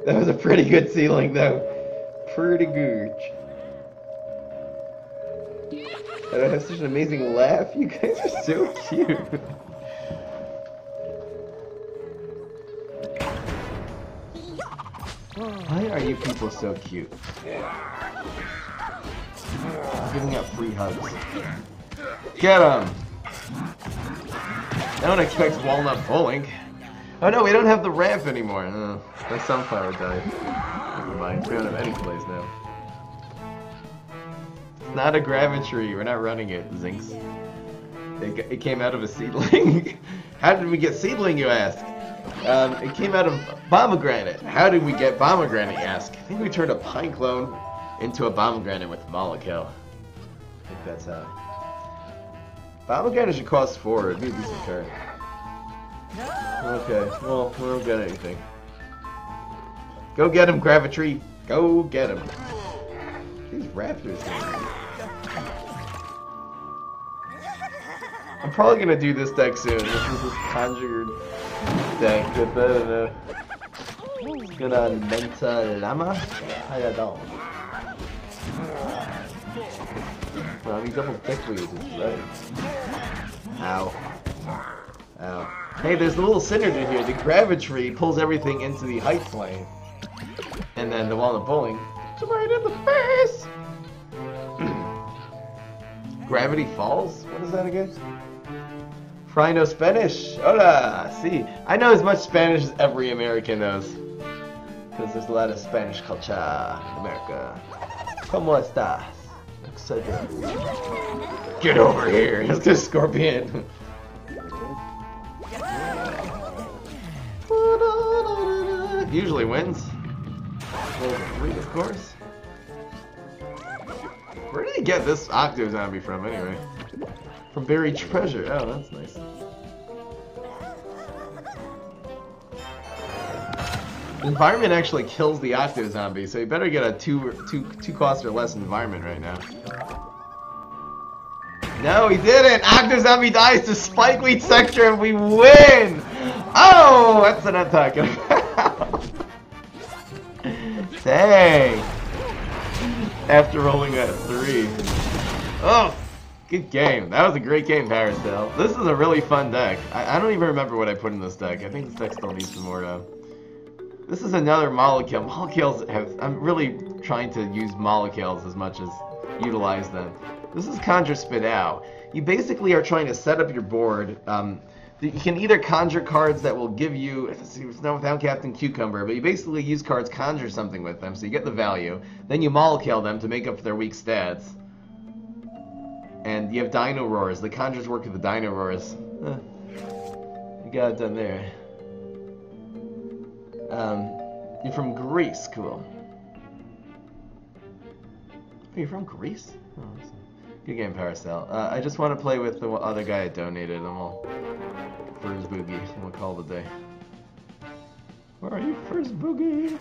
That was a pretty good seedling, though. Pretty good. And I have such an amazing laugh. You guys are so cute. Why are you people so cute? I'm giving out free hugs. Get him! No one expects walnut bowling. Oh no, we don't have the ramp anymore. My sunflower died. Never mind, we don't have any place now. It's not a gravity. We're not running it, Zinx. It came out of a seedling. How did we get seedling, you ask? It came out of pomegranate. How did we get pomegranate, you ask? I think we turned a Pineclone into a pomegranate with molecule. I think that's how. Pomegranate should cost 4. It'd be a decent card. Okay, well, we don't get anything. Go get him, Gravity. Go get him. These raptors. I'm probably gonna do this deck soon. This is this conjured deck. Gonna Menta Llama? How you doing? Well, he double Dickweed is right. Ow. Ow. Hey, there's a little synergy here. The Gravity pulls everything into the Heights lane. And then the Walnut Bowling, it's right in the face! Gravity Falls? What is that again? Fry no Spanish. Hola! See, I know as much Spanish as every American knows. Because there's a lot of Spanish culture in America. ¿Cómo estás? Etc. Get over here! It's this Scorpion! Usually wins. Roll 3, of course. Where did he get this Octo Zombie from, anyway? From Buried Treasure. Oh, that's nice. The environment actually kills the Octo Zombie, so you better get a 2 cost or less environment right now. No, he didn't! Octo Zombie dies to Spikeweed Sector and we win! Oh, that's what I'm talking about. Dang! After rolling at 3. Oh! Good game. That was a great game, Parasdale. This is a really fun deck. I don't even remember what I put in this deck. I think this deck still needs some more, This is another molecule. Molecules have... I'm really trying to use molecules as much as utilize them. This is Conjure Spit Out. You basically are trying to set up your board. You can either conjure cards that will give you, it's not without Captain Cucumber, but you basically use cards, conjure something with them, so you get the value. Then you molecule them to make up for their weak stats. And you have Dino Roars. The conjures work with the Dino Roars. You got it done there. You're from Greece, cool. Oh, you're from Greece? Oh, awesome. Good game, Paracel. I just want to play with the other guy I donated, and we'll... First Boogie, and we'll call it a day. Where are you, First Boogie?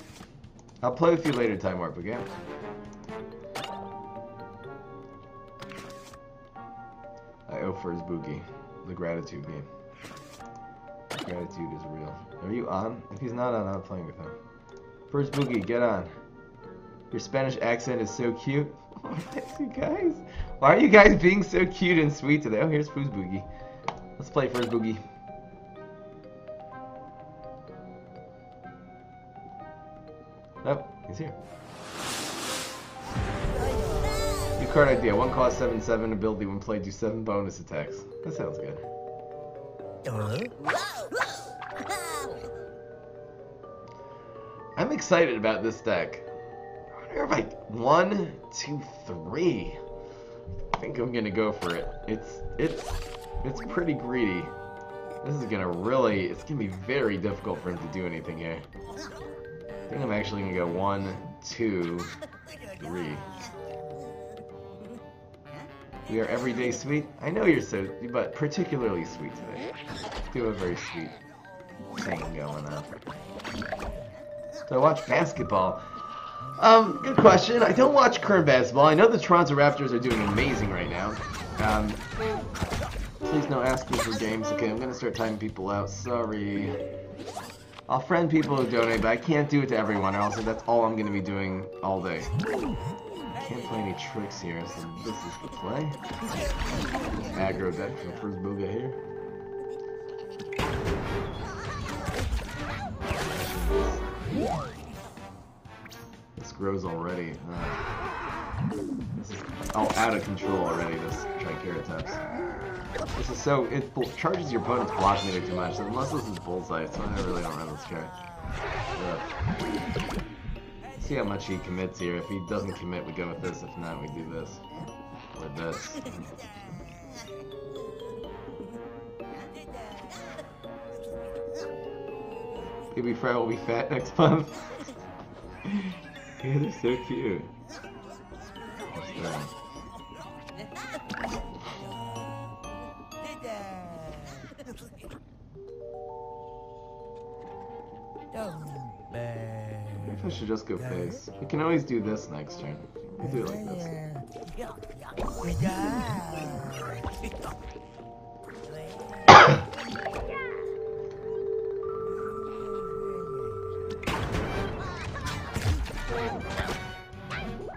I'll play with you later, Time Warp, okay? I owe First Boogie the gratitude game. Gratitude is real. Are you on? If he's not on, I'm playing with him. First Boogie, get on. Your Spanish accent is so cute. Oh, thanks, you guys. Why are you guys being so cute and sweet today? Oh, here's First Boogie. Let's play First Boogie. Oh, he's here. New card idea. One cost 7/7 ability when played. Do 7 bonus attacks. That sounds good. I'm excited about this deck. I wonder if 1, 2, 3. I think I'm gonna go for it. It's pretty greedy. This is gonna really. It's gonna be very difficult for him to do anything here. I think I'm actually gonna go 1, 2, 3. We are everyday sweet. I know you're so, but particularly sweet today. Do a very sweet thing going on. So I watch basketball. Good question. I don't watch current basketball. I know the Toronto Raptors are doing amazing right now. Please don't ask me for games. Okay, I'm gonna start timing people out. Sorry. I'll friend people who donate, but I can't do it to everyone, or else that's all I'm gonna be doing all day. I can't play any tricks here, so this is the play. Aggro deck from First Booga here. This grows already. This is all out of control already, this Triceratops. This is so... It charges your opponent's block meter too much, so unless this is bullseye, so I really don't run this card. See how much he commits here. If he doesn't commit, we go with this. If not, we do this. Or this. Baby Fry will be fat next month. Yeah, they're so cute. Maybe I should just go face. We can always do this next turn. We'll do it like this.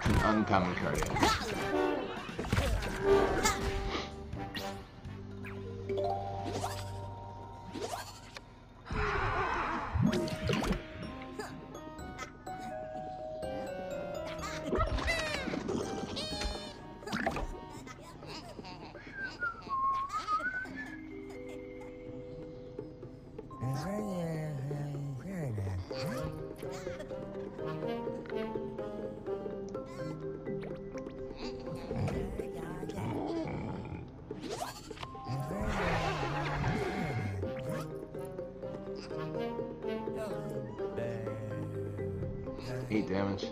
An uncommon card. Damage.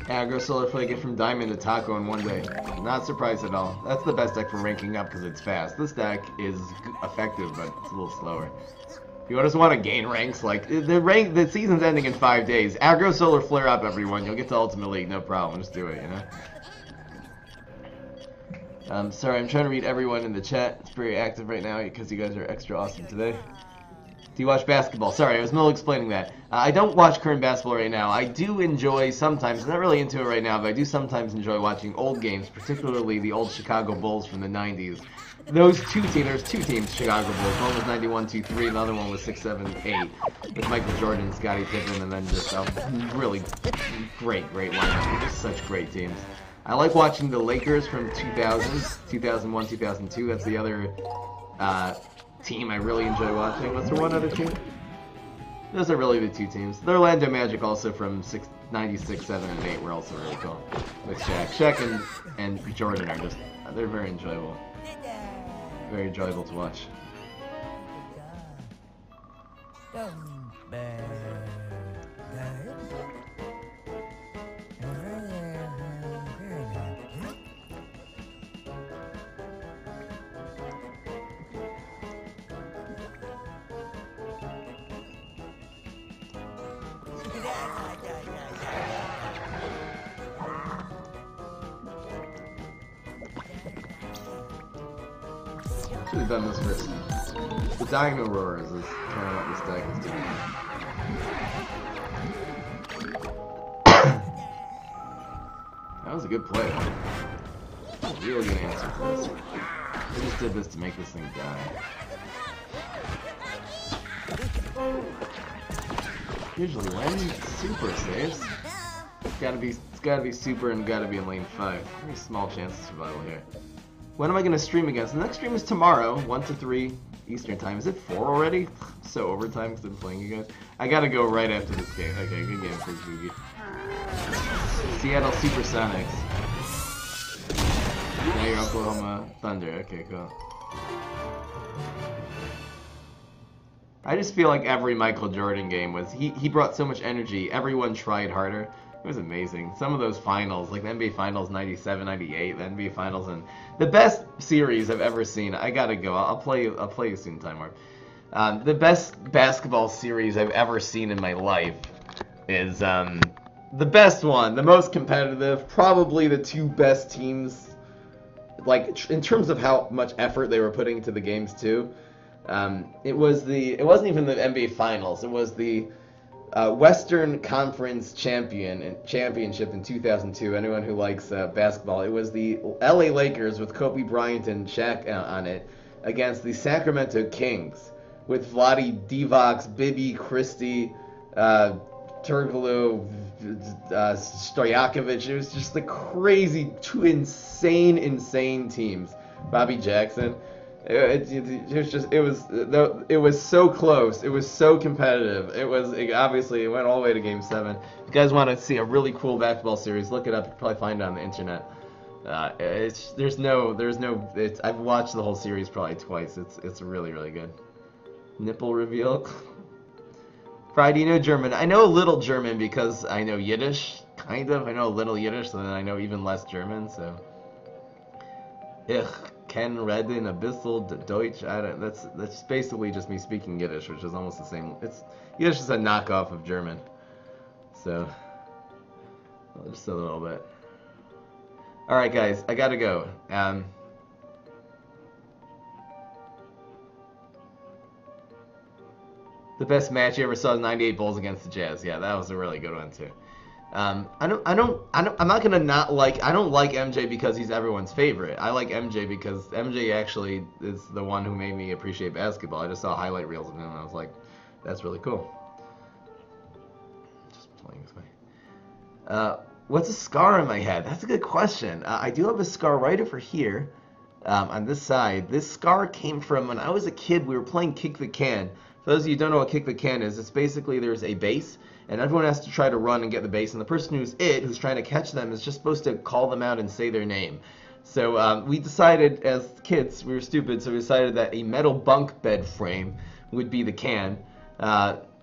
Aggro Solar Flake get from Diamond to Taco in one day. Not surprised at all. That's the best deck for ranking up because it's fast. This deck is effective, but it's a little slower. If you just want to gain ranks, like the season's ending in 5 days. Aggro Solar Flare up, everyone. You'll get to Ultimate League, no problem. Just do it, you know. Sorry, I'm trying to read everyone in the chat. It's very active right now because you guys are extra awesome today. Do you watch basketball? Sorry, I was middle explaining that. I don't watch current basketball right now. I do enjoy sometimes, I'm not really into it right now, but I do sometimes enjoy watching old games, particularly the old Chicago Bulls from the 90s. Those two teams, there's two teams, Chicago Bulls. One was 91-2-3, and the other one was 6-7-8, with Michael Jordan, Scottie Pippen, and then just a really great lineup. Just such great teams. I like watching the Lakers from 2000s, 2001, 2002. That's the other team I really enjoy watching. What's there one other team? Those are really the two teams. The Orlando Magic also from 96, 7, and 8 were also really cool. With Shaq. Shaq and Jordan are just, they're very enjoyable. Very enjoyable to watch. Should have done this first. The Dino Roars is kind of what this deck is doing. That was a good play. That was a really good answer for this. I just did this to make this thing die. Usually when super saves, it's gotta be super and gotta be in lane 5. Very small chance of survival here. When am I gonna stream again? So the next stream is tomorrow, 1 to 3 Eastern time. Is it 4 already? So overtime because I'm playing you guys. I gotta go right after this game. Okay, good game for Boogie. Seattle Supersonics. Now you're Oklahoma Thunder. Okay, cool. I just feel like every Michael Jordan game was he brought so much energy. Everyone tried harder. It was amazing. Some of those finals, like the NBA Finals 97, 98, the NBA Finals, and the best series I've ever seen. I gotta go. I'll play you soon, Time Warp. The best basketball series I've ever seen in my life is the best one, the most competitive, probably the two best teams, like in terms of how much effort they were putting into the games too. It wasn't even the NBA Finals. It was the Western Conference championship in 2002. Anyone who likes basketball, it was the LA Lakers with Kobe Bryant and Shaq on it against the Sacramento Kings with Vlade Divac, Bibi, Christie, Turkoglu, Stojakovic. It was just the crazy, two insane teams. Bobby Jackson. It was so close. It was so competitive. Obviously it went all the way to Game 7. If you guys want to see a really cool basketball series, look it up. You can probably find it on the internet. I've watched the whole series probably twice. It's really, really good. Nipple reveal. Fry, do you know German? I know a little German because I know Yiddish, kind of. I know a little Yiddish, so then I know even less German. So, Ken reden a bissel Deutsch. That's basically just me speaking Yiddish, which is almost the same. Yiddish is a knockoff of German. So, just a little bit. All right, guys, I gotta go. The best match you ever saw is 98 Bulls against the Jazz. Yeah, that was a really good one too. I'm not gonna not like. I don't like MJ because he's everyone's favorite. I like MJ because MJ actually is the one who made me appreciate basketball. I just saw highlight reels of him and I was like, that's really cool. Just playing this way. What's a scar on my head? That's a good question. I do have a scar right over here, on this side. This scar came from when I was a kid. We were playing Kick the Can. For those of you who don't know what Kick the Can is, it's basically there's a base, and everyone has to try to run and get the base, and the person who's trying to catch them is just supposed to call them out and say their name. So we decided, as kids, we were stupid, so we decided that a metal bunk bed frame would be the can.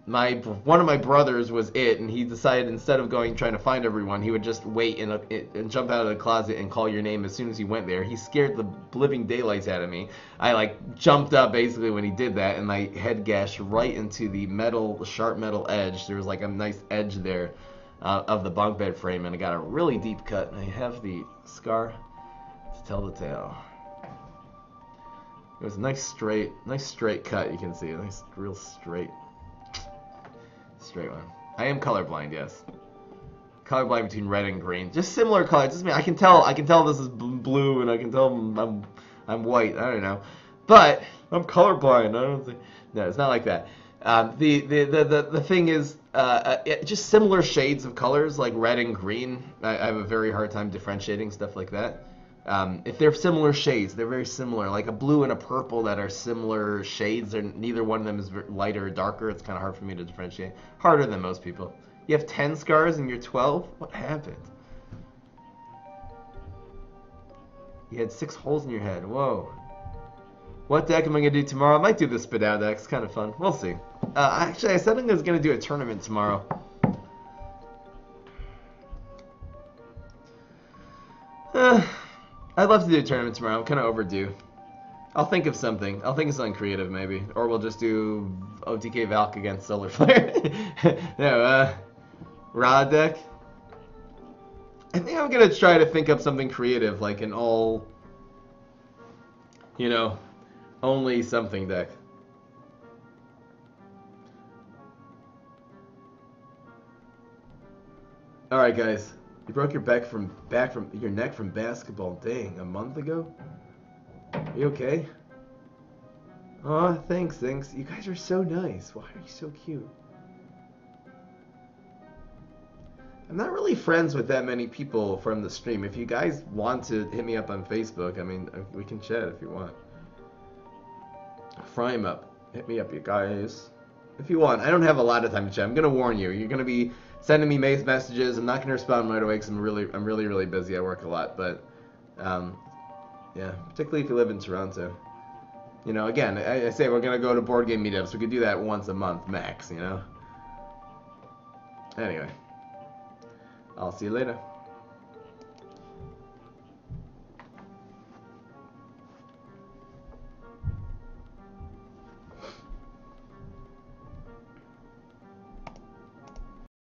One of my brothers was it, and he decided instead of trying to find everyone, he would just wait and jump out of the closet and call your name as soon as he went there. He scared the living daylights out of me. I jumped up basically when he did that, and my head gashed right into the sharp metal edge. There was a nice edge there of the bunk bed frame, and I got a really deep cut. And I have the scar to tell the tale. It was a nice straight cut. You can see a nice, real straight one. I am colorblind, yes. Colorblind between red and green. Just similar colors. Just I can tell this is blue, and I can tell I'm white. I don't know, but I'm colorblind. I don't think. No, it's not like that. The thing is, just similar shades of colors like red and green. I have a very hard time differentiating stuff like that. If they're similar shades, they're very similar. Like a blue and a purple that are similar shades, and neither one of them is lighter or darker. It's kind of hard for me to differentiate. Harder than most people. You have 10 scars and you're 12? What happened? You had 6 holes in your head. Whoa. What deck am I going to do tomorrow? I might do the Spadao deck. It's kind of fun. We'll see. Actually, I said I was gonna do a tournament tomorrow. I'd love to do a tournament tomorrow. I'm kind of overdue. I'll think of something. I'll think of something creative, maybe. Or we'll just do OTK Valk against Solar Flare. No, Raw deck. I think I'm going to try to think up something creative, like an all, only something deck. Alright, guys. You broke your back from your neck from basketball. Dang, a month ago? Are you okay? Aw, thanks. You guys are so nice. Why are you so cute? I'm not really friends with that many people from the stream. If you guys want to hit me up on Facebook, I mean, we can chat if you want. Fry him up. Hit me up, you guys. If you want. I don't have a lot of time to chat. I'm gonna warn you. You're gonna be sending me messages. I'm not gonna respond right away because I'm really busy. I work a lot, but yeah, particularly if you live in Toronto. Again, I say we're gonna go to board game meetups. We could do that once a month max. Anyway, I'll see you later.